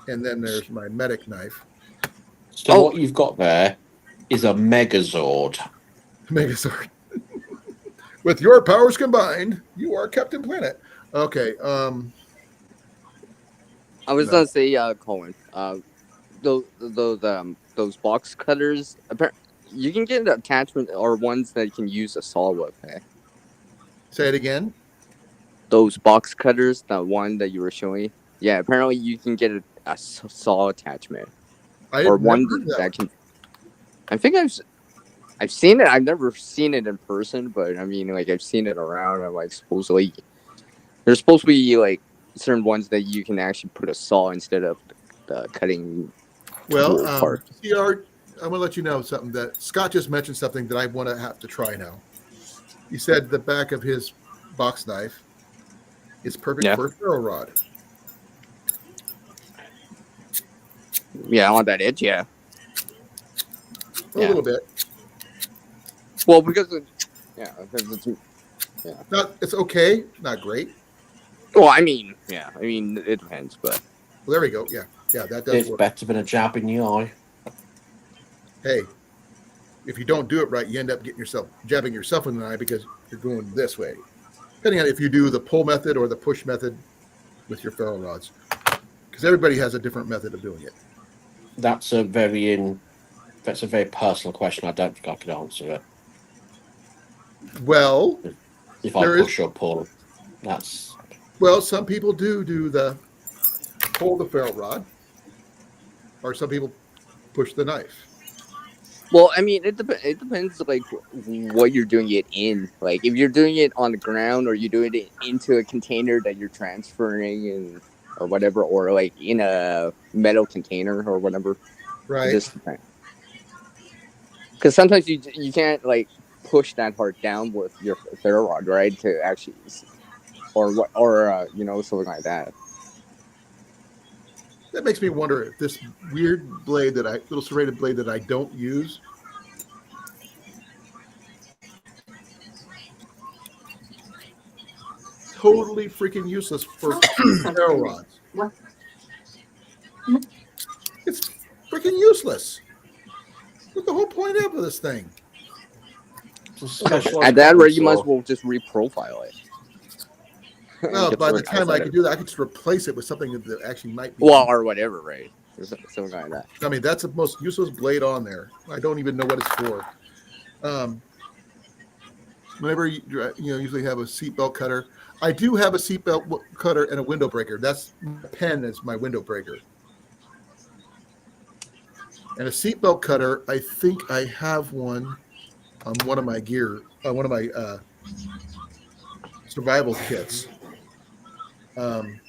and then there's my medic knife. So what you've got there is a Megazord. Megazord. With your powers combined, you are Captain Planet. Okay. I was gonna say, Colan. Those box cutters. You can get an attachment or ones that you can use a saw with. Eh? Say it again. Those box cutters, the one that you were showing. Yeah, apparently you can get a saw attachment or one that can. I think I've seen it. I've never seen it in person, but I mean, like I've seen it around. And like supposedly, there's supposed to be like certain ones that you can actually put a saw instead of the cutting. Well, part. CR, I'm gonna let you know something that Scott just mentioned something that I want to have to try now. He said the back of his box knife is perfect for a ferro rod. Yeah, on that edge, yeah. A little bit. Well, because it's okay, not great. Well, I mean, it depends, but well, there we go. Yeah, that does It's work. better than a jab in the eye. Hey, if you don't do it right, you end up jabbing yourself in the eye because you're going this way. Depending on if you do the pull method or the push method with your ferro rods, because everybody has a different method of doing it. That's a very personal question. I don't think I can answer it. Well, if I push or pull, that's some people do the pull the ferro rod, or some people push the knife. Well, I mean, it depends, like, what you're doing it in. Like, if you're doing it on the ground or you're doing it into a container that you're transferring in or whatever, or, like, in a metal container or whatever. Right. Just depends. Because sometimes you can't, like, push that hard down with your ferro rod, right, to actually, or something like that. That makes me wonder if this weird blade little serrated blade that I don't use, totally freaking useless for ferro rods. It's freaking useless. What's the whole point of this thing? At that rate, you might as well just reprofile it. Well, by the time I could do that, I could just replace it with something that actually might be. Well, or whatever, right? Something like that. I mean, that's the most useless blade on there. I don't even know what it's for. Whenever you usually have a seatbelt cutter, I do have a seatbelt cutter and a window breaker. That's my pen as my window breaker. And a seatbelt cutter, I think I have one on one of my one of my survival kits. I'm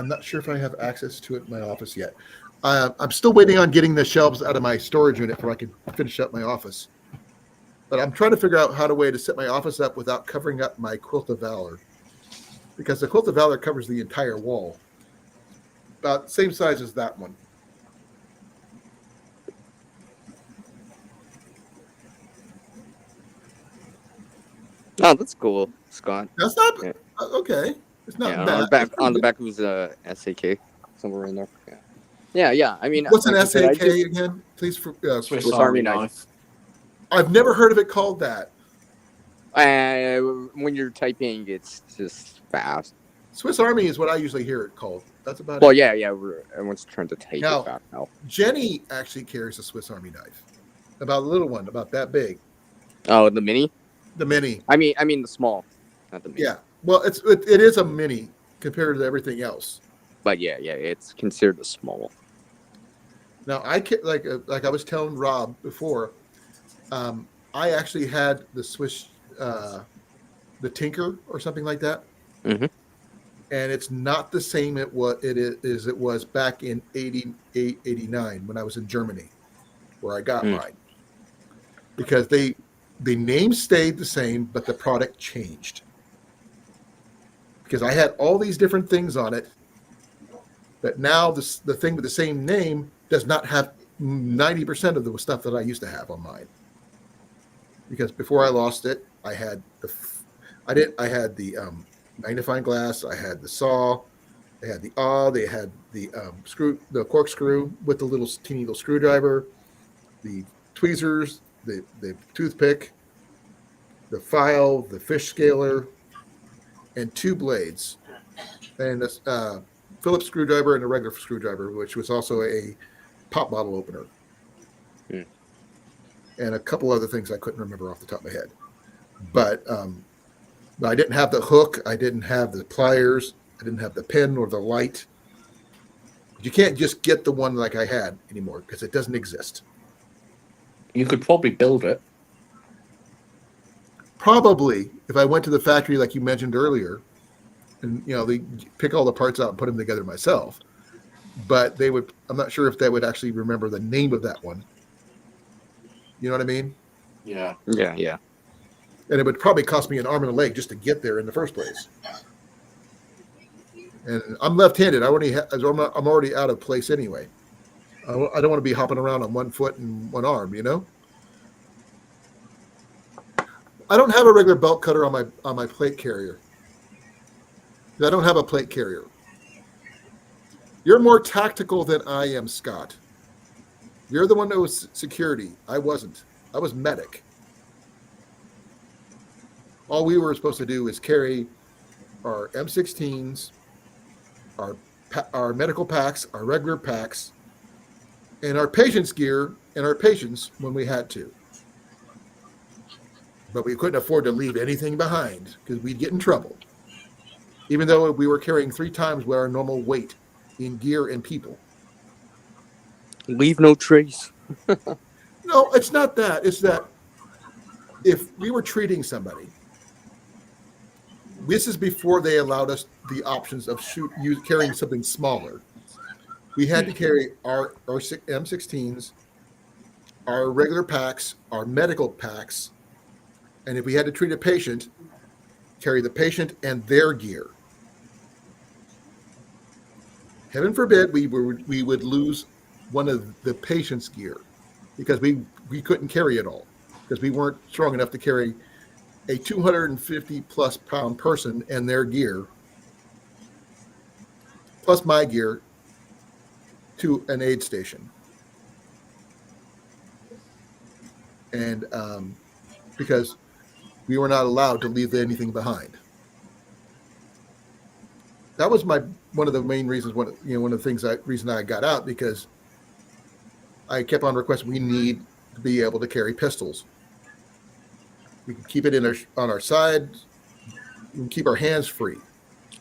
not sure if I have access to it in my office yet. I'm still waiting on getting the shelves out of my storage unit before I can finish up my office. But I'm trying to figure out how to set my office up without covering up my Quilt of Valor. Because the Quilt of Valor covers the entire wall. About the same size as that one. Oh, that's cool, Scott. That's not okay. It's not bad. On the back of his SAK somewhere in there. Yeah. I mean, what's an SAK again? Please, Swiss Army knife. I've never heard of it called that. When you're typing, it's just fast. Swiss Army is what I usually hear it called. That's about it. Well, yeah. Everyone's trying to type it fast now. Jenny actually carries a Swiss Army knife. About a little one, about that big. Oh, the mini? The Mini. I mean the small, not the mini. Yeah. Well, it is a Mini compared to everything else. But yeah, it's considered a small. Now like I was telling Rob before, I actually had the Swiss, the Tinker or something like that, Mhm. and it's not the same it was back in 88, 89 when I was in Germany, where I got mine, because the name stayed the same, but the product changed. Because I had all these different things on it, but now the thing with the same name does not have 90% of the stuff that I used to have on mine. Because before I lost it, I had the magnifying glass, I had the saw, they had they had the corkscrew with the teeny little screwdriver, the tweezers, the toothpick, the file, the fish scaler, and 2 blades, and a Phillips screwdriver and a regular screwdriver, which was also a pop bottle opener, and a couple other things I couldn't remember off the top of my head. But I didn't have the hook, I didn't have the pliers, I didn't have the pen or the light. You can't just get the one like I had anymore because it doesn't exist. You could probably build it. Probably, if I went to the factory like you mentioned earlier, and they pick all the parts out and put them together myself. But they would. I'm not sure if they would actually remember the name of that one. You know what I mean? Yeah. Yeah. And it would probably cost me an arm and a leg just to get there in the first place. And I'm left-handed. I'm already out of place anyway. I don't want to be hopping around on one foot and one arm. I don't have a regular belt cutter on my plate carrier. I don't have a plate carrier. You're more tactical than I am, Scott. You're the one that was security. I wasn't. I was medic. All we were supposed to do is carry our M16s, our medical packs, our regular packs, and our patient's gear and our patients when we had to. But we couldn't afford to leave anything behind because we'd get in trouble. Even though we were carrying 3 times what our normal weight in gear and people. Leave no trace. No, it's not that. It's that if we were treating somebody, this is before they allowed us the options of carrying something smaller. We had to carry our M16s, our regular packs, our medical packs, and if we had to treat a patient, carry the patient and their gear. Heaven forbid we would lose one of the patient's gear because we couldn't carry it all because we weren't strong enough to carry a 250 plus pound person and their gear plus my gear to an aid station. And because we were not allowed to leave anything behind. That was one of the main reasons. One of the things reason I got out, because I kept on requesting we need to be able to carry pistols. We can keep it on our side. We can keep our hands free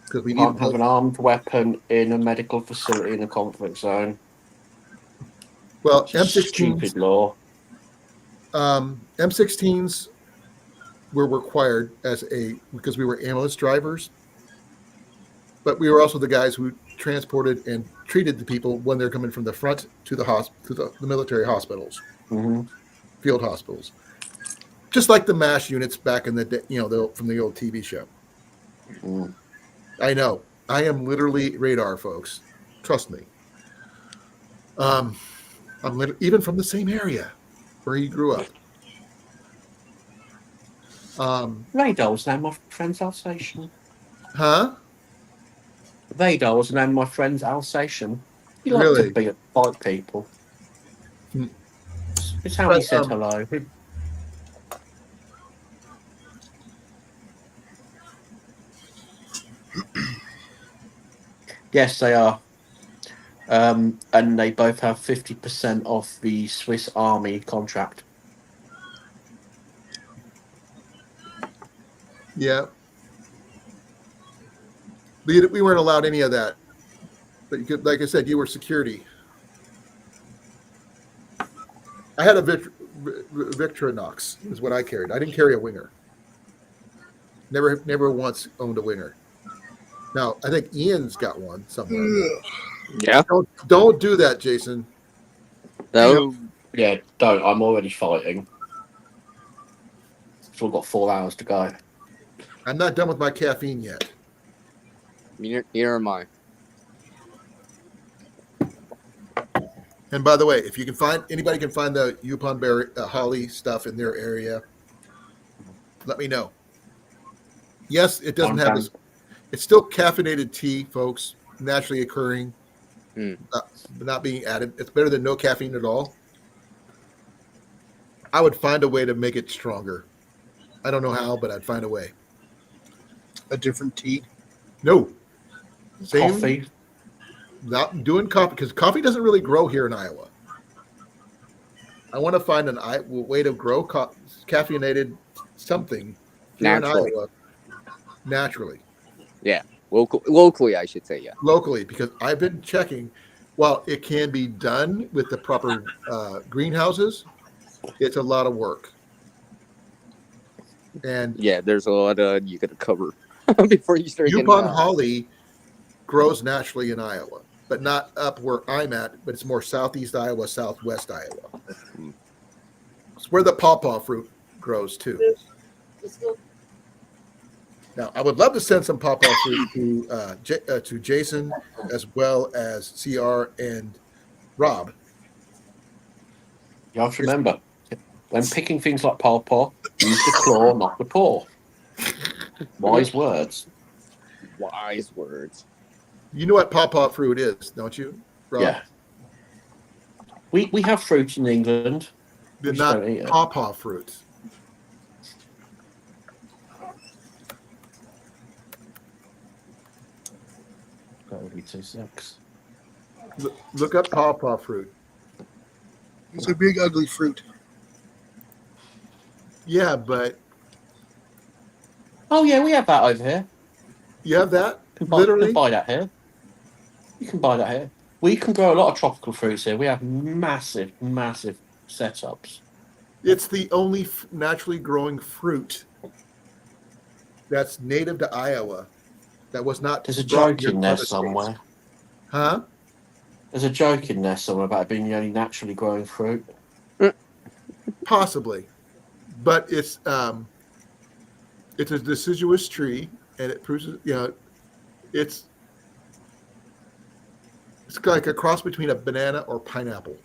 because we can't have an armed weapon in a medical facility in a conflict zone. Well, M16s, stupid law. M16s were required because we were ambulance drivers. But we were also the guys who transported and treated the people when they're coming from the front to the military hospitals, field hospitals, just like the MASH units back in the day, from the old TV show. I know. I am literally radar, folks. Trust me. I'm even from the same area where he grew up. Radar was named my friend's Alsatian. Huh? Radar was named my friend's Alsatian. He liked to fight people. It's how he said hello. Yes, they are. And they both have 50% off the Swiss Army contract. Yeah. We weren't allowed any of that. But you could, like I said, you were security. I had a Victorinox is what I carried. I didn't carry a winger. Never once owned a winger. Now I think Ian's got one somewhere. Yeah. Don't do that, Jason. Though. Yeah, don't. I'm already fighting. Still got 4 hours to go. I'm not done with my caffeine yet. Neither am I. And by the way, if you can find anybody can find the Yupon berry holly stuff in their area, let me know. Yes, it doesn't have this. It's still caffeinated tea, folks, naturally occurring, not being added. It's better than no caffeine at all. I would find a way to make it stronger. I don't know how, but I'd find a way. A different tea? No. Same. Coffee. Not doing coffee because coffee doesn't really grow here in Iowa. I want to find a way to grow caffeinated something here Naturally. in Iowa naturally. Yeah. Locally, I should say, yeah. Locally, because I've been checking. While it can be done with the proper greenhouses, it's a lot of work. And yeah, there's a lot you got to cover before you start Yupon holly grows naturally in Iowa, but not up where I'm at, but it's more southeast Iowa, southwest Iowa. It's where the pawpaw fruit grows too. Now, I would love to send some pawpaw fruit to Jason as well as CR and Rob. You have to remember, when picking things like pawpaw, use the claw, not the paw. Wise words. Wise words. You know what pawpaw fruit is, don't you, Rob? Yeah. We have fruit in England. They're not pawpaw fruit. That would be 2-6. Look up pawpaw fruit. It's a big, ugly fruit. Yeah, but Oh yeah, we have that over here. you have that? You can Literally? buy that here. You can buy that here. We can grow a lot of tropical fruits here. We have massive setups. It's the only naturally growing fruit that's native to Iowa that was not. There's a joke in there somewhere. Huh? There's a joke in there somewhere about it being the only naturally growing fruit. Possibly, but it's a deciduous tree, and it produces. It's like a cross between a banana or pineapple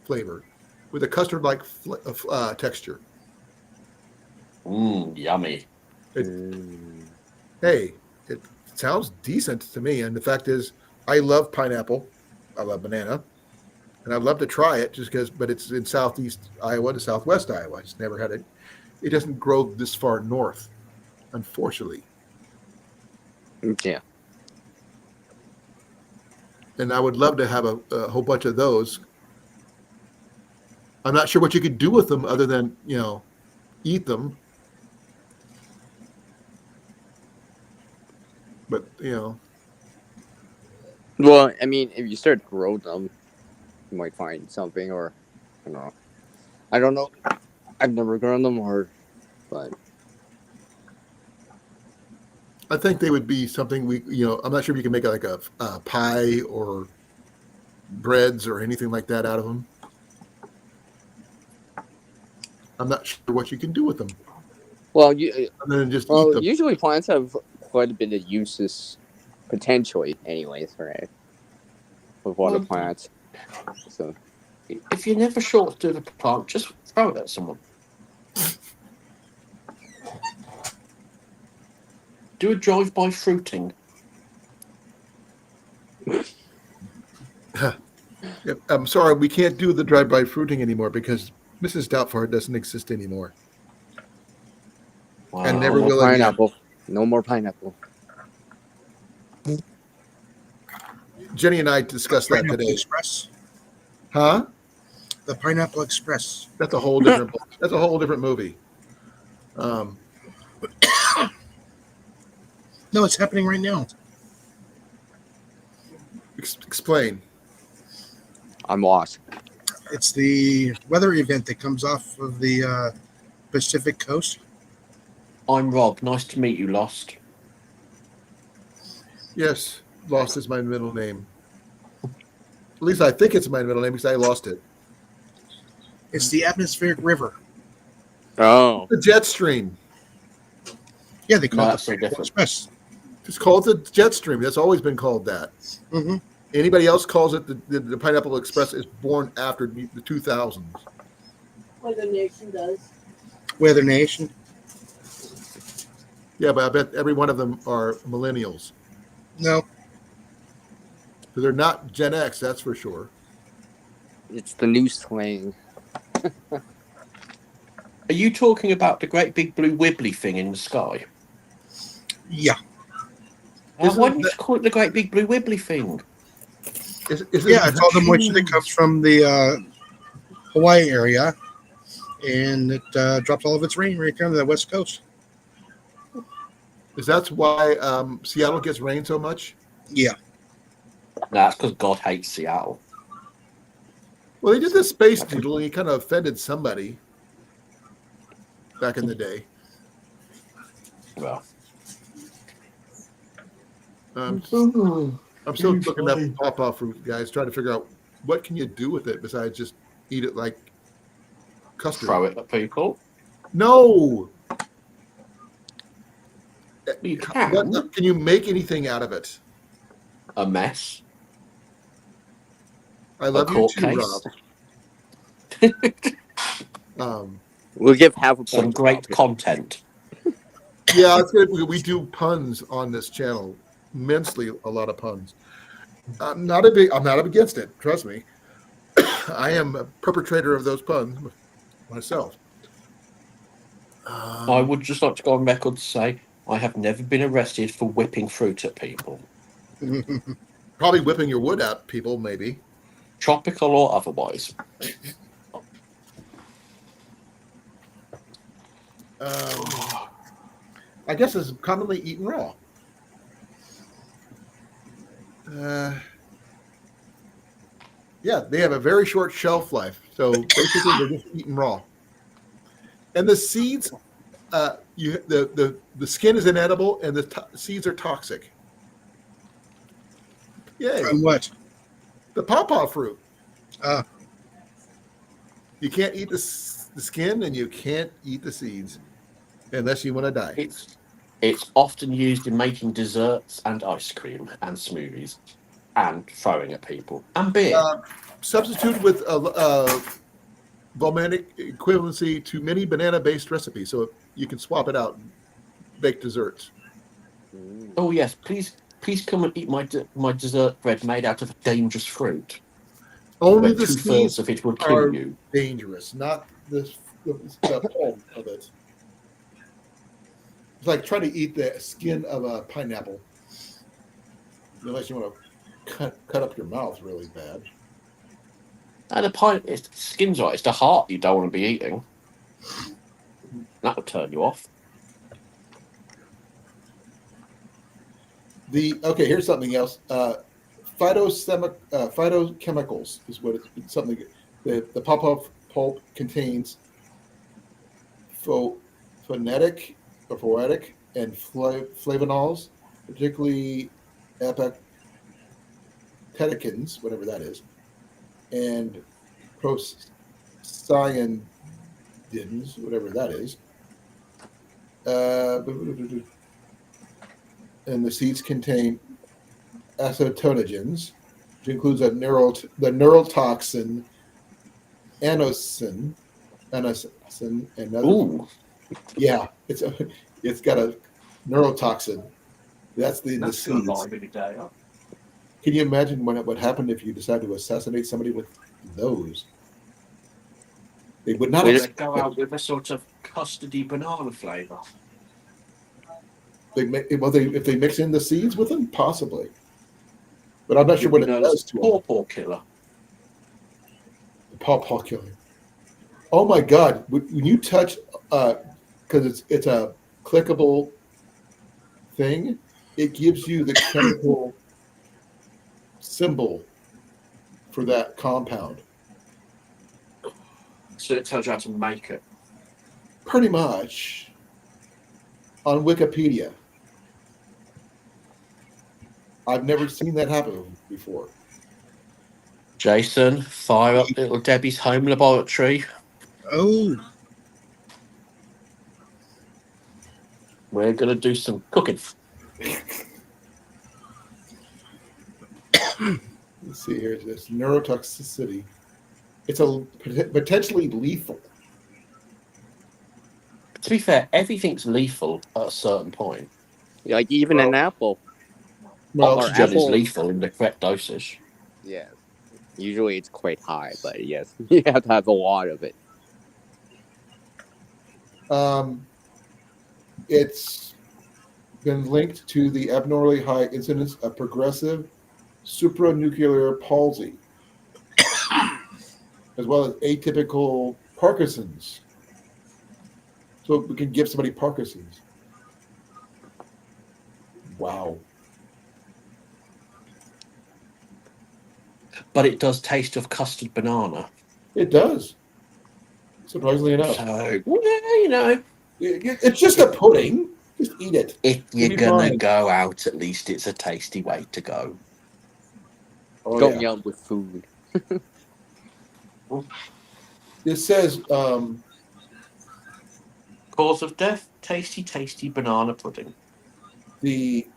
flavor, with a custard-like texture. Yummy. Hey, it sounds decent to me, and the fact is, I love pineapple, I love banana, and I'd love to try it just because. But it's in southeast Iowa to southwest Iowa. I just never had it. It doesn't grow this far north, unfortunately. Yeah. And I would love to have a whole bunch of those. I'm not sure what you could do with them other than eat them. But Well, I mean, if you start to grow them, you might find something, or I don't know. I've never grown them, but I think they would be something I'm not sure if you can make like a pie or breads or anything like that out of them. I'm not sure what you can do with them. Well, other than just eat them. Usually plants have quite a bit of uses, potentially, anyways, right? With water plants. So, if you're never sure to do the plant, just throw it at someone. Do a drive-by fruiting. I'm sorry, we can't do the drive-by fruiting anymore because Mrs. Doubtfire doesn't exist anymore. Wow. And never no more will pineapple. again. No more pineapple. Jenny and I discussed that Pineapple today. Express. Huh? The Pineapple Express. That's a whole different. That's a whole different movie. No, it's happening right now. Explain. I'm lost. It's the weather event that comes off of the Pacific coast. I'm Rob. Nice to meet you, Lost. Yes, Lost is my middle name. At least I think it's my middle name because I lost it. It's the atmospheric river. Oh, The jet stream. Yeah, they call No, it that's so the different. Express. It's called the jet stream. That's always been called that. Mm-hmm. Anybody else calls it the Pineapple Express is born after the 2000s. What the nation does. Weather Nation. Yeah, but I bet every one of them are millennials. No, So they're not Gen X, that's for sure. it's the new slang. Are you talking about the great big blue wibbly thing in the sky? yeah, Why Isn't don't you that- just call it the great big blue wibbly thing? yeah. It's all the moisture that comes from the Hawaii area, and it drops all of its rain right down to the west coast. Is that why Seattle gets rain so much? Yeah, No, that's because God hates Seattle. Well, they did this space doodle, and he kind of offended somebody back in the day. Well, I'm still looking up pawpaw fruit, guys, trying to figure out what can you do with it besides just eat it like custard. throw it at people. No. You can. Can you make anything out of it? A mess. I love you court too, case. Rob. We'll give half a point. Some to great Rob. content. Yeah, it's good. We do puns on this channel. Immensely a lot of puns. I'm not up against it, trust me. I am a perpetrator of those puns myself. I would just like to go on record to say I have never been arrested for whipping fruit at people, Probably whipping your wood at people, maybe. tropical or otherwise. I guess it's commonly eaten raw. Yeah, they have a very short shelf life, so basically they're just eaten raw. And the seeds, the skin is inedible, and the seeds are toxic. Yay! from what? The pawpaw fruit. Ah. You can't eat the skin, and you can't eat the seeds, unless you want to die. It's often used in making desserts and ice cream and smoothies and throwing at people and beer. Substitute with volcanic equivalency to many banana-based recipes, so you can swap it out and bake desserts. Oh yes, please come and eat my dessert bread made out of dangerous fruit. Only Where the 2/3 seeds of it will are kill you. dangerous, not the pulp of it. It's like trying to eat the skin of a pineapple, unless you want to cut up your mouth really bad. And the skin's right. It's the heart you don't want to be eating. That will turn you off. Okay, here's something else. Phytochemicals is what it's something. The pawpaw pulp contains phonetic and flavonols, particularly epicteticins, whatever that is, and procyanidins, whatever that is. And the seeds contain acetotogens, which includes the neurotoxin anosin, and other. Ooh, Yeah, it's got a neurotoxin. That's the seeds. Can you imagine what happened if you decided to assassinate somebody with those? They would not Let's go out with a sort of custardy banana flavour. if they mix in the seeds with them, possibly. But I'm not sure what it does to them. Pawpaw killer. The pawpaw killer. Oh my God! When you touch, because it's a clickable thing, it gives you the chemical symbol for that compound. So it tells you how to make it. Pretty much on Wikipedia. I've never seen that happen before. Jason, fire up little Debbie's home laboratory. Oh, We're going to do some cooking. Let's see here. This neurotoxicity. It's a potentially lethal. To be fair, everything's lethal at a certain point. Like even an apple. Well, Or Oxygen is apple- lethal in the correct dosage. Yeah. Usually it's quite high, but yes, you have to have a lot of it. It's been linked to the abnormally high incidence of progressive supranuclear palsy, as well as atypical Parkinson's. So we can give somebody Parkinson's. Wow. But it does taste of custard banana. It does. Surprisingly enough. So, well, you know, It's just a pudding. Just eat it. if you're be going to fine. go out, at least it's a tasty way to go. Oh, Going yeah. out with food. It says Cause of death, tasty banana pudding. the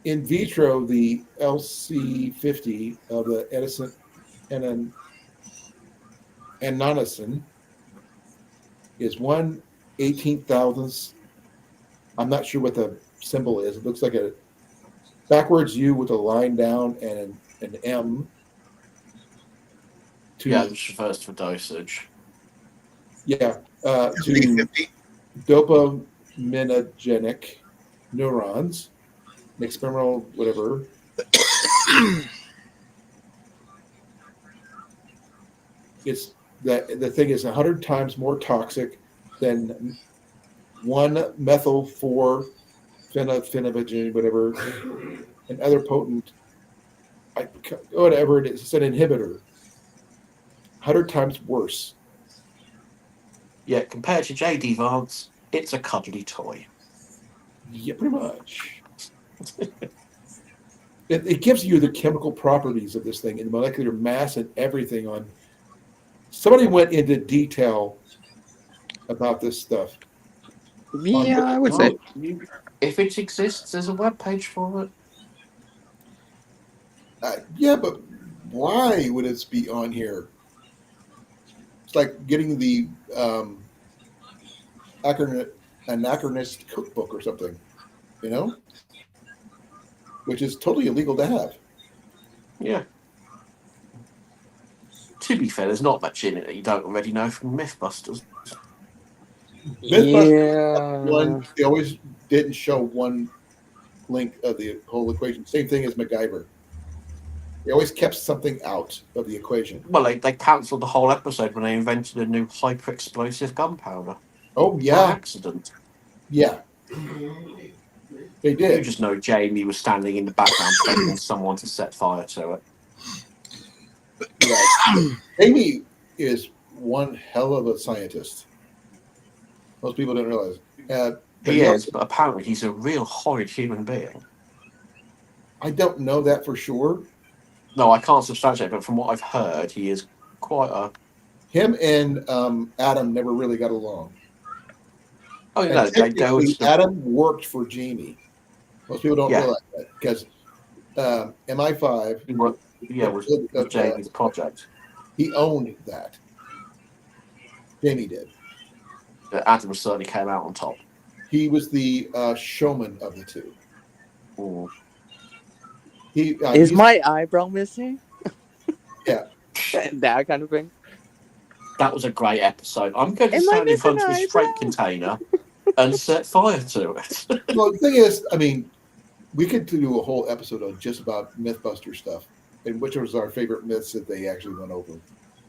in vitro, the LC50 of the Edison and anonicin is 1/18,000th. I'm not sure what the symbol is. It looks like a backwards U with a line down and an M. Yeah, which refers to dosage. Yeah, to LC50. dopaminogenic neurons, an experimental whatever. It's that the thing is 100 times more toxic than 1-methyl-4-phenybutene, whatever, and other potent, whatever it is. It's an inhibitor. 100 times worse. Yeah, compared to J.D. Vance, it's a cuddly toy. Yeah, pretty much. It gives you the chemical properties of this thing and the molecular mass and everything on. Somebody went into detail about this stuff. Yeah, I would say. If it exists, there's a web page for it. Yeah, but why would it be on here? It's like getting the anachronist cookbook or something, you know, which is totally illegal to have. Yeah. To be fair, there's not much in it that you don't already know from Mythbusters. Mythbusters, one, they always didn't show one link of the whole equation. Same thing as MacGyver. They always kept something out of the equation. Well, they cancelled the whole episode when they invented a new hyper-explosive gunpowder. Oh, By yeah. accident. Yeah. They You did. just know Jamie was standing in the background begging someone to set fire to it. Yeah. Amy is one hell of a scientist. Most people don't realize. He is, but apparently he's a real horrid human being. I don't know that for sure. No, I can't substantiate, but from what I've heard, he is quite a... Him and Adam never really got along. Oh, And no, they go technically, into... Adam worked for Jamie. Most people don't Yeah. realize that because MI5 was Jamie's project. he owned that. Jamie did. Adam certainly came out on top. He was the showman of the two. Ooh. Is my eyebrow missing? Yeah. That kind of thing. That was a great episode. I'm going to Am I stand in front of missing this an freight eyebrow? container and set fire to it. Well, the thing is, I mean, we could do a whole episode on just about Mythbuster stuff and which was our favorite myths that they actually went over.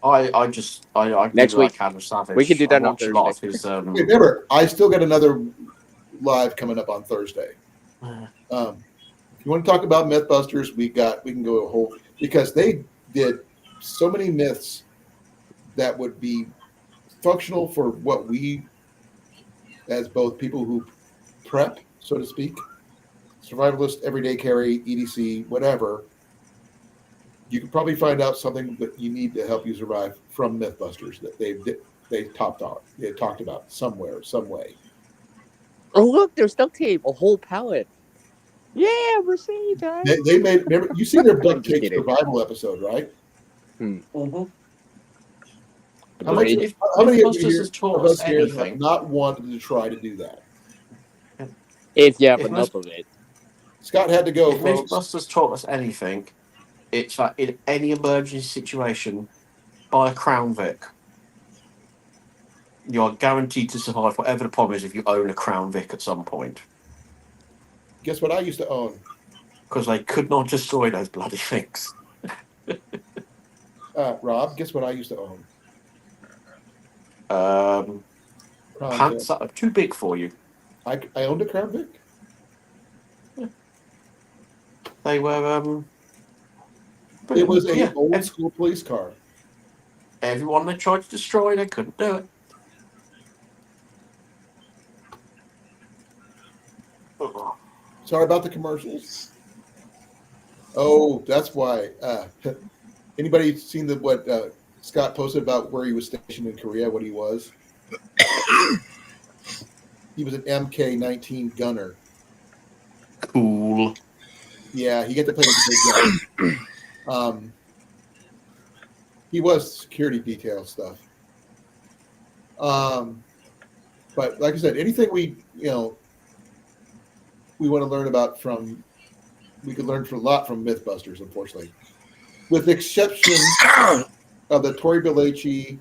I Next really week. like Adam Savage. We can do that I on watch a lot of Thursday. his. Remember, I still got another live coming up on Thursday. If you want to talk about Mythbusters, we can go a whole, because they did so many myths that would be functional for what we, as both people who prep, so to speak, survivalist, everyday carry, EDC, whatever. You can probably find out something that you need to help you survive from Mythbusters that they talked about somewhere, some way. Oh look, there's duct tape, a whole pallet. Yeah, we're seeing time. They made. Remember, you seen their duct Just tape kidding. survival episode, right? Mm-hmm. How many of you Mythbusters here, has taught of us us here have anything. not wanted to try to do that? If you have If enough of it. Scott had to go, If folks. Mythbusters taught us anything, it's that in any emergency situation, buy a Crown Vic. You are guaranteed to survive whatever the problem is if you own a Crown Vic at some point. Guess what I used to own? Because they could not destroy those bloody things. Rob, guess what I used to own? Crown Pants Vic. that are too big for you. I owned a Crown Vic. They were. It was an yeah, old school police car. everyone they tried to destroy, they couldn't do it. Sorry about the commercials. Oh, that's why. Anybody seen what Scott posted about where he was stationed in Korea? What he was? He was an MK-19 gunner. Cool. Yeah, he got to play with the big gun. He was security detail stuff. But like I said, anything we want to learn about we could learn a lot from Mythbusters, unfortunately. With the exception of the Tori Belleci,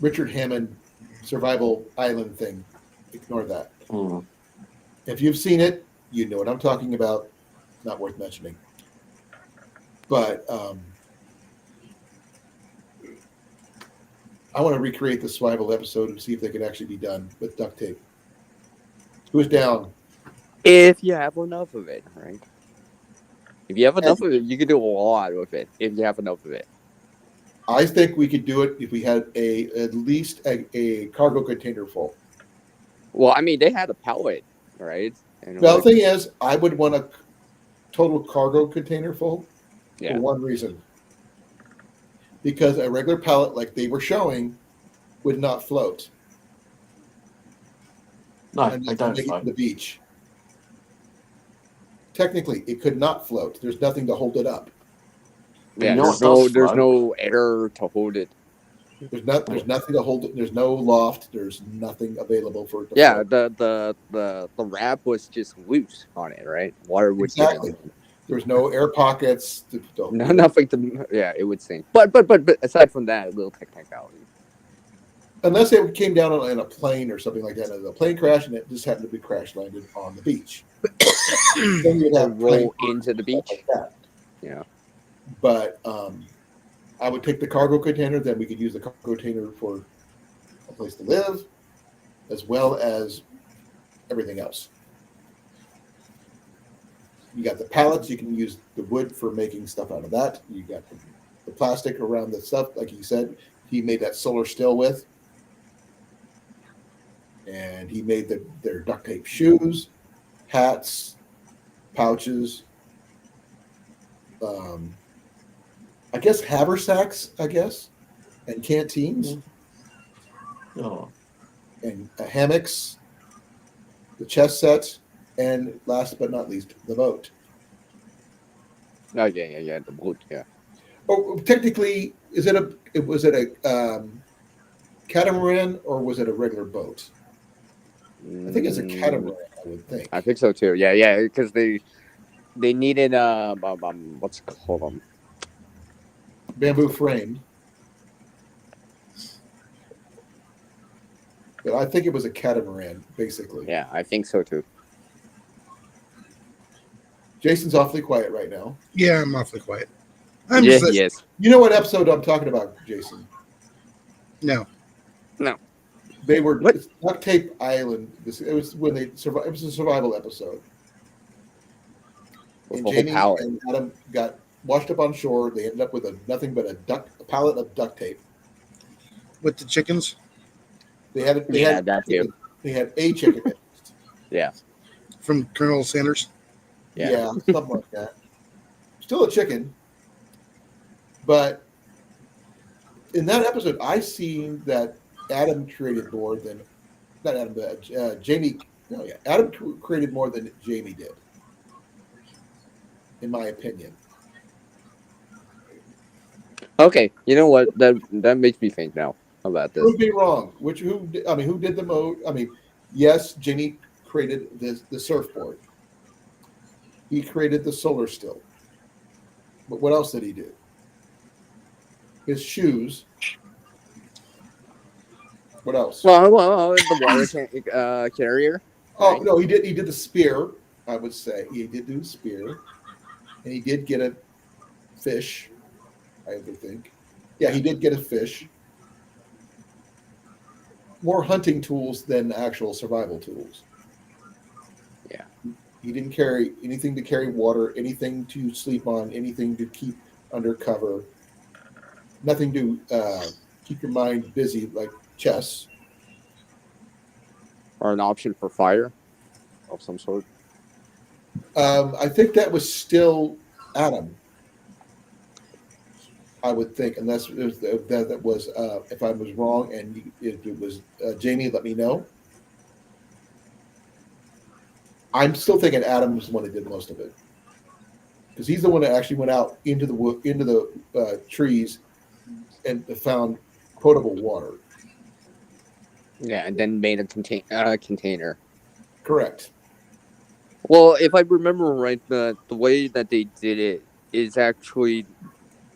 Richard Hammond survival island thing. Ignore that. Mm. If you've seen it, you know what I'm talking about. Not worth mentioning. But I want to recreate the survival episode and see if they can actually be done with duct tape. Who's down? If you have enough of it, right? If you have enough of it, you can do a lot with it. If you have enough of it. I think we could do it if we had at least a cargo container full. Well, I mean, they had a pallet, right? And Well, the thing is, I would want a total cargo container full yeah. for one reason. Because a regular pallet, like they were showing, would not float. No, And they make don't it to float. the beach. Technically, it could not float. There's nothing to hold it up. Yeah, You know there's what does there's float? no air to hold it. There's nothing to hold it. There's no loft. There's nothing available for it to Yeah, float. the wrap was just loose on it, right? Water would Exactly. There's no air pockets. No, nothing to. Yeah, it would sink. But aside from that, a little technicality. Unless it came down on a plane or something like that, and the plane crashed and it just happened to be crash landed on the beach. Then you'd Or have roll plane into the stuff beach. like that. Yeah. But I would take the cargo container. Then we could use the cargo container for a place to live, as well as everything else. You got the pallets. You can use the wood for making stuff out of that. You got the plastic around the stuff, like he said. He made that solar still with. And he made their duct tape shoes, hats, pouches, I guess haversacks, and canteens, Oh. and hammocks, the chest sets, and last but not least, the boat. Oh yeah, the boat, yeah. Oh, technically, was it a catamaran or was it a regular boat? I think it's a catamaran. I would think. I think so too. Yeah, because they needed what's it called Bamboo frame. But I think it was a catamaran, basically. Yeah, I think so too. Oh, Jason's awfully quiet right now. Yeah, I'm awfully quiet. I'm Yes, just yes. You know what episode I'm talking about, Jason? No. No. They were What? it's Duct Tape Island. It was when they survived. It was a survival episode. With And a whole Jamie pallet. and Adam got washed up on shore. They ended up with nothing but a pallet of duct tape. With the chickens. They had Yeah, that too. They had a chicken. Yeah. From Colonel Sanders. Yeah. Yeah, something like that. Still a chicken, but in that episode, I seen that Adam created more than not Adam, but Jamie. No, yeah, Adam created more than Jamie did, in my opinion. Okay, you know what? That makes me think now about this. Prove me wrong. Who did the most? I mean, yes, Jamie created the surfboard. He created the solar still. But what else did he do? His shoes. What else? Well, the water carrier. Oh right? no, he did. He did the spear. I would say he did do the spear, and he did get a fish. I would think. Yeah, he did get a fish. More hunting tools than actual survival tools. Yeah. He didn't carry anything to carry water, anything to sleep on, anything to keep under cover. Nothing to keep your mind busy like chess. Or an option for fire of some sort. I think that was still Adam. I would think, unless that was if I was wrong and if it was Jamie, let me know. I'm still thinking Adam was the one that did most of it because he's the one that actually went out into the trees and found potable water. Yeah, and then made a container. Correct. Well, if I remember right, the way that they did it is actually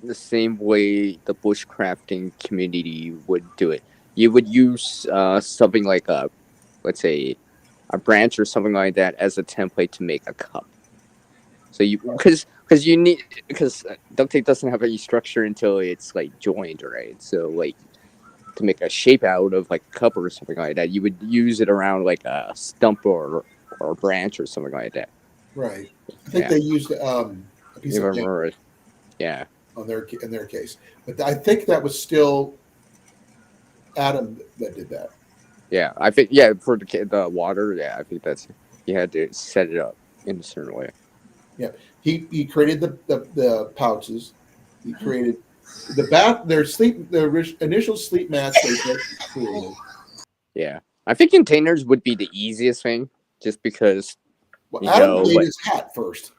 the same way the bushcrafting community would do it. You would use something like let's say, a branch or something like that as a template to make a cup. So because duct tape doesn't have any structure until it's like joined, right? So like to make a shape out of like a cup or something like that, you would use it around like a stump or a branch or something like that. Right. I think they used a piece If I of paper remember it. Yeah. in their case, but I think that was still Adam that did that. Yeah, I think for the water, yeah, I think that's you had to set it up in a certain way. Yeah, he created the pouches. He created their initial sleep mats. They created. Yeah, I think containers would be the easiest thing, just because Well, Adam made his hat first.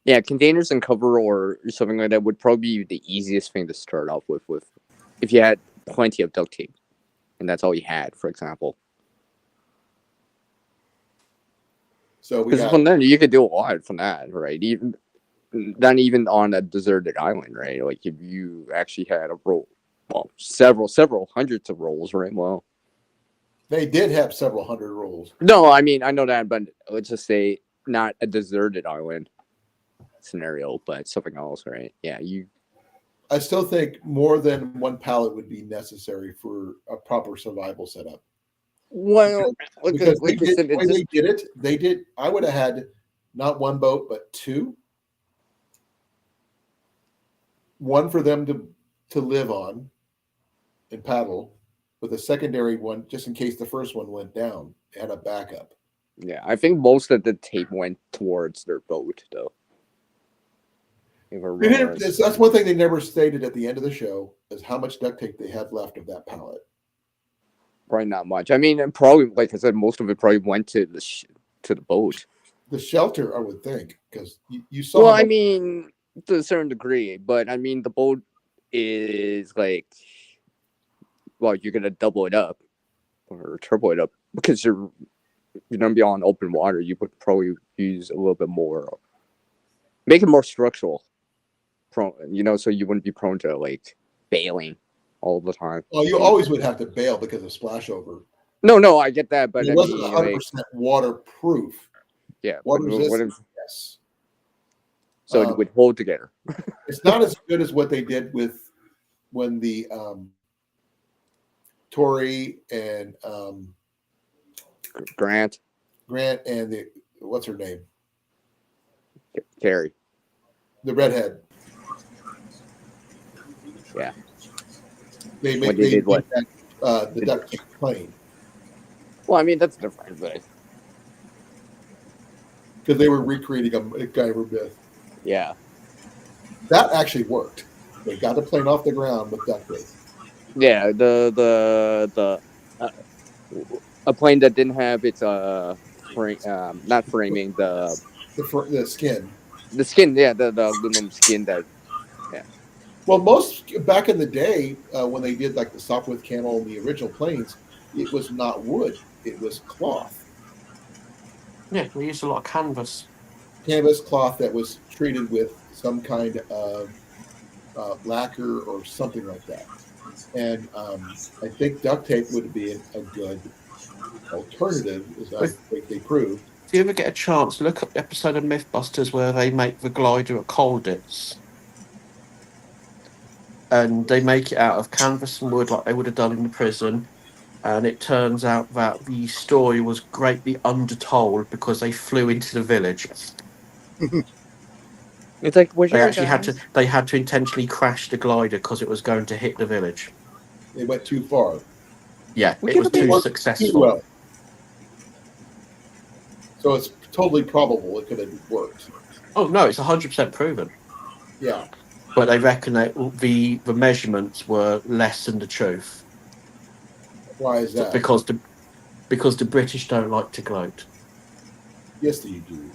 Yeah, containers and cover or something like that would probably be the easiest thing to start off with if you had plenty of duct tape, and that's all you had, for example. So because from then you could do a lot from that, right? Not even on a deserted island, right? Like if you actually had a roll, well, several hundreds of rolls, right? Well, they did have several hundred rolls. No, I mean I know that, but let's just say not a deserted island scenario, but something else, right? Yeah, I still think more than one pallet would be necessary for a proper survival setup. Well, because they did. I would have had not one boat, but two. One for them to live on and paddle, with a secondary one just in case the first one went down. They had a backup. Yeah, I think most of the tape went towards their boat, though. That's one thing they never stated at the end of the show is how much duct tape they had left of that pallet. Probably not much. I mean, probably, like I said, most of it probably went to the boat. The shelter, I would think, because you saw. Well, I mean, to a certain degree, but I mean, the boat is like, well, you're gonna double it up or turbo it up because you're gonna be on open water. You would probably use a little bit more, make it more structural, so you wouldn't be prone to like bailing all the time. Well, you always would have to bail because of splashover. No, I get that, but it wasn't 100% waterproof. Yeah, water resistant. Yes. So it would hold together. It's not as good as what they did when the Tori and Grant, Grant and what's her name? Carrie. The redhead. Yeah. They When they did what? The duck plane. Well, I mean that's different, but Because they were recreating a MacGyver myth. yeah. That actually worked. They got the plane off the ground with duct tape. Yeah, the a plane that didn't have its not framing, The skin. the skin, yeah, the aluminum skin that Well, most back in the day when they did like the Sopwith Camel and the original planes, it was not wood; it was cloth, Yeah, we used a lot of canvas. canvas cloth that was treated with some kind of lacquer or something like that. And I think duct tape would be a good alternative, as I think they proved. If you ever get a chance, look up the episode of Mythbusters where they make the glider at Colditz. And they make it out of canvas and wood like they would have done in the prison. And it turns out that the story was greatly undertold because they flew into the village. it's like was They your actually guys? they had to intentionally crash the glider because it was going to hit the village. They went too far. Yeah, We it was could've too Worked successful. too well. So it's totally probable it could have worked. Oh no, it's 100% proven. Yeah. But they reckon that the measurements were less than the truth Why is that? because the British don't like to gloat. Yes, you do.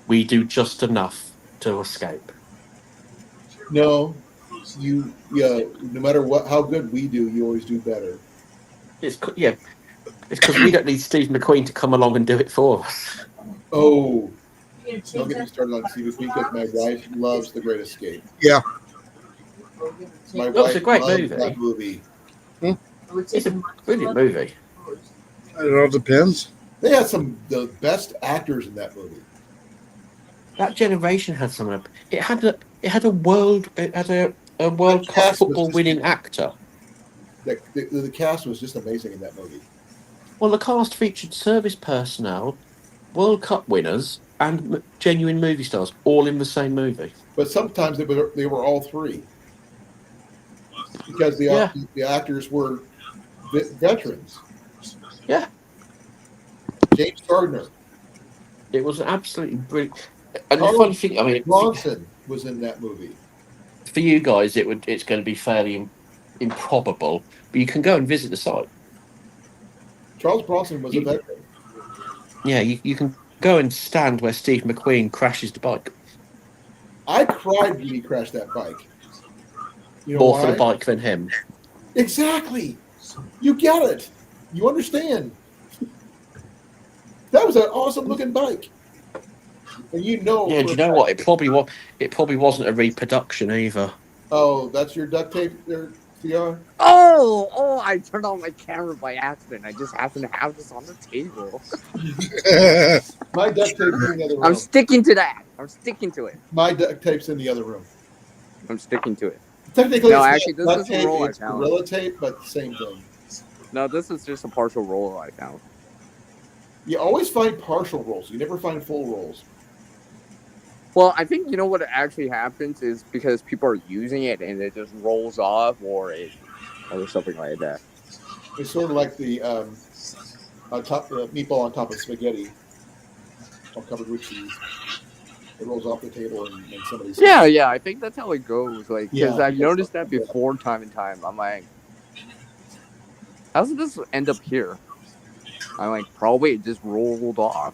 We do just enough to escape. No, no matter how good we do, you always do better. It's because we don't need Steve McQueen to come along and do it for us. Oh, don't get me started on Steve McQueen because my wife loves The Great Escape. Yeah. My It's a wife great loves movie. that movie. It's a brilliant movie. It all depends. They had the best actors in that movie. That generation had some. It had a World Cup cast was football just- winning actor. The cast was just amazing in that movie. Well, the cast featured service personnel, World Cup winners, and genuine movie stars, all in the same movie. But sometimes they were all three because the actors were veterans. Yeah. James Gardner. It was an absolutely brilliant. And the funny thing, I mean, Bronson was in that movie. For you guys, it's going to be fairly improbable, but you can go and visit the site. Charles Bronson was a veteran. Yeah, you can go and stand where Steve McQueen crashes the bike. I cried when he crashed that bike. You know More why? for the bike than him. Exactly. You get it. You understand. That was an awesome looking bike. And Yeah, do you know what? It probably wasn't a reproduction either. Oh, that's your duct tape there, CR? Oh! I turned on my camera by accident. I just happened to have this on the table. My duct tape's in the other room. I'm sticking to that. I'm sticking to it. My duct tape's in the other room. I'm sticking to it. Technically, No, it's actually, not this duct is a tape, roll I it's found. Gorilla tape, but same thing. No, this is just a partial roll I found. You always find partial rolls. You never find full rolls. Well, I think you know what actually happens is because people are using it and it just rolls off or something like that. It's sort of like the meatball on top of spaghetti, all covered with cheese. It rolls off the table and somebody's. Yeah, I think that's how it goes. Like, because Yeah. I've noticed that before time and time. I'm like, how does this end up here? I'm like, probably it just rolled off.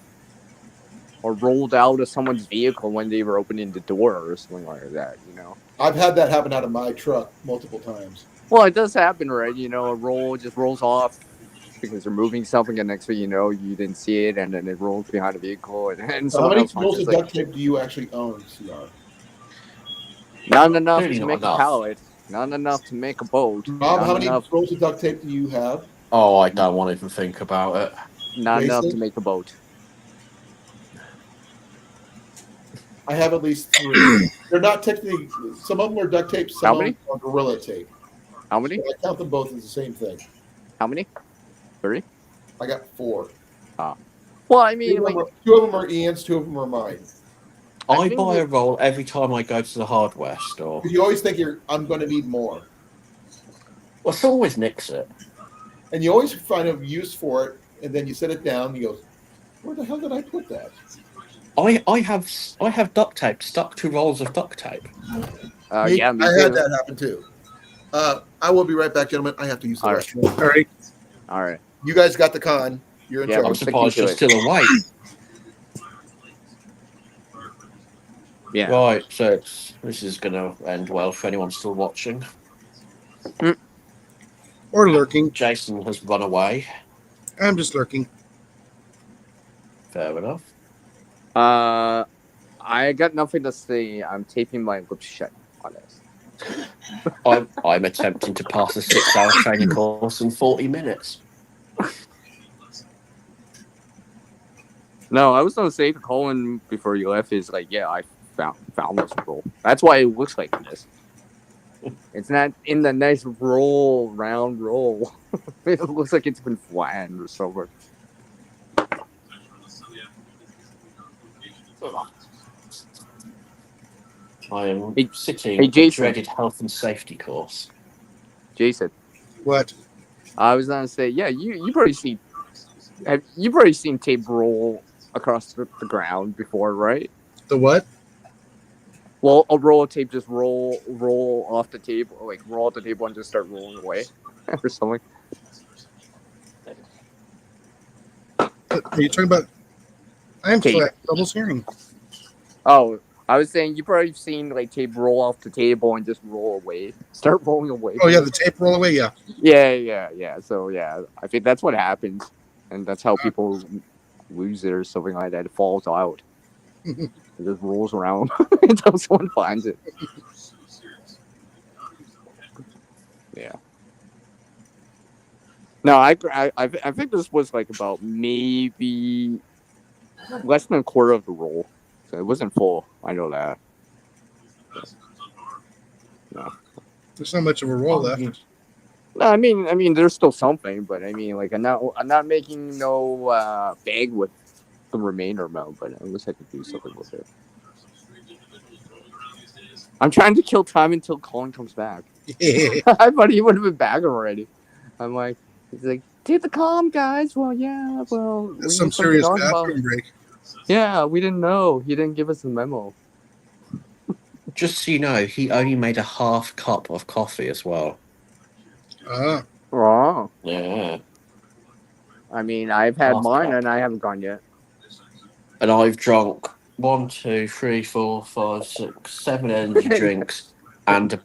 Or rolled out of someone's vehicle when they were opening the door or something like that, you know? I've had that happen out of my truck multiple times. Well, it does happen, right? You know, a roll just rolls off because they're moving something, and next thing you know, you didn't see it, and then it rolls behind the vehicle, and How someone many else rolls finds of it. duct tape do you actually own, CR? Not enough Clearly to not make enough. a pallet. Not enough to make a boat. Rob, not how many enough, rolls of duct tape do you have? Oh, I don't want to even think about it. not enough Basic? to make a boat. I have at least 3. They're not technically. Some of them are duct tape. Some How of many? them are Gorilla tape. How many? So I count them both as the same thing. How many? 3? I got 4. Well, I mean, like, 2 of them are Ian's, 2 of them are mine. I think buy a roll every time I go to the hardware store. Because you always think I'm going to need more. Well, someone always nicks it. And you always find a use for it, and then you set it down, and you go, where the hell did I put that? I have duct tape stuck to rolls of duct tape. yeah, me I too. had that happen too. I will be right back, gentlemen. I have to use the All right. restroom. All right. All right. You guys got the con. You're in Yeah, I'm charge. surprised you're sticking to still awake. Yeah. Right, so this is going to end well for anyone still watching. Or lurking. Jason has run away. I'm just lurking. Fair enough. I got nothing to say. I'm taping my lips shut on this. I'm attempting to pass a 6-hour training course in 40 minutes. No, I was gonna say to Colan before you left is like, yeah, I found this roll. That's why it looks like this. It's not in the nice round roll. It looks like it's been flattened or something. I am sitting hey, a Jason. dreaded health and safety course. Jason, What? I was gonna say, yeah, you probably you've probably seen tape roll across the ground before, right? The what? Well, a roll of tape just roll off the table, like roll off the table and just start rolling away or something. Are you talking about? I'm Tape. still at double hearing. Oh, I was saying you probably seen like tape roll off the table and just roll away, start rolling away. Oh yeah, the tape roll away. Yeah. Yeah. So yeah, I think that's what happens, and that's how people lose it or something like that. It falls out. It just rolls around until someone finds it. Yeah. No, I think this was like about maybe less than a quarter of the roll, so it wasn't full. I know that. No. There's not much of a roll left. No, I mean, there's still something, but I mean, like, I'm not making no bag with the remainder amount, but I wish I could do something with it. I'm trying to kill time until Colin comes back. I thought he would have been back already. I'm like, he's like, take the calm, guys. Well, yeah, well, That's some serious bathroom break. Yeah, we didn't know. He didn't give us a memo. Just so you know, he only made a half cup of coffee as well. Wrong. Yeah. I mean, I've had Half mine cup. and I haven't gone yet. And I've drunk 1, 2, 3, 4, 5, 6, 7 energy drinks and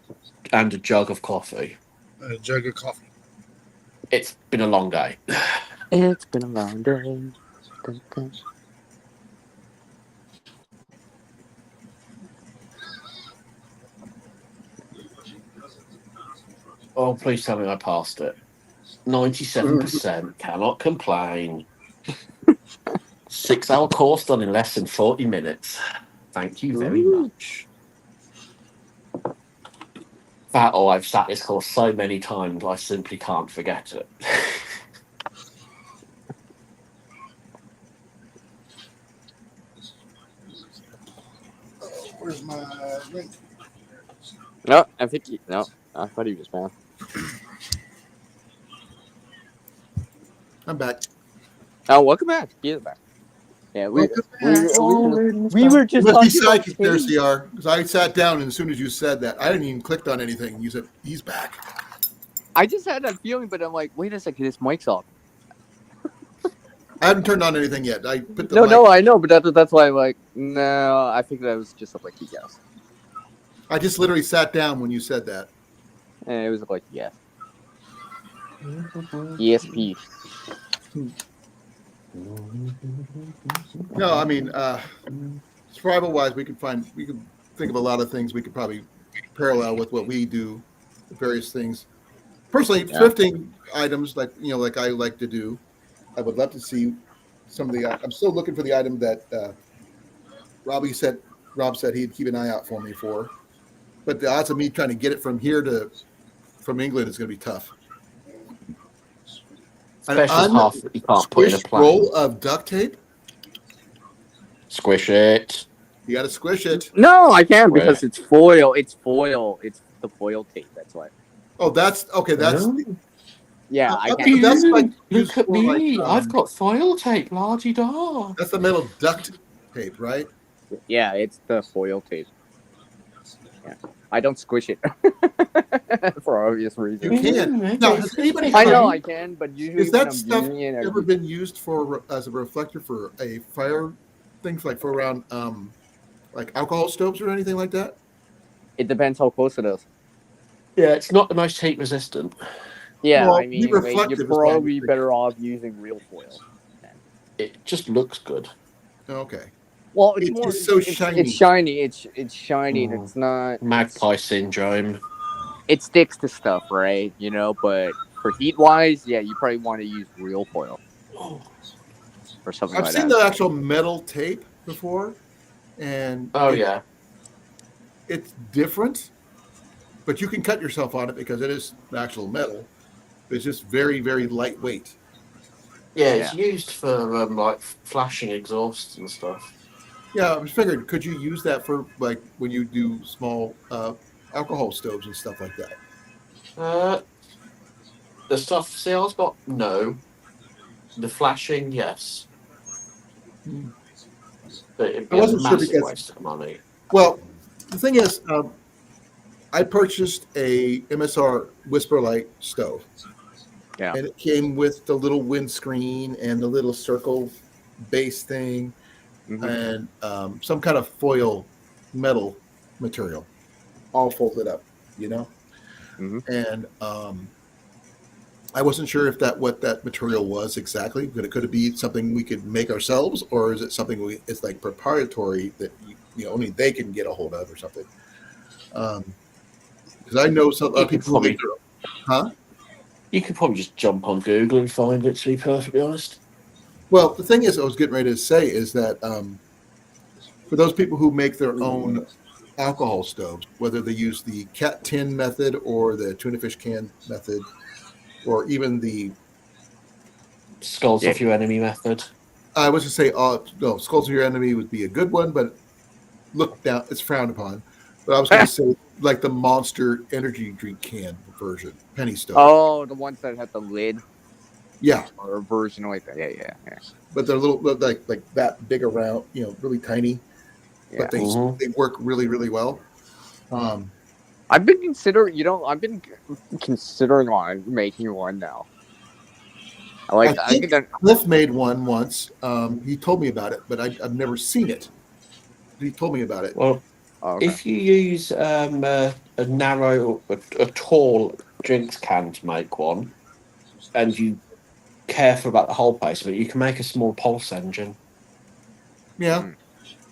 a jug of coffee. A jug of coffee. It's been a long day. It's been a long day. Oh, please tell me I passed it. 97%. Cannot complain. 6-hour course done in less than 40 minutes. Thank you very much. I've sat this course so many times, I simply can't forget it. Where's my drink? No, I thought he was back. I'm back. Oh, welcome back. He is back. Yeah, we were just You must be talking about psychic there, tape. CR. Because I sat down, and as soon as you said that, I didn't even click on anything. You said, he's back. I just had that feeling, but I'm like, wait a second, this mic's off. I haven't turned on anything yet. I put the No, I know, but that's why I'm like, no, I think that was just a lucky guess. I just literally sat down when you said that. And it was like, yes. ESP. No, I mean, survival-wise, we could think of a lot of things we could probably parallel with what we do, various things. Personally, thrifting items like I like to do. I would love to see some of the. I'm still looking for the item that Rob said he'd keep an eye out for me for, but the odds of me trying to get it from England is going to be tough. An Especially half that you can't put in a unsquished plan. roll of duct tape. Squish it. You got to squish it. No, I can't Where? because it's foil. It's foil. It's the foil tape. That's why. Oh, that's okay. That's Yeah, I can't. that's like Look used at for like me. I've got foil tape, largy da. that's the metal duct tape, right? Yeah, it's the foil tape. Yeah, I don't squish it for obvious You reasons. can. okay. Now, has anybody I know tried- I can, but usually Is when that I'm stuff using it, ever been used for as a reflector for a fire? Things like for around like alcohol stoves or anything like that? it depends how close it is. Yeah, it's not the most heat resistant. Yeah, Well, I mean, like, reflective you're is what I'm probably thinking. better off using real foil. It just looks good. Okay. Well, it's It's more. just so It's shiny. It's shiny. It's shiny. Mm. It's not. Magpie syndrome. It sticks to stuff, right? You know, but for heat wise, yeah, you probably want to use real foil Oh, or something I've like seen that. the actual metal tape before, and yeah. it's different, but you can cut yourself on it because it is actual metal. It's just very, very lightweight. Yeah, it's used for like flashing exhausts and stuff. Yeah, I was figured, could you use that for like when you do small alcohol stoves and stuff like that? The stuff sales got no. The flashing, yes. Hmm. But it'd I be a wasn't sure massive because, waste of money. well, the thing is, I purchased a MSR Whisper Light stove. Yeah. And it came with the little windscreen and the little circle base thing and some kind of foil metal material, all folded up, you know? And I wasn't sure if what that material was exactly, but it could be something we could make ourselves, or is it something it's like proprietary that only they can get a hold of or something. Because I know some people who make their own. Huh? You could probably just jump on Google and find it, to be perfectly honest. Well, the thing is, I was getting ready to say is that for those people who make their own alcohol stoves, whether they use the cat tin method or the tuna fish can method, or even the Skulls of your enemy method. I was to say, no, skulls of your enemy would be a good one, but look down, it's frowned upon. But I was going to say, like the Monster energy drink can version, penny stove. Oh, the ones that have the lid. Yeah, or a version like that. Yeah. But they're little, like that big around, really tiny. Yeah. But they work really, really well. I've been considering, on making one now. I think Cliff made one once. He told me about it, but I've never seen it. He told me about it. Well, if you use a narrow, a tall drinks can to make one, and you careful about the hole placement, you can make a small pulse engine. Yeah,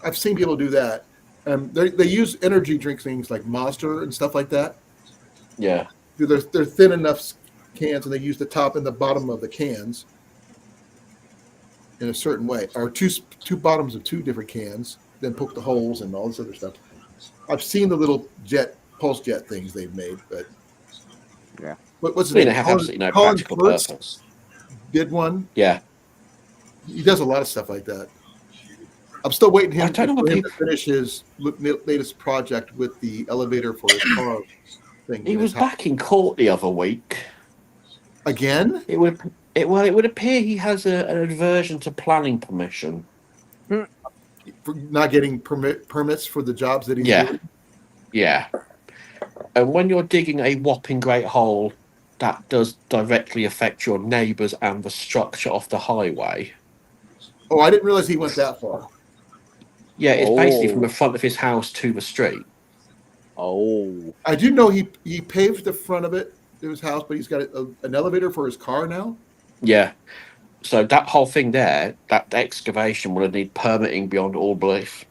I've seen people do that. They use energy drink things like Monster and stuff like that. Yeah, they're thin enough cans, and they use the top and the bottom of the cans in a certain way, or two bottoms of two different cans, then poke the holes and all this other stuff. I've seen the little pulse jet things they've made, but yeah, what's the name? They have absolutely no Colan practical purpose. Did one? Yeah, he does a lot of stuff like that. I'm still waiting for him to finish his latest project with the elevator for his car thing. He was back in court the other week. Again? It would appear he has an aversion to planning permission. For not getting permits for the jobs that he's doing? Yeah. And when you're digging a whopping great hole, that does directly affect your neighbours and the structure of the highway. Oh, I didn't realize he went that far. Yeah, it's basically from the front of his house to the street. Oh. I do know he paved the front of his house, but he's got an elevator for his car now? Yeah. So that whole thing there, that excavation would need permitting beyond all belief.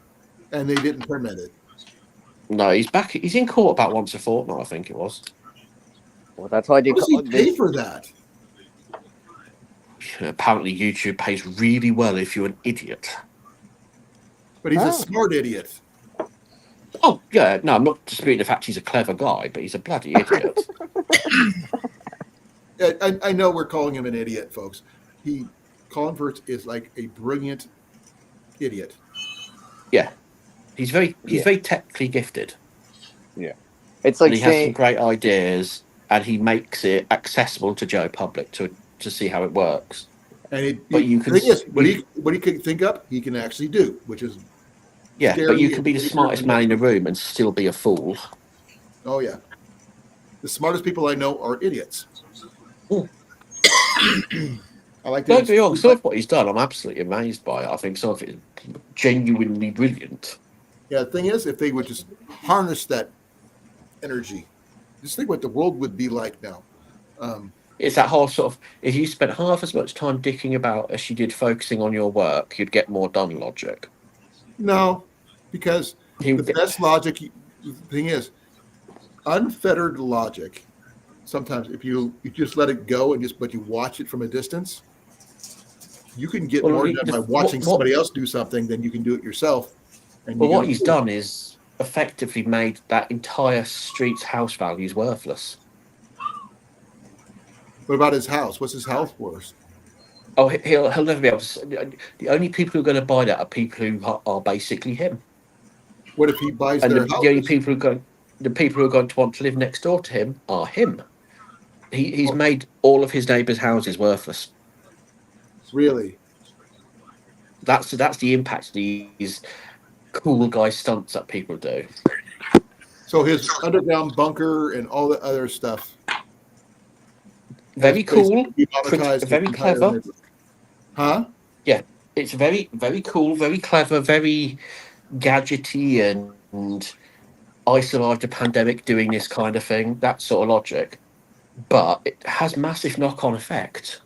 And they didn't permit it. No, he's back. He's in court about once a fortnight, I think it was. Well, that's why they pay for that. Apparently, YouTube pays really well if you're an idiot. But he's a smart idiot. Oh yeah, no, I'm not disputing the fact he's a clever guy, but he's a bloody idiot. I know we're calling him an idiot, folks. Colin Firth is like a brilliant idiot. Yeah, he's very Yeah. technically gifted, Yeah. It's and like he has some saying, great ideas, and he makes it accessible to Joe public to see how it works. And But you can the thing is, you, what he can think up, he can actually do, which is yeah, but you scary can and be the dangerous. smartest man in the room and still be a fool. Oh yeah, the smartest people I know are idiots. Mm. I like to. Don't get me wrong, some of what he's done, I'm absolutely amazed by it. I think some of it is genuinely brilliant. Yeah, the thing is, if they would just harness that energy, just think what the world would be like now. It's that whole sort of, if you spent half as much time dicking about as you did focusing on your work, you'd get more done logic. No, because He the would get, best logic, the thing is, unfettered logic. Sometimes if you just let it go and but you watch it from a distance, you can get well, more done by watching somebody else do something than you can do it yourself. And you what go, he's done is effectively made that entire street's house values worthless. what about his house? What's his house worth? Oh, he'll never be able to. The only people who are going to buy that are people who are basically him, What if he buys and their the only houses? people the people who are going to want to live next door to him are him. He's Oh, made all of his neighbours' houses worthless. really? That's the impact of these cool guy stunts that people do. So his underground bunker and all the other stuff has Very cool, basically demonetized his very entire clever. neighborhood. Huh? Yeah, it's very cool, very clever, very gadgety, and I survived a pandemic doing this kind of thing. That sort of logic, but it has massive knock-on effect.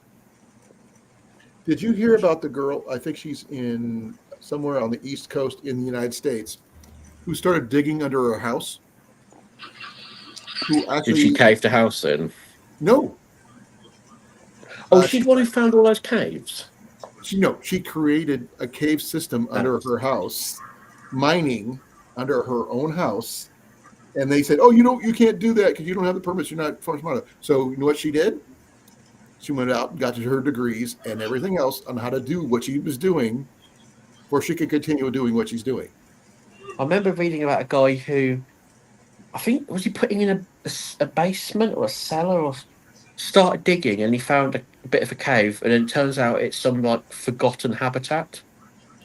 Did you hear about the girl? I think she's in somewhere on the East Coast in the United States who started digging under her house. Who Did she actually, cave the house in? no. Oh, She she's the one who found all those caves. she created a cave system under her house, mining under her own house. And they said, "Oh, you can't do that because you don't have the permits. You're not smart." So you know what she did? She went out and got her degrees and everything else on how to do what she was doing, before she could continue doing what she's doing. I remember reading about a guy who, I think, was he putting in a basement or a cellar, or started digging, and he found a bit of a cave, and then it turns out it's some like forgotten habitat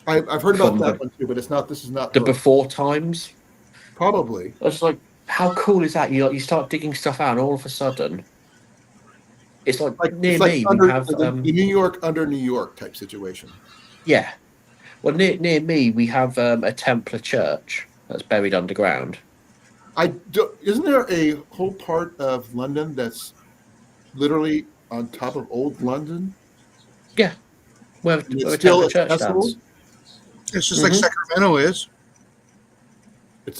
I've heard about from that one too, but it's not. This is not the her. before times. Probably. I was like, how cool is that? You start digging stuff out, and all of a sudden, it's like near It's like me we under have the New York under New York type situation. yeah. Well, near me we have a Templar church that's buried underground. Isn't there a whole part of London that's literally on top of old London? Yeah, where And it's a still Templar church accessible? stands. It's just like Sacramento is.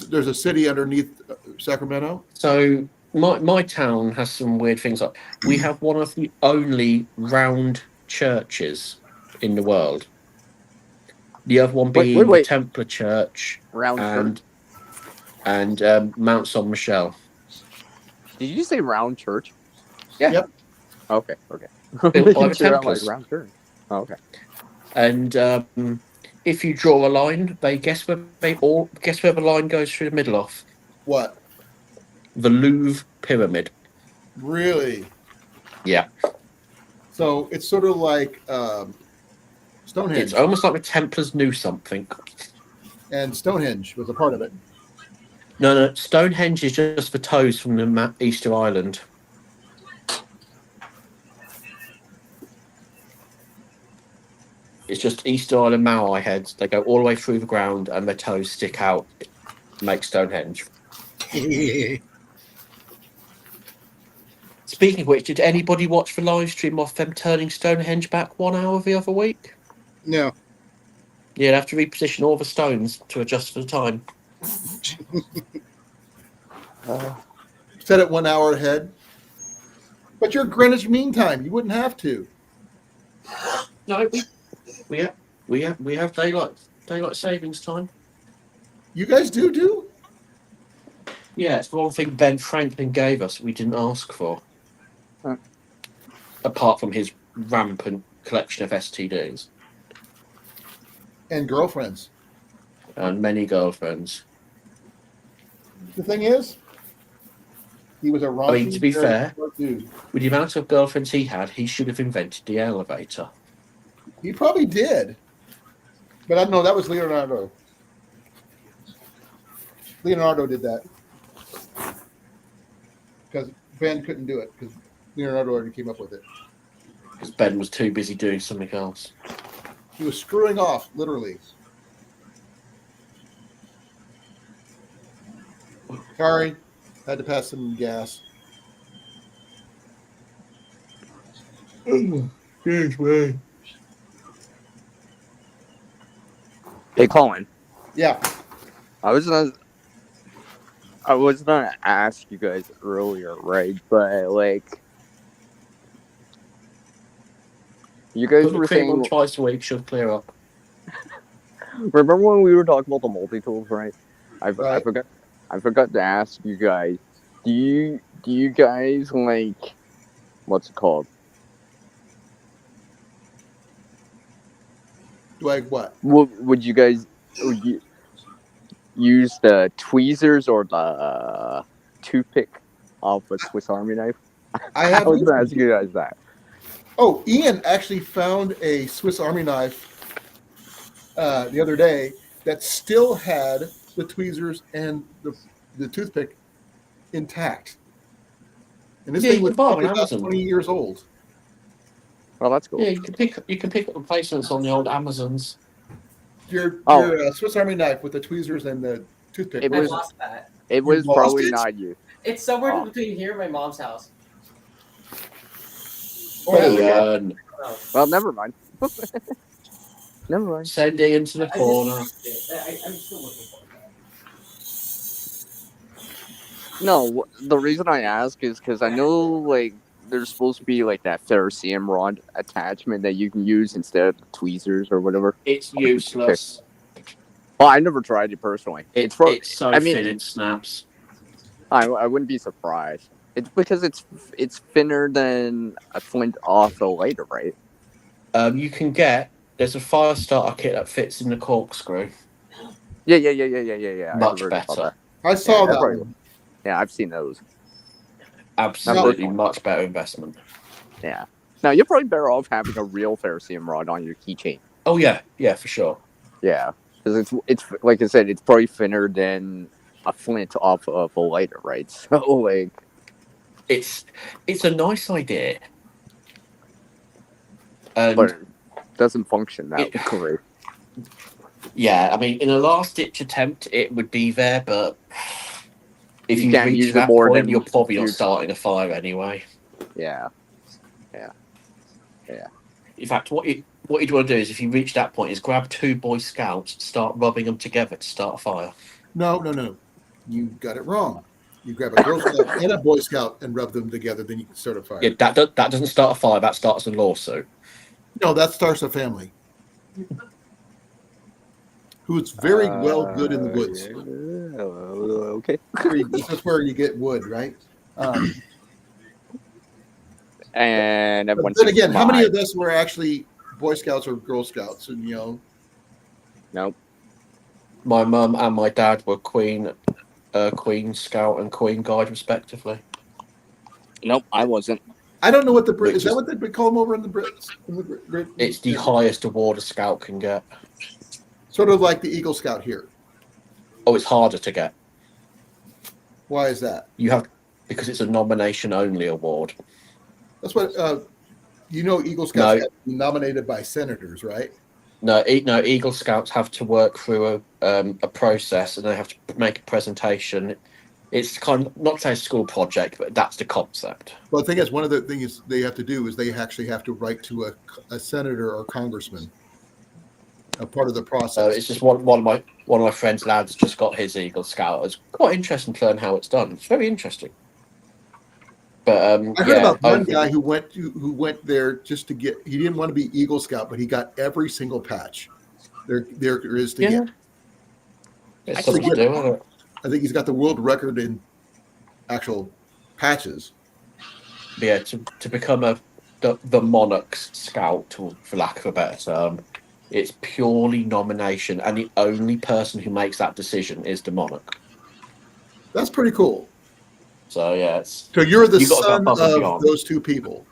There's a city underneath Sacramento. So my town has some weird things. Like we have one of the only round churches in the world. The other one being the wait. Templar Church Round church? and Mount Saint Michel. Did you say round church? Yeah. Yep. Okay. Built by the Making sure I'm like Templars. round church. Oh, okay. And if you draw a line, they guess where the line goes through the middle of? What? The Louvre Pyramid. Really? Yeah. So it's sort of like Stonehenge. It's almost like the Templars knew something. And Stonehenge was a part of it. No, Stonehenge is just the toes from the Easter Island. It's just Easter Island Maori heads. They go all the way through the ground and their toes stick out, make Stonehenge. Speaking of which, did anybody watch the live stream of them turning Stonehenge back 1 hour the other week? No. Yeah, they have to reposition all the stones to adjust for the time. Set it 1 hour ahead. But you're Greenwich Mean Time. You wouldn't have to. No, we have daylight savings time. You guys do? Yeah, it's the one thing Ben Franklin gave us we didn't ask for. apart from his rampant collection of STDs And girlfriends. and many girlfriends. The thing is, he was a raunchy, I mean, to be very fair, smart dude. with the amount of girlfriends he had, he should have invented the elevator. He probably did. But I don't know, that was Leonardo. Leonardo did that. Because Ben couldn't do it, because Leonardo already came up with it. Because Ben was too busy doing something else. He was screwing off, literally. Sorry, had to pass some gas. Huge way. Hey, Colin. Yeah. I was gonna ask you guys earlier, right? But like, you guys Put the were cream on saying. twice a week should clear up. Remember when we were talking about the multi-tools, right? I Right. forgot to ask you guys. Do you guys like what's it called? Do I what? Would you guys use the tweezers or the toothpick of a Swiss Army knife? I I have. was gonna ask you guys that. Oh, Ian actually found a Swiss Army knife the other day that still had the tweezers and the toothpick intact. And this Yeah, thing you was can buy them probably on about Amazon. 20 years old. Well, that's cool. Yeah, you can pick up replacements on the old Amazons. Your Oh. Swiss Army knife with the tweezers and the toothpick. It I was lost that. it You was lost probably it? not you. It's somewhere Oh. between here and my mom's house. Ian, Well, never mind. Never mind. send Ian to the corner. I'm still looking for it. No, the reason I ask is because I know like there's supposed to be like that ferrocerium rod attachment that you can use instead of the tweezers or whatever. It's useless. Well, I never tried it personally. It's so I mean, thin it snaps. I wouldn't be surprised. It's because it's thinner than a flint off a lighter, right? You can there's a fire starter kit that fits in the corkscrew. Yeah. Much I've heard about better. that. I saw Yeah, that probably- one. Yeah, I've seen those. Absolutely much better investment. Yeah. Now you're probably better off having a real ferrocerium rod on your keychain. Oh yeah, for sure. Yeah, because it's like I said, it's probably thinner than a flint off of a lighter, right? So like, It's a nice idea, and but it doesn't function that It- great. yeah, I mean, in a last-ditch attempt, it would be there, but if You you can't reach use it that more point, than you're probably not you- starting a fire anyway. Yeah. In fact, what you'd want to do is, if you reach that point, is grab two Boy Scouts, start rubbing them together to start a fire. No. You got it wrong. You grab a Girl Scout and a Boy Scout and rub them together, then you can start a fire. Yeah, that doesn't start a fire. That starts a lawsuit. No, that starts a family. Who's very well good in the woods. Okay. This is where you get wood, right? And But everyone. then again, says how many bye. of us were actually Boy Scouts or Girl Scouts? And Nope. My mum and my dad were Queen Scout and Queen Guide, respectively. Nope. I wasn't. I don't know what the Brit Which is. That is- what they call them over in the Brits? It's the highest award a Scout can get. Sort of like the Eagle Scout here. Oh, it's harder to get. Why is that? Because it's a nomination-only award. That's what Eagle Scouts have to be nominated by senators, right? No, Eagle Scouts have to work through a process, and they have to make a presentation. It's kind of, not to say a school project, but that's the concept. Well, the thing is, one of the things they have to do is they actually have to write to a senator or congressman. A part of the process. It's just one of my friends' lads just got his Eagle Scout. It's quite interesting to learn how it's done. It's very interesting. But I heard about one guy who went there just to get. He didn't want to be Eagle Scout, but he got every single patch there is to get. It's something to do with it. I think he's got the world record in actual patches. Yeah, to become the the monarch's scalp, for lack of a better term. It's purely nomination, and the only person who makes that decision is the monarch. That's pretty cool. So yeah, it's So you're the you got to go son above and of beyond. those two people.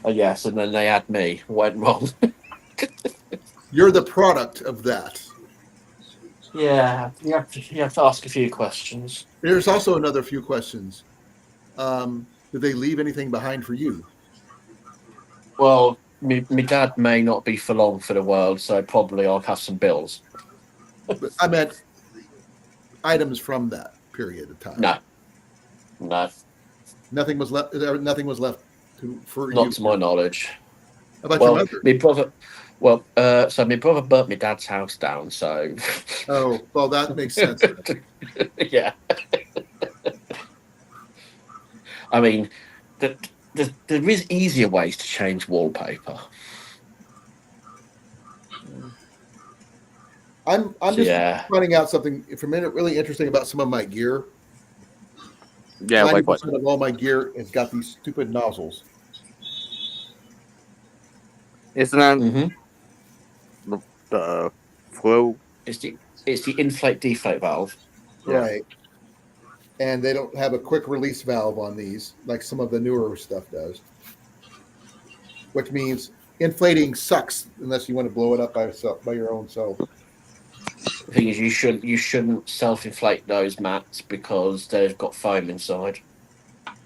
Yes, and then they had me. Went wrong. You're the product of that. Yeah, you have to ask a few questions. There's also another few questions. Did they leave anything behind for you? Well, my dad may not be for long for the world, so probably I'll have some bills. But I meant items from that period of time. No, Nothing was left. Nothing was left for you. not to my knowledge. How about your Well, mother? my brother. Well, so my brother burnt my dad's house down. So. Oh, well, that makes sense. Yeah. I mean, there is easier ways to change wallpaper. I'm just finding out something for a minute really interesting about some of my gear. Yeah, like what? 90% of all my gear has got these stupid nozzles. Isn't that the flow? It's the inflate deflate valve. Yeah. Right. And they don't have a quick release valve on these like some of the newer stuff does. Which means inflating sucks unless you want to blow it up by your own self. The thing is, you shouldn't self-inflate those mats because they've got foam inside.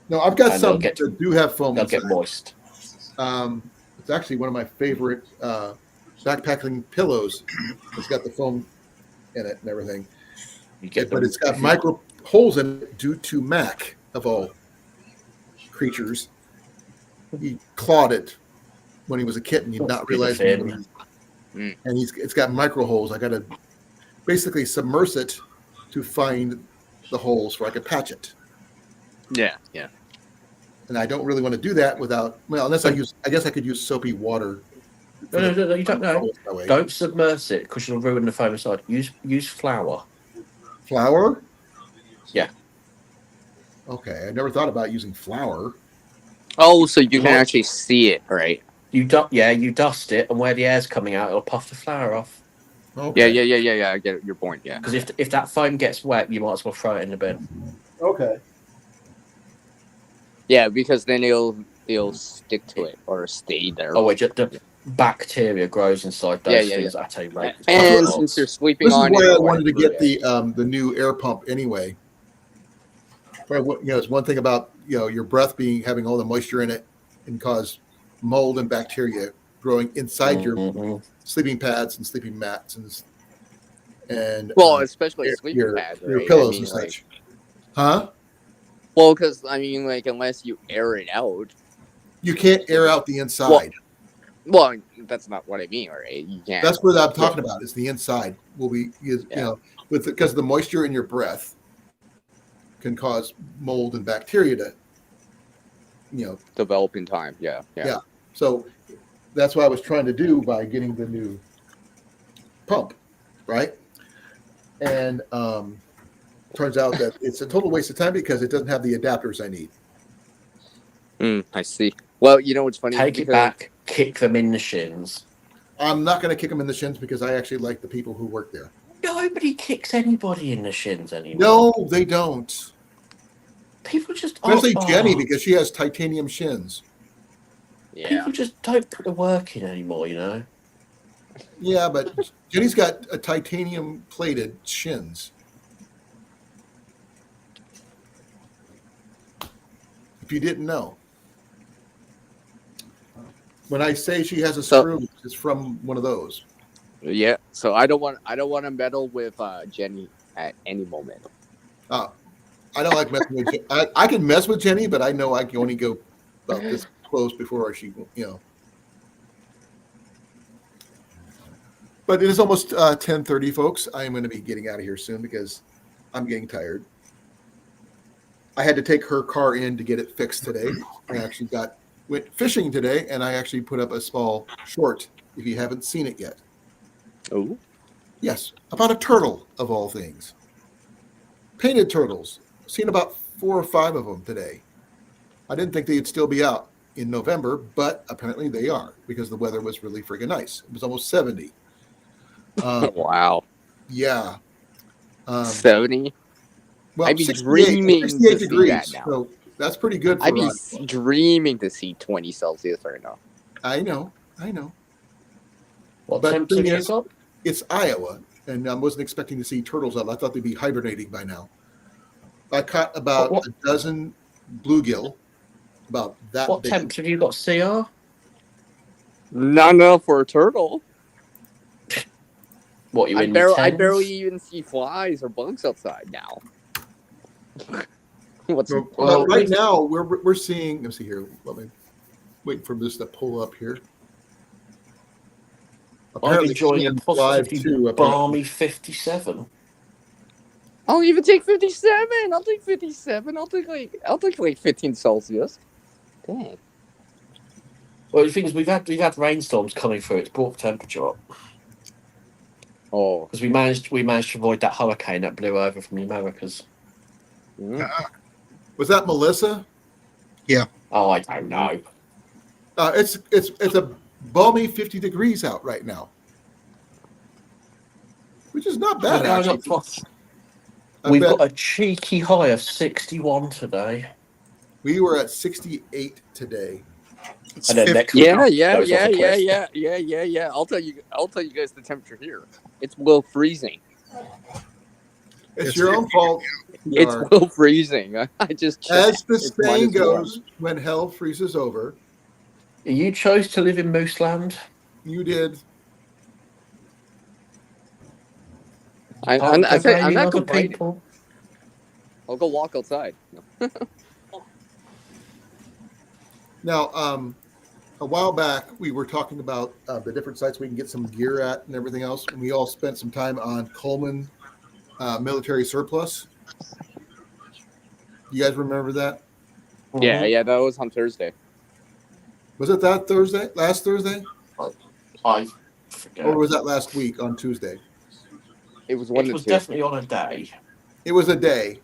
No, I've got And some that do have foam They'll inside. get moist. It's actually one of my favorite backpacking pillows. It's got the foam in it and everything. But it's got micro holes in it due to Mac, of all creatures. He clawed it when he was a kitten. He'd not realized it. And it's got micro holes. I got to basically submerge it to find the holes where I could patch it. Yeah. And I don't really want to do that without, unless I guess I could use soapy water. No, you don't know. Don't submerge it because you'll ruin the foam inside. Use flour. Flour? Yeah. Okay, I never thought about using flour. Oh, so you can actually see it, right? You dust it, and where the air's coming out, it'll puff the flour off. Okay. Yeah. I get your point. Yeah. Because if that foam gets wet, you might as well throw it in the bin. Okay. Yeah, because then it'll stick to it or stay there. Oh wait, the bacteria grows inside those things at a rate. And since you're sleeping this on is it, why I wanted to get the new air pump anyway. It's one thing about your breath having all the moisture in it and cause mold and bacteria growing inside your sleeping pads and sleeping mats and especially sleeping pads, right? Your pillows and such. Huh? Well, because unless you air it out, you can't air out the inside. Well, that's not what I mean, right? You can't. That's what I'm talking about. Is the inside will be because the moisture in your breath can cause mold and bacteria to develop in time. Yeah. So that's what I was trying to do by getting the new pump, right? And turns out that it's a total waste of time because it doesn't have the adapters I need. I see. Well, what's funny? Take it back, kick them in the shins. I'm not going to kick them in the shins because I actually like the people who work there. Nobody kicks anybody in the shins anymore. No, they don't. People just especially Jenny because she has titanium shins. Yeah. People just don't put the work in anymore, Yeah, but Jenny's got a titanium plated shins. If you didn't know. When I say she has a screw, it's from one of those. Yeah. So I don't want to meddle with Jenny at any moment. I don't like messing with Jenny. I can mess with Jenny, but I know I can only go about this close before she, But it is almost 10:30, folks. I am going to be getting out of here soon because I'm getting tired. I had to take her car in to get it fixed today. I actually went fishing today, and I actually put up a small short, if you haven't seen it yet. Oh? Yes, about a turtle, of all things. Painted turtles. Seen about 4 or 5 of them today. I didn't think they'd still be out, in November, but apparently they are because the weather was really friggin' nice. It was almost 70. Wow. Yeah. 70. Well, I'd be 68, dreaming 68 to see degrees. that now. So that's pretty good I'd for be Iowa. dreaming to see 20 Celsius right now. I know. What But the temperature thing have you is, got? it's Iowa, and I wasn't expecting to see turtles out. I thought they'd be hibernating by now. I caught about What a dozen bluegill, about that what big. temperature have you got, CR? Not enough for a turtle. What, you I in your I tens? barely even see flies or bugs outside now. What's No, Well, right now we're seeing. Let's see here. Let me wait for this to pull up here. I'm Apparently, enjoying a Ian's live positively too. Apparently, balmy 57. I'll even take 57. I'll take 57. I'll take like 15 Celsius. Dang. Well, the thing is, we've had rainstorms coming through. It's brought the temperature up Oh. because we managed to avoid that hurricane that blew over from the Americas. Mm. was that Melissa? Oh, I don't know. It's a balmy 50 degrees out right now, which is not bad We're going actually. up to- I We've bet got a cheeky high of 61 today, we were at 68 today. It's and then 50. next week Yeah. goes off a cliff. I'll tell you guys the temperature here. It's below freezing. It's your own fault. It's Yar. below freezing. I just checked. As the It's saying -1. goes, when hell freezes over, You chose to live in Moose Land. you did. I'm not blaming other complaining. people. I'll go walk outside. Now, a while back, we were talking about the different sites we can get some gear at and everything else. And we all spent some time on Coleman military surplus. You guys remember that? Yeah, that was on Thursday. Was it that Thursday? Last Thursday? I forget. Or was that last week on Tuesday? It was one It of was two. definitely on a day. It was a day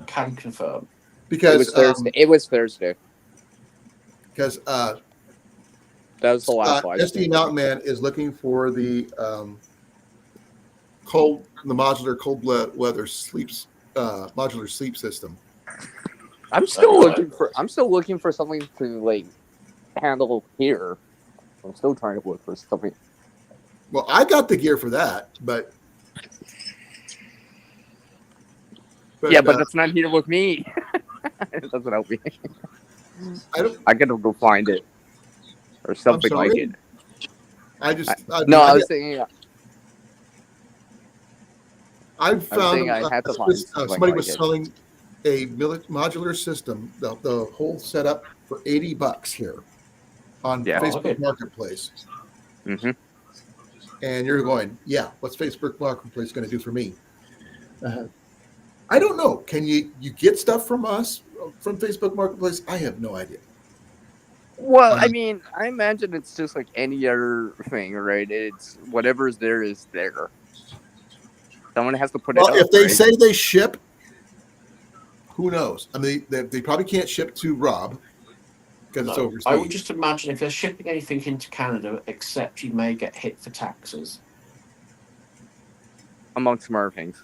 Can confirm. It because was Thursday. It was Thursday. because That was the last live SD stream. Mountain Man is looking for the modular cold weather modular sleep system. I'm still looking for something to like handle here. I'm still trying to look for something. Well, I got the gear for that, but Yeah, but that's not here with me. It doesn't help me. I gotta go find it or something like sorry? it. I was saying. I found saying I had to find something somebody like was it. selling a modular system, the whole setup for $80 here on Yeah. Facebook Okay. Marketplace. Mm-hmm. And you're going, yeah, what's Facebook Marketplace going to do for me? I don't know. Can you get stuff from us from Facebook Marketplace? I have no idea. Well, I mean, I imagine it's just like any other thing, right? It's whatever's there is there. Someone has to put it up. If they right? say they ship, who knows? I mean, they probably can't ship to Rob because it's overseas. I would just imagine if they're shipping anything into Canada, except you may get hit for taxes. Amongst some other things.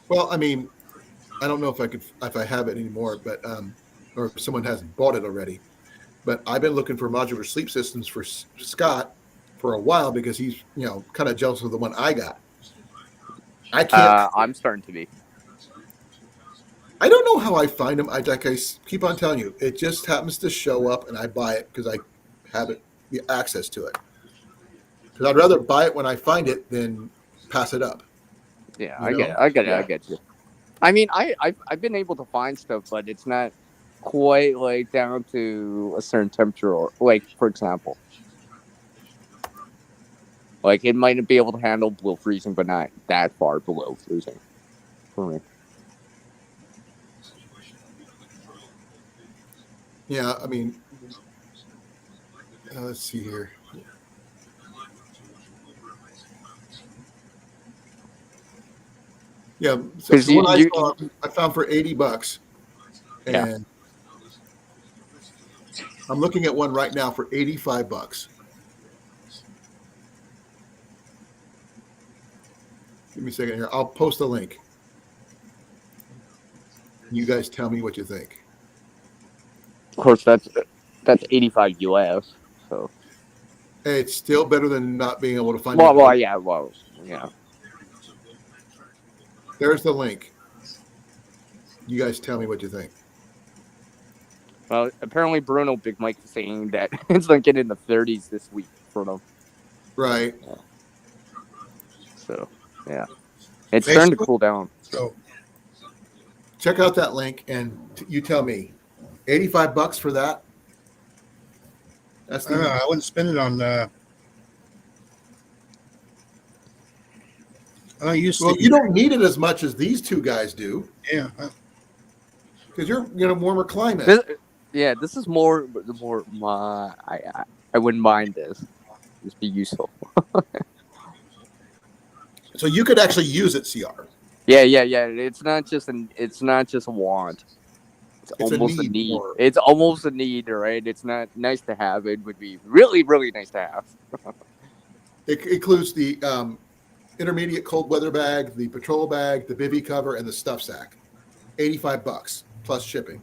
Well, I mean, I don't know if I have it anymore, but or if someone hasn't bought it already. But I've been looking for modular sleep systems for Scott for a while because he's kind of jealous of the one I got. I can't. I'm starting to be. I don't know how I find them. I keep on telling you, it just happens to show up, and I buy it because I have the access to it. Because I'd rather buy it when I find it than pass it up. Yeah, I get you. I mean, I've been able to find stuff, but it's not quite like down to a certain temperature, or like for example, like it might be able to handle below freezing, but not that far below freezing for me. Yeah, I mean, let's see here. Yeah, so the one I found for $80, and I'm looking at one right now for $85. Give me a second here. I'll post a link. You guys tell me what you think. Of course, that's 85 US. So It's still better than not being able to find well, it. yeah. There's the link. You guys tell me what you think. Well, apparently Bruno Big Mike is saying that it's like getting in the 30s this week for them. Right. So yeah, it's starting to cool down. So Check out that link and you tell me. $85 for that? That's the I wouldn't spend it on. I don't use. well, you don't need it as much as these two guys do. Yeah. Because you're in a warmer climate. This is more my. I wouldn't mind this. This be useful. So you could actually use it, CR. Yeah. It's not just a want. It's almost a need. more. It's almost a need, right? It's not nice to have. It would be really, really nice to have. It includes the intermediate cold weather bag, the patrol bag, the bivy cover, and the stuff sack. $85 plus shipping.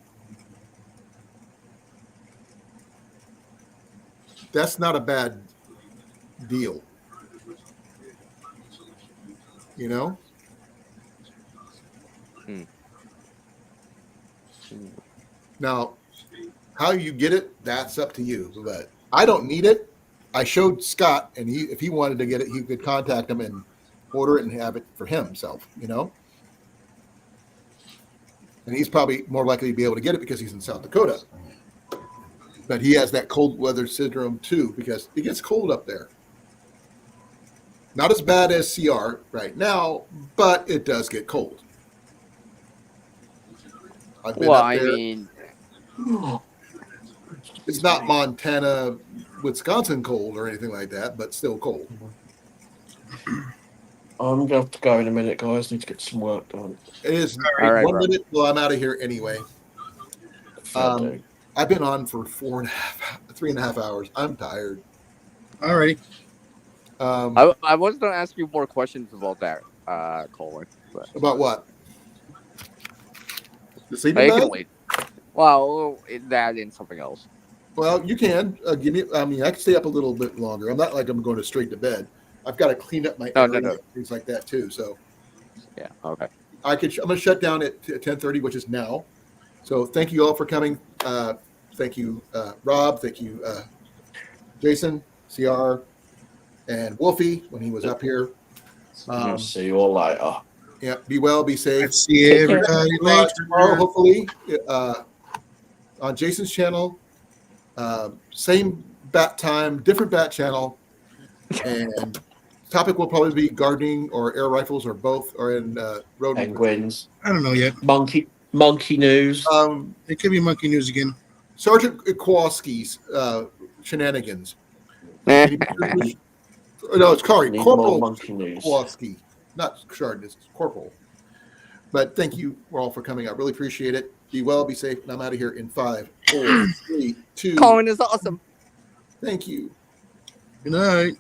That's not a bad deal. You know? Now, how you get it, that's up to you. But I don't need it. I showed Scott, and if he wanted to get it, he could contact him and order it and have it for himself, you know? And he's probably more likely to be able to get it because he's in South Dakota. But he has that cold weather syndrome too, because it gets cold up there. Not as bad as CR right now, but it does get cold. I've been up there. It's not Montana, Wisconsin cold or anything like that, but still cold. I'm going to have to go in a minute, guys. Need to get some work done. It is All right, 1 minute. Well, I'm out of here anyway. Fair I've been on for 3.5 hours. I'm tired. All righty. I was going to ask you more questions about that, Colan. About what? The I sleeping can bag? wait. Well, that and something else. Well, you can give me. I mean, I can stay up a little bit longer. I'm not like I'm going to straight to bed. I've got to clean up my area, No. things like that too. So Yeah. Okay. I'm going to shut down at 10:30, which is now. So thank you all for coming. Thank you, Rob. Thank you, Jason, CR, and Wolfie when he was up here. See you all later. Yeah, be well, be safe. Let's see everybody later. Tomorrow, hopefully, on Jason's channel, same bat time, different bat channel, and topic will probably be gardening or air rifles or both, or in road Penguins. I don't know yet. Monkey news. It could be monkey news again. Sergeant Kowalski's shenanigans. Eh. No, it's sorry, Need more Corporal monkey news. Kowalski, not Sergeant, it's Corporal. But thank you all for coming. I really appreciate it. Be well, be safe, and I'm out of here in 5, 4, 3, 2. Colan is awesome. Thank you. Good night.